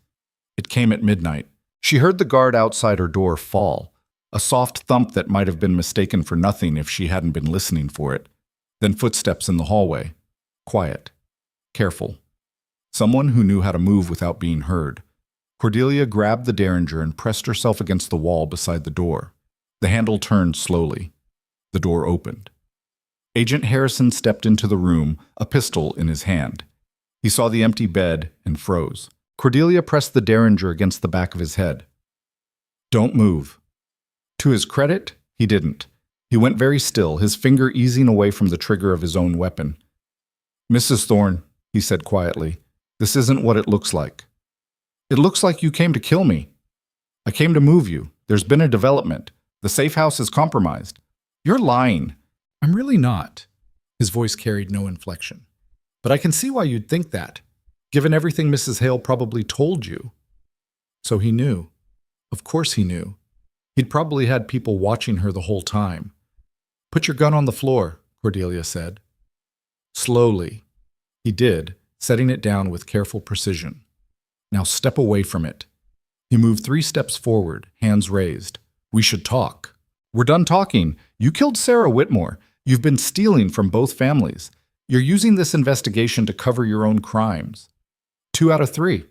Speaker 1: It came at midnight. She heard the guard outside her door fall. A soft thump that might have been mistaken for nothing if she hadn't been listening for it. Then footsteps in the hallway. Quiet. Careful. Someone who knew how to move without being heard. Cordelia grabbed the derringer and pressed herself against the wall beside the door. The handle turned slowly. The door opened. Agent Harrison stepped into the room, a pistol in his hand. He saw the empty bed and froze. Cordelia pressed the derringer against the back of his head. "Don't move." To his credit, he didn't. He went very still, his finger easing away from the trigger of his own weapon. "Mrs. Thorne," he said quietly, "this isn't what it looks like." "It looks like you came to kill me." "I came to move you. There's been a development. The safe house is compromised." "You're lying." "I'm really not." His voice carried no inflection. "But I can see why you'd think that, given everything Mrs. Hale probably told you." So he knew. Of course he knew. He'd probably had people watching her the whole time. "Put your gun on the floor," Cordelia said. Slowly. He did, setting it down with careful precision. "Now step away from it." He moved 3 steps forward, hands raised. "We should talk." "We're done talking. You killed Sarah Whitmore. You've been stealing from both families. You're using this investigation to cover your own crimes." 2 out of 3.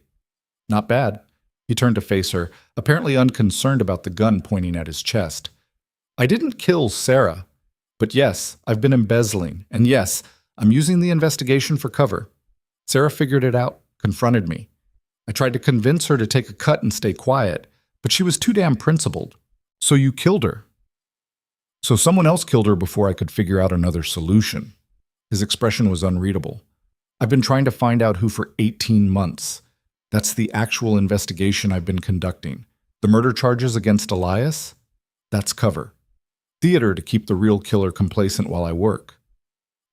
Speaker 1: Not bad. He turned to face her, apparently unconcerned about the gun pointing at his chest. "I didn't kill Sarah. But yes, I've been embezzling. And yes, I'm using the investigation for cover. Sarah figured it out, confronted me. I tried to convince her to take a cut and stay quiet, but she was too damn principled. So you killed her." "So someone else killed her before I could figure out another solution." His expression was unreadable. "I've been trying to find out who for 18 months. That's the actual investigation I've been conducting. The murder charges against Elias? That's cover. Theater to keep the real killer complacent while I work."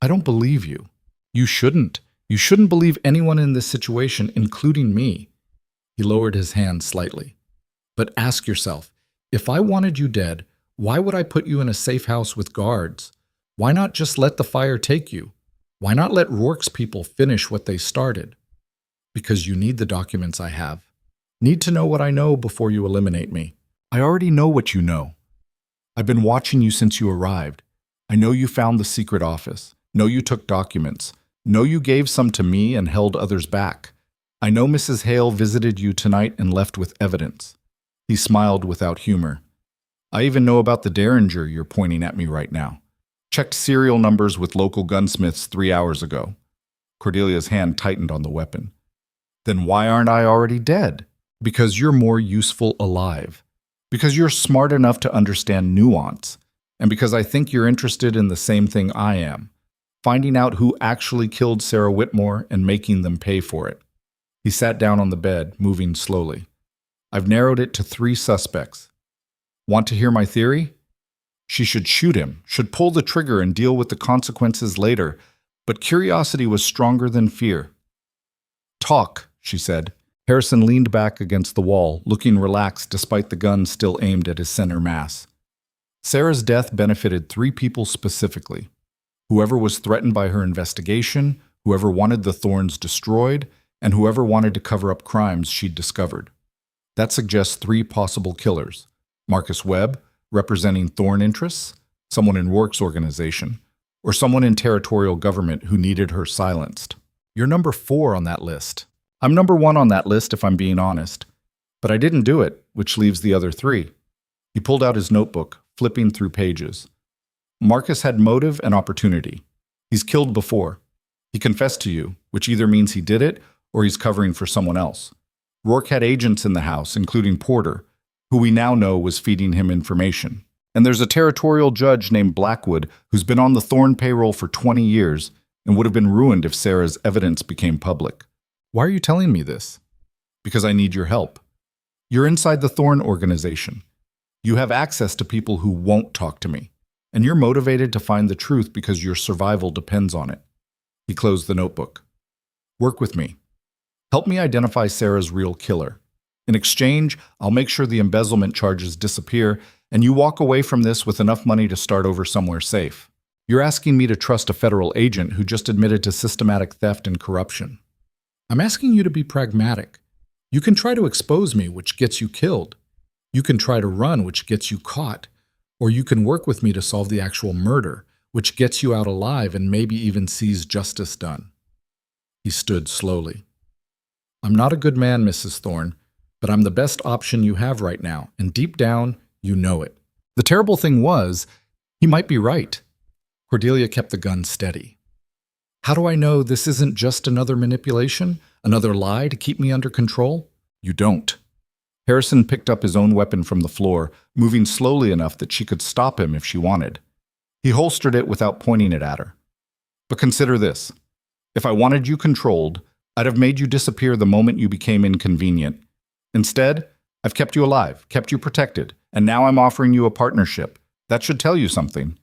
Speaker 1: "I don't believe you." "You shouldn't. You shouldn't believe anyone in this situation, including me." He lowered his hand slightly. "But ask yourself, if I wanted you dead, why would I put you in a safe house with guards? Why not just let the fire take you? Why not let Rourke's people finish what they started? Because you need the documents I have. Need to know what I know before you eliminate me. I already know what you know. I've been watching you since you arrived. I know you found the secret office. Know you took documents. Know you gave some to me and held others back. I know Mrs. Hale visited you tonight and left with evidence." He smiled without humor. "I even know about the derringer you're pointing at me right now. Checked serial numbers with local gunsmiths 3 hours ago." Cordelia's hand tightened on the weapon. "Then why aren't I already dead?" "Because you're more useful alive. Because you're smart enough to understand nuance. And because I think you're interested in the same thing I am. Finding out who actually killed Sarah Whitmore and making them pay for it." He sat down on the bed, moving slowly. "I've narrowed it to 3 suspects. Want to hear my theory? She should shoot him, should pull the trigger and deal with the consequences later, but curiosity was stronger than fear." "Talk," she said. Harrison leaned back against the wall, looking relaxed despite the gun still aimed at his center mass. Sarah's death benefited 3 people specifically. Whoever was threatened by her investigation, whoever wanted the Thorns destroyed, and whoever wanted to cover up crimes she'd discovered. That suggests 3 possible killers. Marcus Webb, representing Thorn interests, someone in Rourke's organization, or someone in territorial government who needed her silenced. You're number 4 on that list. I'm number 1 on that list if I'm being honest. But I didn't do it, which leaves the other 3. He pulled out his notebook, flipping through pages. Marcus had motive and opportunity. He's killed before. He confessed to you, which either means he did it or he's covering for someone else. Rourke had agents in the house, including Porter, who we now know was feeding him information. And there's a territorial judge named Blackwood who's been on the Thorn payroll for 20 years and would have been ruined if Sarah's evidence became public. Why are you telling me this? Because I need your help. You're inside the Thorn organization. You have access to people who won't talk to me. And you're motivated to find the truth because your survival depends on it. He closed the notebook. Work with me. Help me identify Sarah's real killer. In exchange, I'll make sure the embezzlement charges disappear and you walk away from this with enough money to start over somewhere safe. You're asking me to trust a federal agent who just admitted to systematic theft and corruption. I'm asking you to be pragmatic. You can try to expose me, which gets you killed. You can try to run, which gets you caught, or you can work with me to solve the actual murder, which gets you out alive and maybe even sees justice done." He stood slowly. "I'm not a good man, Mrs. Thorne, but I'm the best option you have right now, and deep down, you know it." The terrible thing was, he might be right. Cordelia kept the gun steady. "How do I know this isn't just another manipulation, another lie to keep me under control?" "You don't." Harrison picked up his own weapon from the floor, moving slowly enough that she could stop him if she wanted. He holstered it without pointing it at her. "But consider this. If I wanted you controlled, I'd have made you disappear the moment you became inconvenient. Instead, I've kept you alive, kept you protected, and now I'm offering you a partnership. That should tell you something."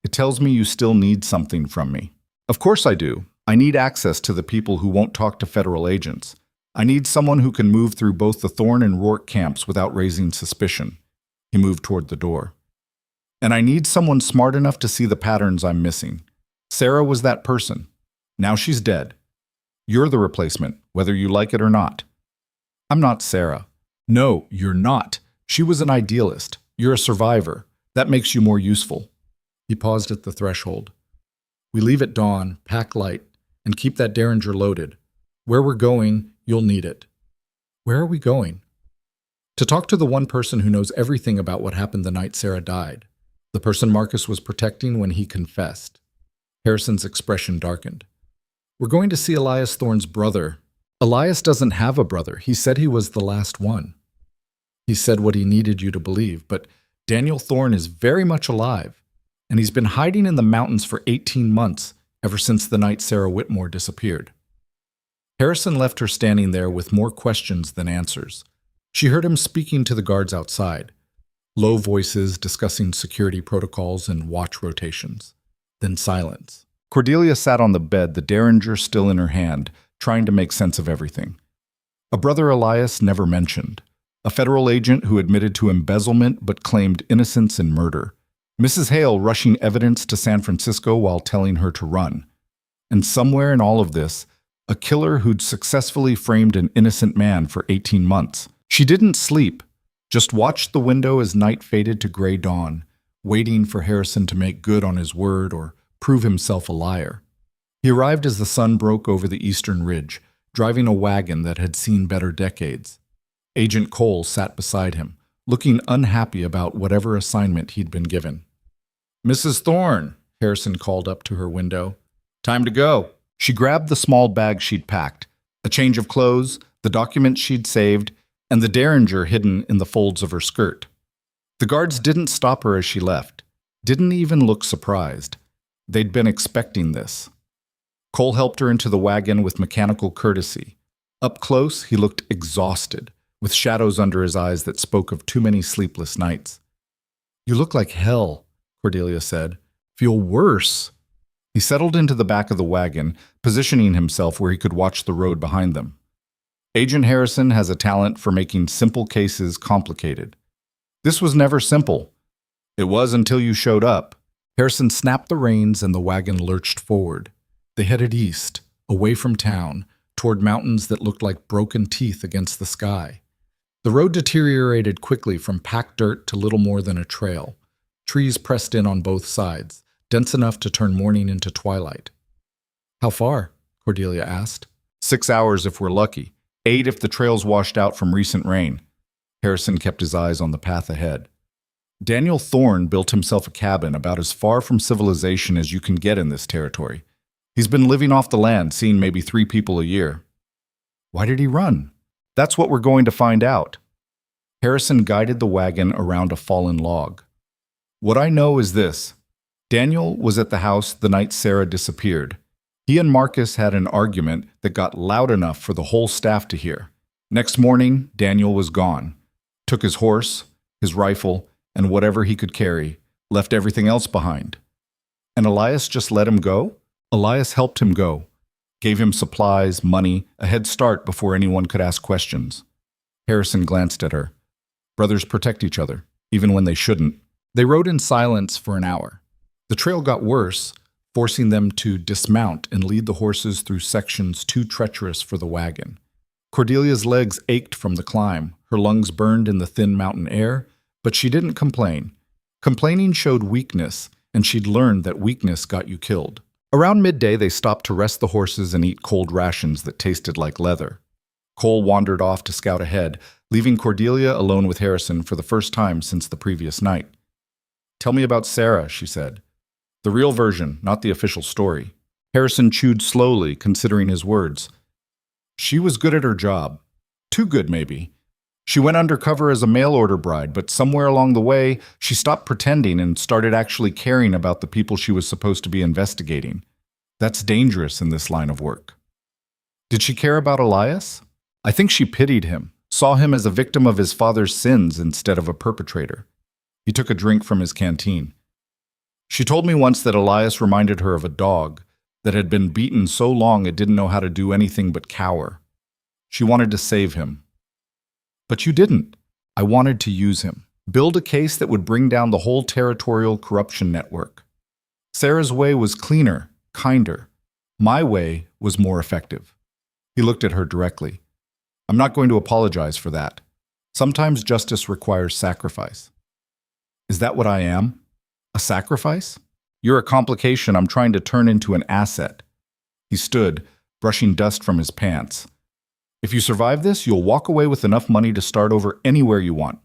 Speaker 1: "It tells me you still need something from me." "Of course I do. I need access to the people who won't talk to federal agents. I need someone who can move through both the Thorne and Rourke camps without raising suspicion." He moved toward the door. "And I need someone smart enough to see the patterns I'm missing. Sarah was that person. Now she's dead. You're the replacement, whether you like it or not." "I'm not Sarah." "No, you're not. She was an idealist. You're a survivor. That makes you more useful." He paused at the threshold. "We leave at dawn, pack light, and keep that Derringer loaded. Where we're going, you'll need it." "Where are we going?" "To talk to the one person who knows everything about what happened the night Sarah died. The person Marcus was protecting when he confessed." Harrison's expression darkened. "We're going to see Elias Thorne's brother." "Elias doesn't have a brother. He said he was the last one." "He said what he needed you to believe, but Daniel Thorne is very much alive, and he's been hiding in the mountains for 18 months, ever since the night Sarah Whitmore disappeared." Harrison left her standing there with more questions than answers. She heard him speaking to the guards outside, low voices discussing security protocols and watch rotations. Then silence. Cordelia sat on the bed, the Derringer still in her hand, trying to make sense of everything. A brother Elias never mentioned. A federal agent who admitted to embezzlement but claimed innocence in murder. Mrs. Hale rushing evidence to San Francisco while telling her to run. And somewhere in all of this, a killer who'd successfully framed an innocent man for 18 months. She didn't sleep, just watched the window as night faded to gray dawn, waiting for Harrison to make good on his word or prove himself a liar. He arrived as the sun broke over the eastern ridge, driving a wagon that had seen better decades. Agent Cole sat beside him, looking unhappy about whatever assignment he'd been given. "Mrs. Thorne," Harrison called up to her window. "Time to go." She grabbed the small bag she'd packed, a change of clothes, the documents she'd saved, and the Derringer hidden in the folds of her skirt. The guards didn't stop her as she left, didn't even look surprised. They'd been expecting this. Cole helped her into the wagon with mechanical courtesy. Up close, he looked exhausted, with shadows under his eyes that spoke of too many sleepless nights. "You look like hell," Cordelia said. "Feel worse." He settled into the back of the wagon, positioning himself where he could watch the road behind them. "Agent Harrison has a talent for making simple cases complicated. This was never simple. It was until you showed up." Harrison snapped the reins and the wagon lurched forward. They headed east, away from town, toward mountains that looked like broken teeth against the sky. The road deteriorated quickly from packed dirt to little more than a trail. Trees pressed in on both sides, dense enough to turn morning into twilight. "How far?" Cordelia asked. 6 hours if we're lucky. 8 if the trail's washed out from recent rain. Harrison kept his eyes on the path ahead. Daniel Thorne built himself a cabin about as far from civilization as you can get in this territory. He's been living off the land, seeing maybe 3 people a year. Why did he run? That's what we're going to find out. Harrison guided the wagon around a fallen log. What I know is this. Daniel was at the house the night Sarah disappeared. He and Marcus had an argument that got loud enough for the whole staff to hear. Next morning, Daniel was gone. Took his horse, his rifle, and whatever he could carry, left everything else behind. And Elias just let him go? Elias helped him go. Gave him supplies, money, a head start before anyone could ask questions. Harrison glanced at her. Brothers protect each other, even when they shouldn't. They rode in silence for an hour. The trail got worse, forcing them to dismount and lead the horses through sections too treacherous for the wagon. Cordelia's legs ached from the climb, her lungs burned in the thin mountain air, but she didn't complain. Complaining showed weakness, and she'd learned that weakness got you killed. Around midday, they stopped to rest the horses and eat cold rations that tasted like leather. Cole wandered off to scout ahead, leaving Cordelia alone with Harrison for the first time since the previous night. "Tell me about Sarah," she said. "The real version, not the official story." Harrison chewed slowly, considering his words. "She was good at her job. Too good, maybe. She went undercover as a mail-order bride, but somewhere along the way, she stopped pretending and started actually caring about the people she was supposed to be investigating. That's dangerous in this line of work." "Did she care about Elias?" "I think she pitied him, saw him as a victim of his father's sins instead of a perpetrator." He took a drink from his canteen. "She told me once that Elias reminded her of a dog that had been beaten so long it didn't know how to do anything but cower. She wanted to save him. But you didn't." "I wanted to use him. Build a case that would bring down the whole territorial corruption network. Sarah's way was cleaner, kinder. My way was more effective." He looked at her directly. "I'm not going to apologize for that. Sometimes justice requires sacrifice." "Is that what I am? A sacrifice? You're a complication I'm trying to turn into an asset." He stood, brushing dust from his pants. "If you survive this, you'll walk away with enough money to start over anywhere you want.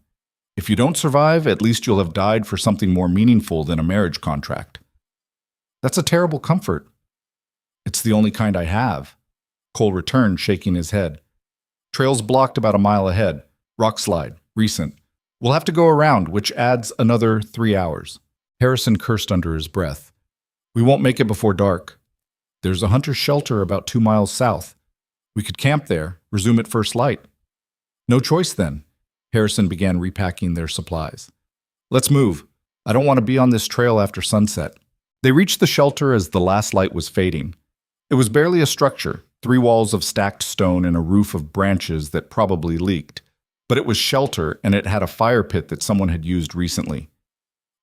Speaker 1: If you don't survive, at least you'll have died for something more meaningful than a marriage contract." "That's a terrible comfort." "It's the only kind I have." Cole returned, shaking his head. "Trail's blocked about a mile ahead. Rock slide, recent. We'll have to go around, which adds another 3 hours." Harrison cursed under his breath. "We won't make it before dark. There's a hunter's shelter about 2 miles south. We could camp there, resume at first light." "No choice then." Harrison began repacking their supplies. "Let's move. I don't want to be on this trail after sunset." They reached the shelter as the last light was fading. It was barely a structure, 3 walls of stacked stone and a roof of branches that probably leaked. But it was shelter, and it had a fire pit that someone had used recently.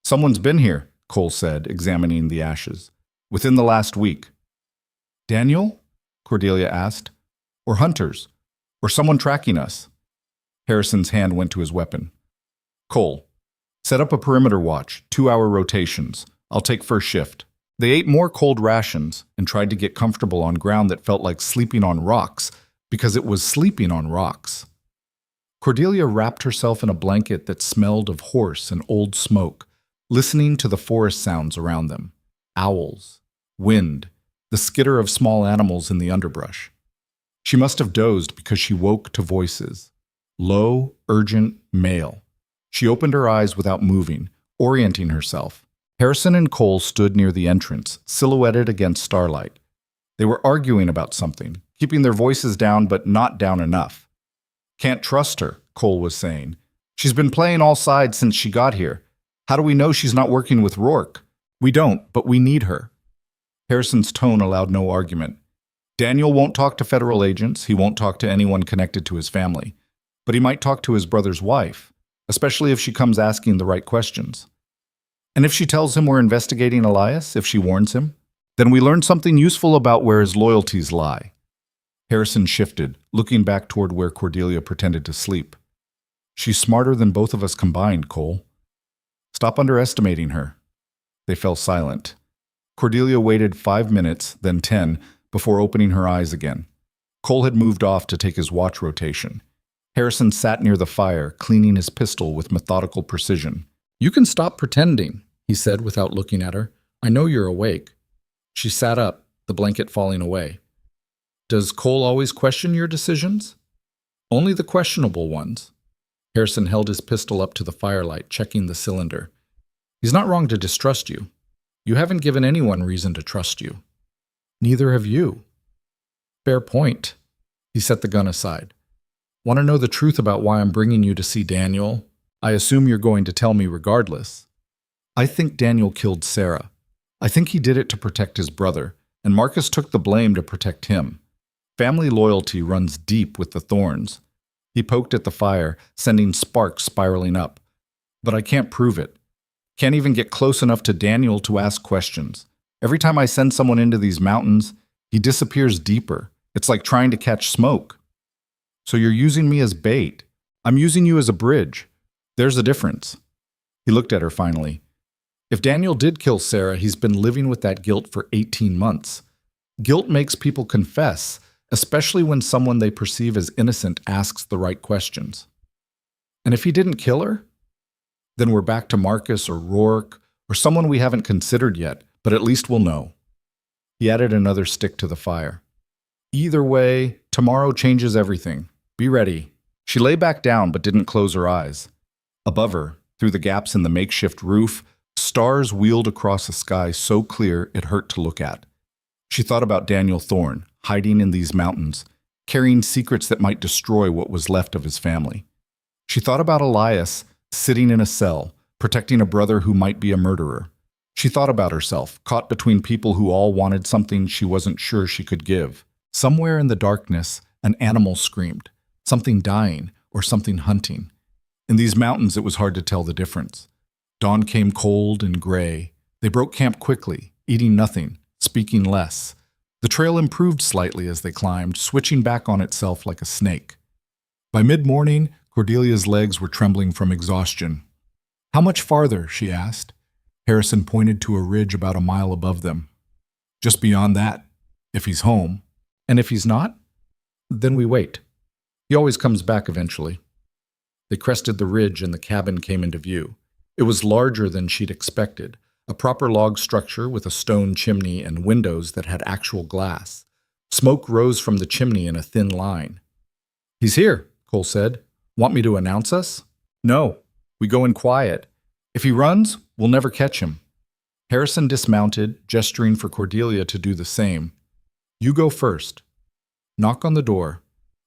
Speaker 1: "Someone's been here," Cole said, examining the ashes. "Within the last week." "Daniel?" Cordelia asked. "Or hunters? Or someone tracking us?" Harrison's hand went to his weapon. "Cole, set up a perimeter watch, 2-hour rotations. I'll take first shift." They ate more cold rations and tried to get comfortable on ground that felt like sleeping on rocks, because it was sleeping on rocks. Cordelia wrapped herself in a blanket that smelled of horse and old smoke, listening to the forest sounds around them. Owls, wind, the skitter of small animals in the underbrush. She must have dozed because she woke to voices. Low, urgent, male. She opened her eyes without moving, orienting herself. Harrison and Cole stood near the entrance, silhouetted against starlight. They were arguing about something, keeping their voices down but not down enough. "Can't trust her," Cole was saying. "She's been playing all sides since she got here. How do we know she's not working with Rourke? We don't, but we need her." Harrison's tone allowed no argument. "Daniel won't talk to federal agents. He won't talk to anyone connected to his family. But he might talk to his brother's wife, especially if she comes asking the right questions. And if she tells him we're investigating Elias, if she warns him, then we learn something useful about where his loyalties lie." Harrison shifted, looking back toward where Cordelia pretended to sleep. "She's smarter than both of us combined, Cole. Stop underestimating her." They fell silent. Cordelia waited 5 minutes, then 10, before opening her eyes again. Cole had moved off to take his watch rotation. Harrison sat near the fire, cleaning his pistol with methodical precision. "You can stop pretending," he said without looking at her. "I know you're awake." She sat up, the blanket falling away. "Does Cole always question your decisions?" "Only the questionable ones." Harrison held his pistol up to the firelight, checking the cylinder. "He's not wrong to distrust you. You haven't given anyone reason to trust you. Neither have you." "Fair point." He set the gun aside. "Want to know the truth about why I'm bringing you to see Daniel? I assume you're going to tell me regardless. I think Daniel killed Sarah. I think he did it to protect his brother, and Marcus took the blame to protect him. Family loyalty runs deep with the Thorns." He poked at the fire, sending sparks spiraling up. "But I can't prove it. Can't even get close enough to Daniel to ask questions. Every time I send someone into these mountains, he disappears deeper. It's like trying to catch smoke." "So you're using me as bait." I'm using you as a bridge. There's a difference. He looked at her finally. If Daniel did kill Sarah, he's been living with that guilt for 18 months. Guilt makes people confess, especially when someone they perceive as innocent asks the right questions. And if he didn't kill her, then we're back to Marcus or Rourke or someone we haven't considered yet, but at least we'll know. He added another stick to the fire. Either way, tomorrow changes everything. Be ready. She lay back down but didn't close her eyes. Above her, through the gaps in the makeshift roof, stars wheeled across a sky so clear it hurt to look at. She thought about Daniel Thorne, hiding in these mountains, carrying secrets that might destroy what was left of his family. She thought about Elias, sitting in a cell, protecting a brother who might be a murderer. She thought about herself, caught between people who all wanted something she wasn't sure she could give. Somewhere in the darkness, an animal screamed, something dying or something hunting. In these mountains, it was hard to tell the difference. Dawn came cold and gray. They broke camp quickly, eating nothing, speaking less. The trail improved slightly as they climbed, switching back on itself like a snake. By mid-morning, Cordelia's legs were trembling from exhaustion. "How much farther?" she asked. Harrison pointed to a ridge about a mile above them. "Just beyond that, if he's home. And if he's not, then we wait. He always comes back eventually." They crested the ridge and the cabin came into view. It was larger than she'd expected, a proper log structure with a stone chimney and windows that had actual glass. Smoke rose from the chimney in a thin line. "He's here," Cole said. "Want me to announce us?" "No. We go in quiet. If he runs, we'll never catch him." Harrison dismounted, gesturing for Cordelia to do the same. "You go first. Knock on the door.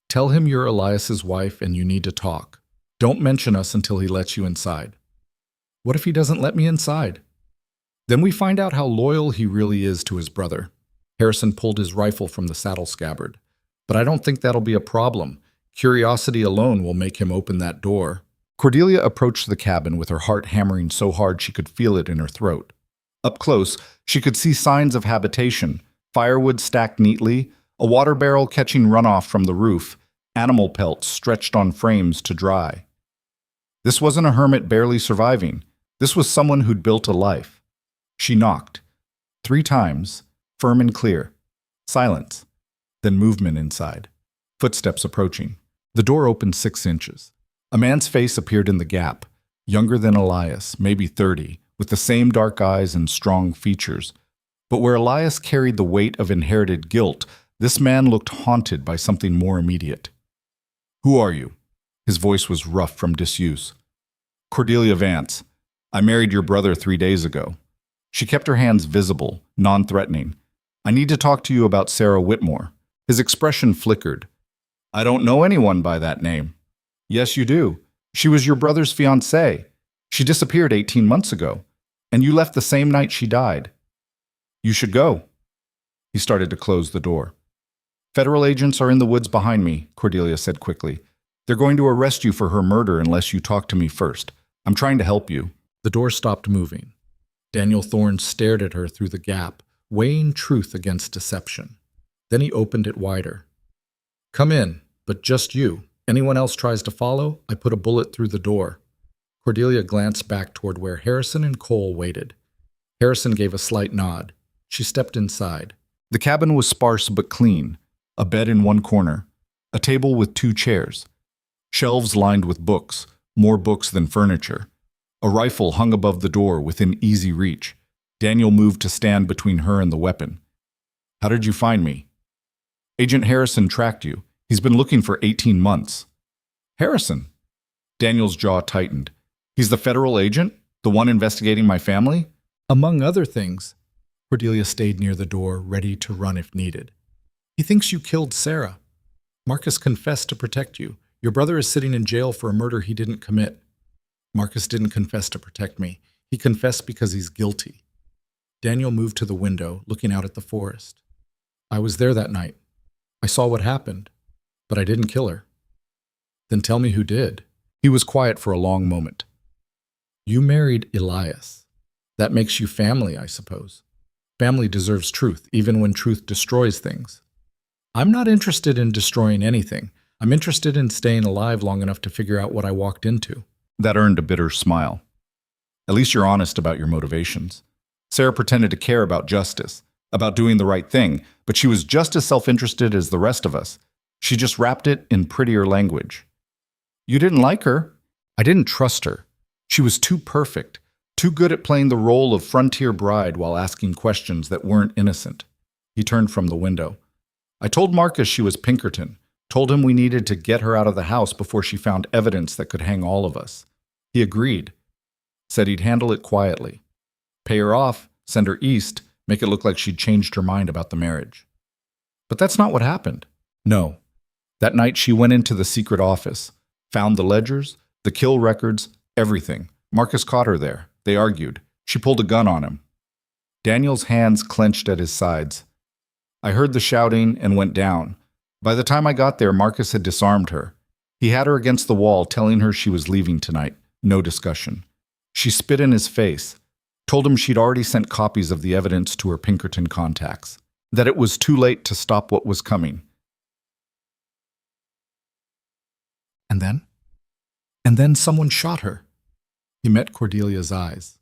Speaker 1: Tell him you're Elias's wife and you need to talk. Don't mention us until he lets you inside." "What if he doesn't let me inside?" "Then we find out how loyal he really is to his brother." Harrison pulled his rifle from the saddle scabbard. "But I don't think that'll be a problem. Curiosity alone will make him open that door." Cordelia approached the cabin with her heart hammering so hard she could feel it in her throat. Up close, she could see signs of habitation, firewood stacked neatly, a water barrel catching runoff from the roof, animal pelts stretched on frames to dry. This wasn't a hermit barely surviving. This was someone who'd built a life. She knocked. 3 times, firm and clear. Silence. Then movement inside. Footsteps approaching. The door opened 6 inches. A man's face appeared in the gap, younger than Elias, maybe 30, with the same dark eyes and strong features. But where Elias carried the weight of inherited guilt, this man looked haunted by something more immediate. "Who are you?" His voice was rough from disuse. "Cordelia Vance. I married your brother 3 days ago." She kept her hands visible, non-threatening. "I need to talk to you about Sarah Whitmore." His expression flickered. "I don't know anyone by that name." "Yes, you do. She was your brother's fiancée. She disappeared 18 months ago, and you left the same night she died. You should go." He started to close the door. "Federal agents are in the woods behind me," Cordelia said quickly. "They're going to arrest you for her murder unless you talk to me first. I'm trying to help you." The door stopped moving. Daniel Thorne stared at her through the gap, weighing truth against deception. Then he opened it wider. "Come in, but just you. Anyone else tries to follow, I put a bullet through the door." Cordelia glanced back toward where Harrison and Cole waited. Harrison gave a slight nod. She stepped inside. The cabin was sparse but clean. A bed in one corner. A table with 2 chairs. Shelves lined with books, more books than furniture. A rifle hung above the door within easy reach. Daniel moved to stand between her and the weapon. "How did you find me?" "Agent Harrison tracked you. He's been looking for 18 months. "Harrison?" Daniel's jaw tightened. "He's the federal agent? The one investigating my family?" "Among other things." Cordelia stayed near the door, ready to run if needed. "He thinks you killed Sarah. Marcus confessed to protect you. Your brother is sitting in jail for a murder he didn't commit. Marcus didn't confess to protect me. He confessed because he's guilty." Daniel moved to the window, looking out at the forest. "I was there that night. I saw what happened, but I didn't kill her." "Then tell me who did." He was quiet for a long moment. "You married Elias. That makes you family, I suppose. Family deserves truth, even when truth destroys things." "I'm not interested in destroying anything. I'm interested in staying alive long enough to figure out what I walked into. That earned a bitter smile. At least you're honest about your motivations. Sarah pretended to care about justice, about doing the right thing, but she was just as self-interested as the rest of us. She just wrapped it in prettier language. You didn't like her. I didn't trust her. She was too perfect, too good at playing the role of frontier bride while asking questions that weren't innocent. He turned from the window. I told Marcus she was Pinkerton, told him we needed to get her out of the house before she found evidence that could hang all of us. He agreed, said he'd handle it quietly. Pay her off, send her east, make it look like she'd changed her mind about the marriage. But that's not what happened. No. That night she went into the secret office, found the ledgers, the kill records, everything. Marcus caught her there. They argued. She pulled a gun on him. Daniel's hands clenched at his sides. I heard the shouting and went down. By the time I got there, Marcus had disarmed her. He had her against the wall, telling her she was leaving tonight. No discussion. She spit in his face, told him she'd already sent copies of the evidence to her Pinkerton contacts, that it was too late to stop what was coming. And then? And then someone shot her. He met Cordelia's eyes.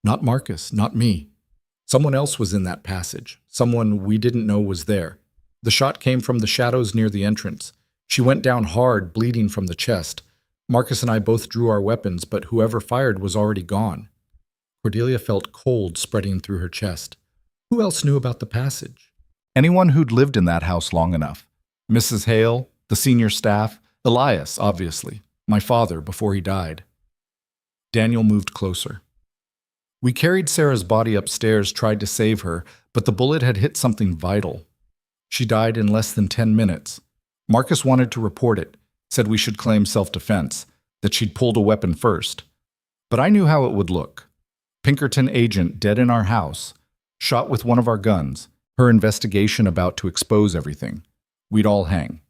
Speaker 1: Not Marcus, not me. Someone else was in that passage, someone we didn't know was there. The shot came from the shadows near the entrance. She went down hard, bleeding from the chest. Marcus and I both drew our weapons, but whoever fired was already gone. Cordelia felt cold spreading through her chest. Who else knew about the passage? Anyone who'd lived in that house long enough. Mrs. Hale, the senior staff, Elias, obviously, my father before he died. Daniel moved closer. We carried Sarah's body upstairs, tried to save her, but the bullet had hit something vital. She died in less than 10 minutes. Marcus wanted to report it, said we should claim self-defense, that she'd pulled a weapon first. But I knew how it would look. Pinkerton agent dead in our house, shot with one of our guns, her investigation about to expose everything. We'd all hang.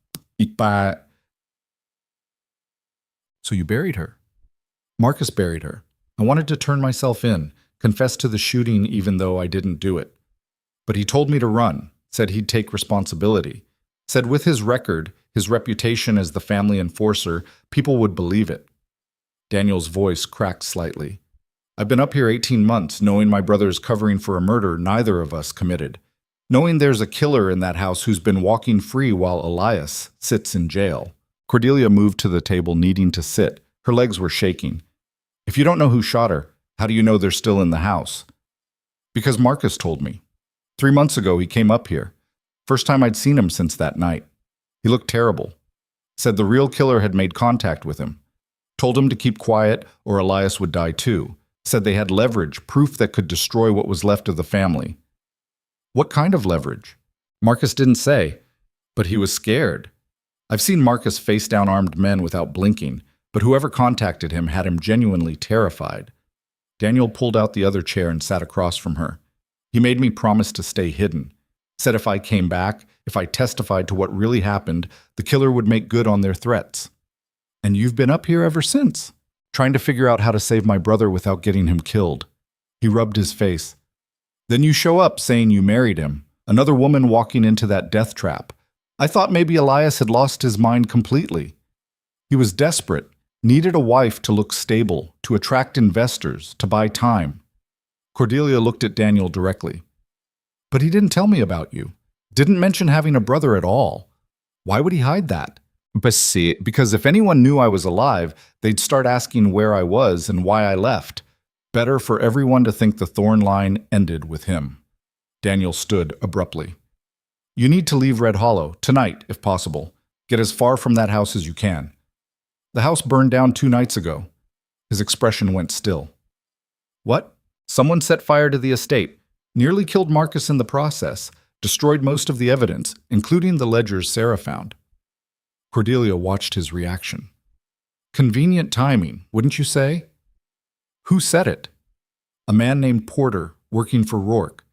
Speaker 1: So you buried her? Marcus buried her. I wanted to turn myself in, confess to the shooting even though I didn't do it. But he told me to run, said he'd take responsibility, said with his record, his reputation as the family enforcer, people would believe it. Daniel's voice cracked slightly. I've been up here 18 months, knowing my brother's covering for a murder neither of us committed, knowing there's a killer in that house who's been walking free while Elias sits in jail. Cordelia moved to the table, needing to sit. Her legs were shaking. If you don't know who shot her, how do you know they're still in the house? Because Marcus told me. 3 months ago, he came up here. First time I'd seen him since that night. He looked terrible. Said the real killer had made contact with him. Told him to keep quiet or Elias would die too. Said they had leverage, proof that could destroy what was left of the family. What kind of leverage? Marcus didn't say, but he was scared. I've seen Marcus face down armed men without blinking, but whoever contacted him had him genuinely terrified. Daniel pulled out the other chair and sat across from her. He made me promise to stay hidden. Said if I came back, if I testified to what really happened, the killer would make good on their threats. And you've been up here ever since, trying to figure out how to save my brother without getting him killed. He rubbed his face. Then you show up saying you married him, another woman walking into that death trap. I thought maybe Elias had lost his mind completely. He was desperate, needed a wife to look stable, to attract investors, to buy time. Cordelia looked at Daniel directly. But he didn't tell me about you. Didn't mention having a brother at all. Why would he hide that? Because if anyone knew I was alive, they'd start asking where I was and why I left. Better for everyone to think the Thorn line ended with him. Daniel stood abruptly. You need to leave Red Hollow, tonight, if possible. Get as far from that house as you can. The house burned down 2 nights ago. His expression went still. What? Someone set fire to the estate, nearly killed Marcus in the process, destroyed most of the evidence, including the ledgers Sarah found. Cordelia watched his reaction. Convenient timing, wouldn't you say? Who said it? A man named Porter, working for Rourke.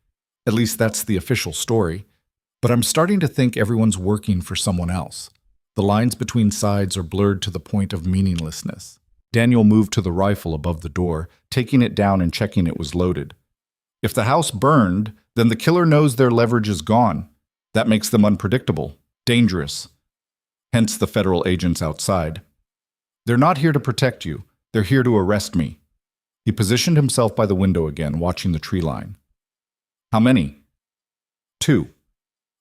Speaker 1: At least that's the official story. But I'm starting to think everyone's working for someone else. The lines between sides are blurred to the point of meaninglessness. Daniel moved to the rifle above the door, taking it down and checking it was loaded. If the house burned, then the killer knows their leverage is gone. That makes them unpredictable, dangerous. hence the federal agents outside. They're not here to protect you. They're here to arrest me. He positioned himself by the window again, watching the tree line. How many? 2.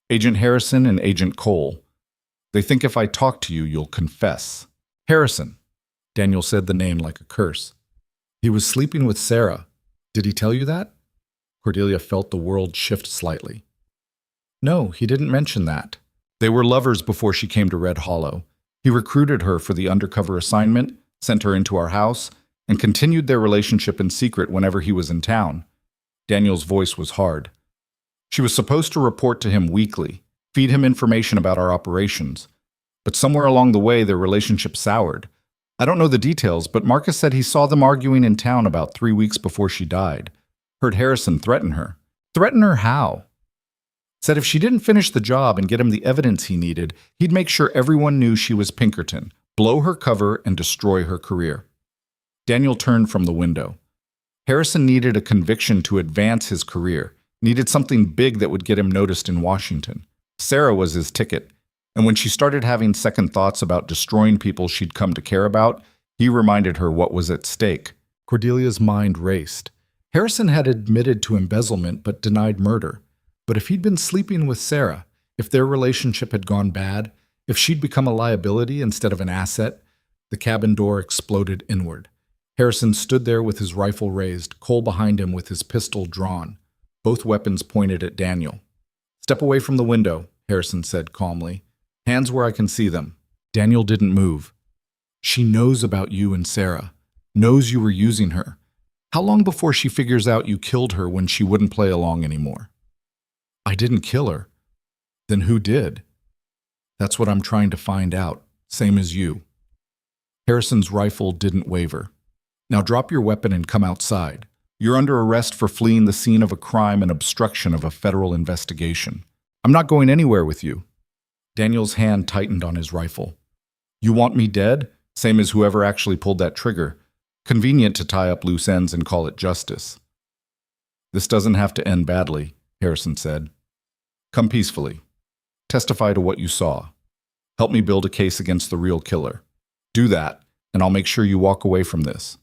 Speaker 1: Agent Harrison and Agent Cole. They think if I talk to you, you'll confess. Harrison. Daniel said the name like a curse. He was sleeping with Sarah. Did he tell you that? Cordelia felt the world shift slightly. No, he didn't mention that. They were lovers before she came to Red Hollow. He recruited her for the undercover assignment, sent her into our house, and continued their relationship in secret whenever he was in town. Daniel's voice was hard. She was supposed to report to him weekly, feed him information about our operations. But somewhere along the way, their relationship soured. I don't know the details, but Marcus said he saw them arguing in town about 3 weeks before she died. Heard Harrison threaten her. Threaten her how? Said if she didn't finish the job and get him the evidence he needed, he'd make sure everyone knew she was Pinkerton, blow her cover, and destroy her career. Daniel turned from the window. Harrison needed a conviction to advance his career, needed something big that would get him noticed in Washington. Sarah was his ticket, and when she started having second thoughts about destroying people she'd come to care about, he reminded her what was at stake. Cordelia's mind raced. Harrison had admitted to embezzlement but denied murder. But if he'd been sleeping with Sarah, if their relationship had gone bad, if she'd become a liability instead of an asset, the cabin door exploded inward. Harrison stood there with his rifle raised, Cole behind him with his pistol drawn, both weapons pointed at Daniel. Step away from the window, Harrison said calmly. Hands where I can see them. Daniel didn't move. She knows about you and Sarah, knows you were using her. How long before she figures out you killed her when she wouldn't play along anymore? I didn't kill her. Then who did? That's what I'm trying to find out, same as you. Harrison's rifle didn't waver. Now drop your weapon and come outside. You're under arrest for fleeing the scene of a crime and obstruction of a federal investigation. I'm not going anywhere with you. Daniel's hand tightened on his rifle. You want me dead? Same as whoever actually pulled that trigger. Convenient to tie up loose ends and call it justice. This doesn't have to end badly, Harrison said. Come peacefully. Testify to what you saw. Help me build a case against the real killer. Do that, and I'll make sure you walk away from this.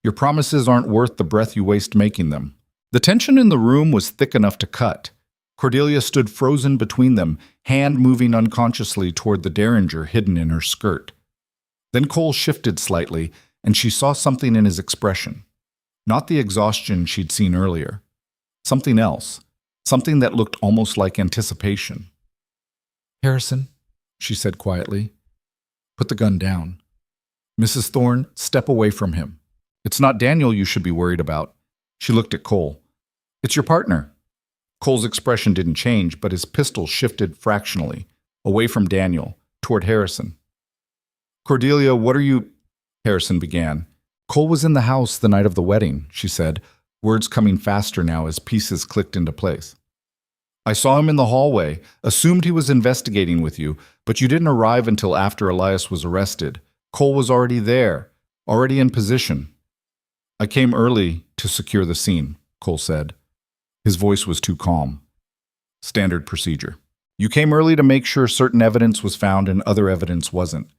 Speaker 1: Your promises aren't worth the breath you waste making them. The tension in the room was thick enough to cut. Cordelia stood frozen between them, hand moving unconsciously toward the derringer hidden in her skirt. Then Cole shifted slightly, and she saw something in his expression. Not the exhaustion she'd seen earlier. Something else. Something that looked almost like anticipation. Harrison, she said quietly, put the gun down. Mrs. Thorne, step away from him. It's not Daniel you should be worried about. She looked at Cole. It's your partner. Cole's expression didn't change, but his pistol shifted fractionally, away from Daniel, toward Harrison. Cordelia, what are you... Harrison began. Cole was in the house the night of the wedding, she said, words coming faster now as pieces clicked into place. I saw him in the hallway, assumed he was investigating with you, but you didn't arrive until after Elias was arrested. Cole was already there, already in position. I came early to secure the scene, Cole said. His voice was too calm. Standard procedure. You came early to make sure certain evidence was found and other evidence wasn't.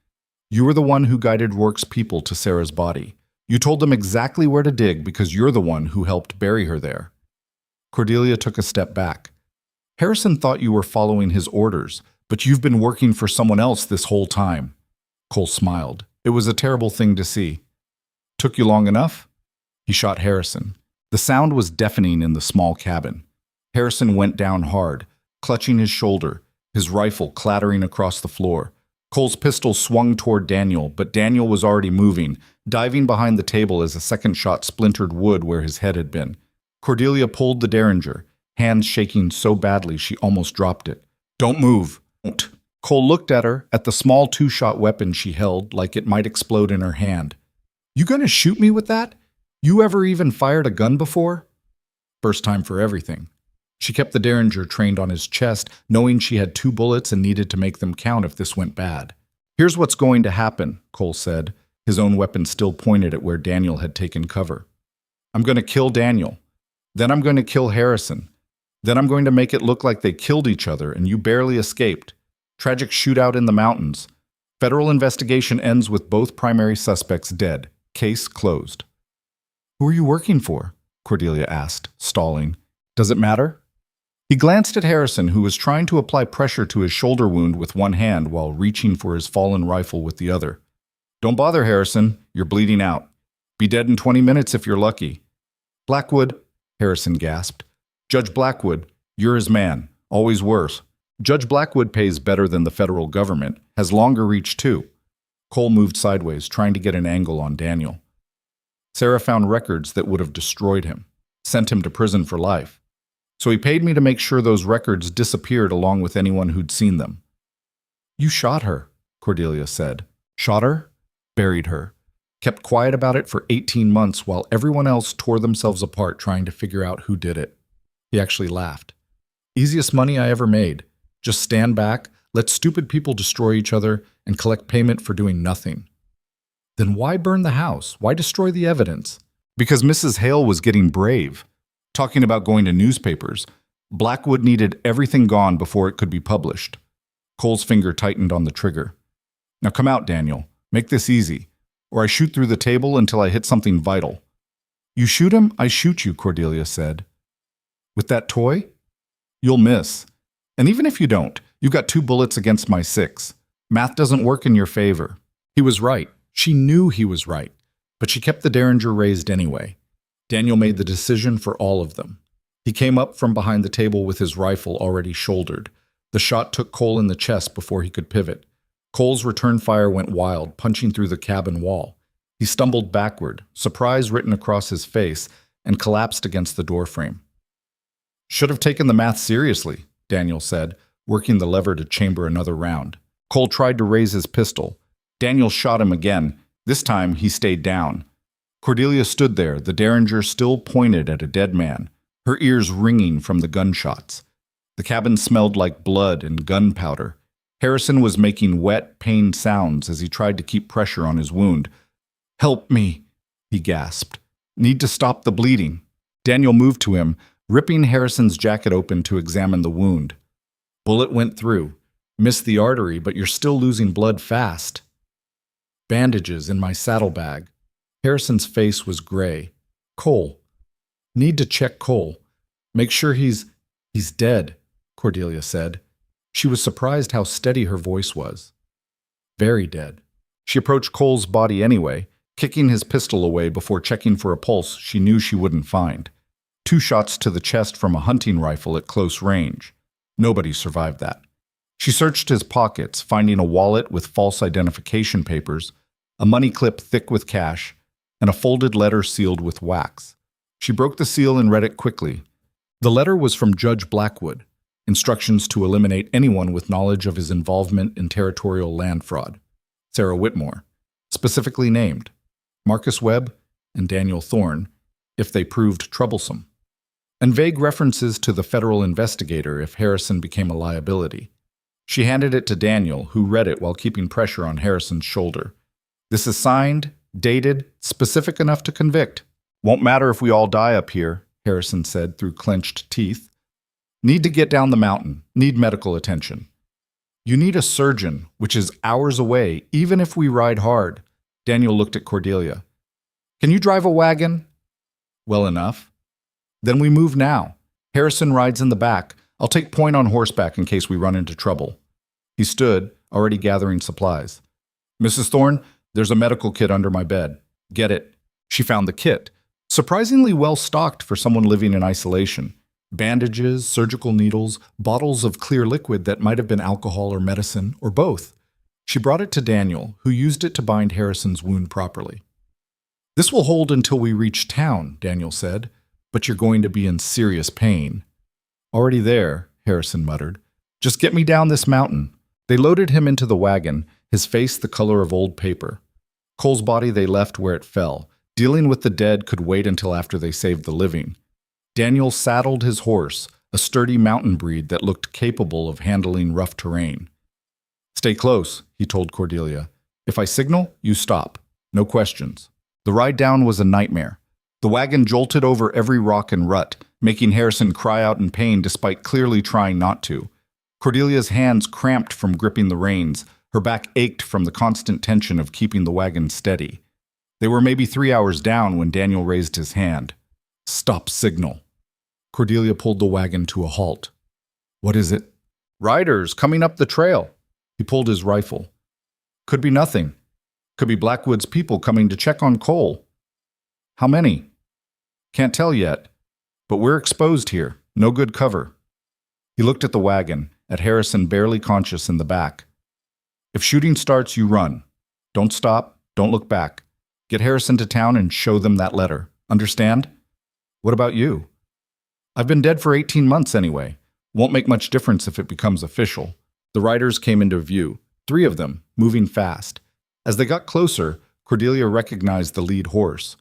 Speaker 1: You were the one who guided Rourke's people to Sarah's body. You told them exactly where to dig because you're the one who helped bury her there. Cordelia took a step back. Harrison thought you were following his orders, but you've been working for someone else this whole time. Cole smiled. It was a terrible thing to see. Took you long enough? He shot Harrison. The sound was deafening in the small cabin. Harrison went down hard, clutching his shoulder, his rifle clattering across the floor. Cole's pistol swung toward Daniel, but Daniel was already moving, diving behind the table as a second shot splintered wood where his head had been. Cordelia pulled the derringer, hands shaking so badly she almost dropped it. Don't move. Don't. Cole looked at her, at the small two-shot weapon she held, like it might explode in her hand. You gonna shoot me with that? You ever even fired a gun before? First time for everything. She kept the derringer trained on his chest, knowing she had 2 bullets and needed to make them count if this went bad. Here's what's going to happen, Cole said, his own weapon still pointed at where Daniel had taken cover. I'm going to kill Daniel. Then I'm going to kill Harrison. Then I'm going to make it look like they killed each other and you barely escaped. Tragic shootout in the mountains. Federal investigation ends with both primary suspects dead. Case closed. Who are you working for? Cordelia asked, stalling. Does it matter? He glanced at Harrison, who was trying to apply pressure to his shoulder wound with one hand while reaching for his fallen rifle with the other. Don't bother, Harrison. You're bleeding out. Be dead in 20 minutes if you're lucky. Blackwood, Harrison gasped. Judge Blackwood, you're his man. Always worse. Judge Blackwood pays better than the federal government, has longer reach too. Cole moved sideways, trying to get an angle on Daniel. Sarah found records that would have destroyed him, sent him to prison for life. So he paid me to make sure those records disappeared along with anyone who'd seen them. You shot her, Cordelia said. Shot her? Buried her. Kept quiet about it for 18 months while everyone else tore themselves apart trying to figure out who did it. He actually laughed. Easiest money I ever made. Just stand back, let stupid people destroy each other, and collect payment for doing nothing. Then why burn the house? Why destroy the evidence? Because Mrs. Hale was getting brave, talking about going to newspapers. Blackwood needed everything gone before it could be published. Cole's finger tightened on the trigger. Now come out, Daniel. Make this easy, or I shoot through the table until I hit something vital. You shoot him, I shoot you, Cordelia said. With that toy? You'll miss. And even if you don't, you've got 2 bullets against my 6. Math doesn't work in your favor. He was right. She knew he was right, but she kept the derringer raised anyway. Daniel made the decision for all of them. He came up from behind the table with his rifle already shouldered. The shot took Cole in the chest before he could pivot. Cole's return fire went wild, punching through the cabin wall. He stumbled backward, surprise written across his face, and collapsed against the doorframe. Should have taken the math seriously, Daniel said, working the lever to chamber another round. Cole tried to raise his pistol. Daniel shot him again. This time, he stayed down. Cordelia stood there, the derringer still pointed at a dead man, her ears ringing from the gunshots. The cabin smelled like blood and gunpowder. Harrison was making wet, pained sounds as he tried to keep pressure on his wound. Help me, he gasped. Need to stop the bleeding. Daniel moved to him, ripping Harrison's jacket open to examine the wound. Bullet went through. Missed the artery, but you're still losing blood fast. Bandages in my saddlebag. Harrison's face was gray. Cole. Need to check Cole. Make sure he's dead, Cordelia said. She was surprised how steady her voice was. Very dead. She approached Cole's body anyway, kicking his pistol away before checking for a pulse she knew she wouldn't find. 2 shots to the chest from a hunting rifle at close range. Nobody survived that. She searched his pockets, finding a wallet with false identification papers, a money clip thick with cash, and a folded letter sealed with wax. She broke the seal and read it quickly. The letter was from Judge Blackwood, instructions to eliminate anyone with knowledge of his involvement in territorial land fraud. Sarah Whitmore, specifically named, Marcus Webb and Daniel Thorne, if they proved troublesome, and vague references to the federal investigator if Harrison became a liability. She handed it to Daniel, who read it while keeping pressure on Harrison's shoulder. This is signed, dated, specific enough to convict. Won't matter if we all die up here, Harrison said through clenched teeth. Need to get down the mountain, need medical attention. You need a surgeon, which is hours away, even if we ride hard. Daniel looked at Cordelia. Can you drive a wagon? Well enough. Then we move now. Harrison rides in the back. I'll take point on horseback in case we run into trouble. He stood, already gathering supplies. Mrs. Thorne, there's a medical kit under my bed. Get it. She found the kit, surprisingly well stocked for someone living in isolation. Bandages, surgical needles, bottles of clear liquid that might have been alcohol or medicine, or both. She brought it to Daniel, who used it to bind Harrison's wound properly. This will hold until we reach town, Daniel said, but you're going to be in serious pain. Already there, Harrison muttered. Just get me down this mountain. They loaded him into the wagon, his face the color of old paper. Cole's body they left where it fell. Dealing with the dead could wait until after they saved the living. Daniel saddled his horse, a sturdy mountain breed that looked capable of handling rough terrain. Stay close, he told Cordelia. If I signal, you stop. No questions. The ride down was a nightmare. The wagon jolted over every rock and rut, making Harrison cry out in pain despite clearly trying not to. Cordelia's hands cramped from gripping the reins, Her back ached from the constant tension of keeping the wagon steady. They were maybe 3 hours down when Daniel raised his hand. "Stop signal." Cordelia pulled the wagon to a halt. "What is it?" "Riders coming up the trail." He pulled his rifle. "Could be nothing. Could be Blackwood's people coming to check on Cole." "How many?" "Can't tell yet. But we're exposed here. No good cover." He looked at the wagon, at Harrison barely conscious in the back. "If shooting starts, you run. Don't stop. Don't look back. Get Harrison to town and show them that letter. Understand?" "What about you?" "I've been dead for 18 months anyway. Won't make much difference if it becomes official." The riders came into view, 3 of them, moving fast. As they got closer, Cordelia recognized the lead horse,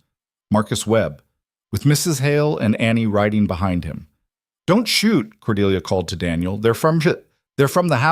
Speaker 1: Marcus Webb, with Mrs. Hale and Annie riding behind him. "Don't shoot," Cordelia called to Daniel. They're from the house."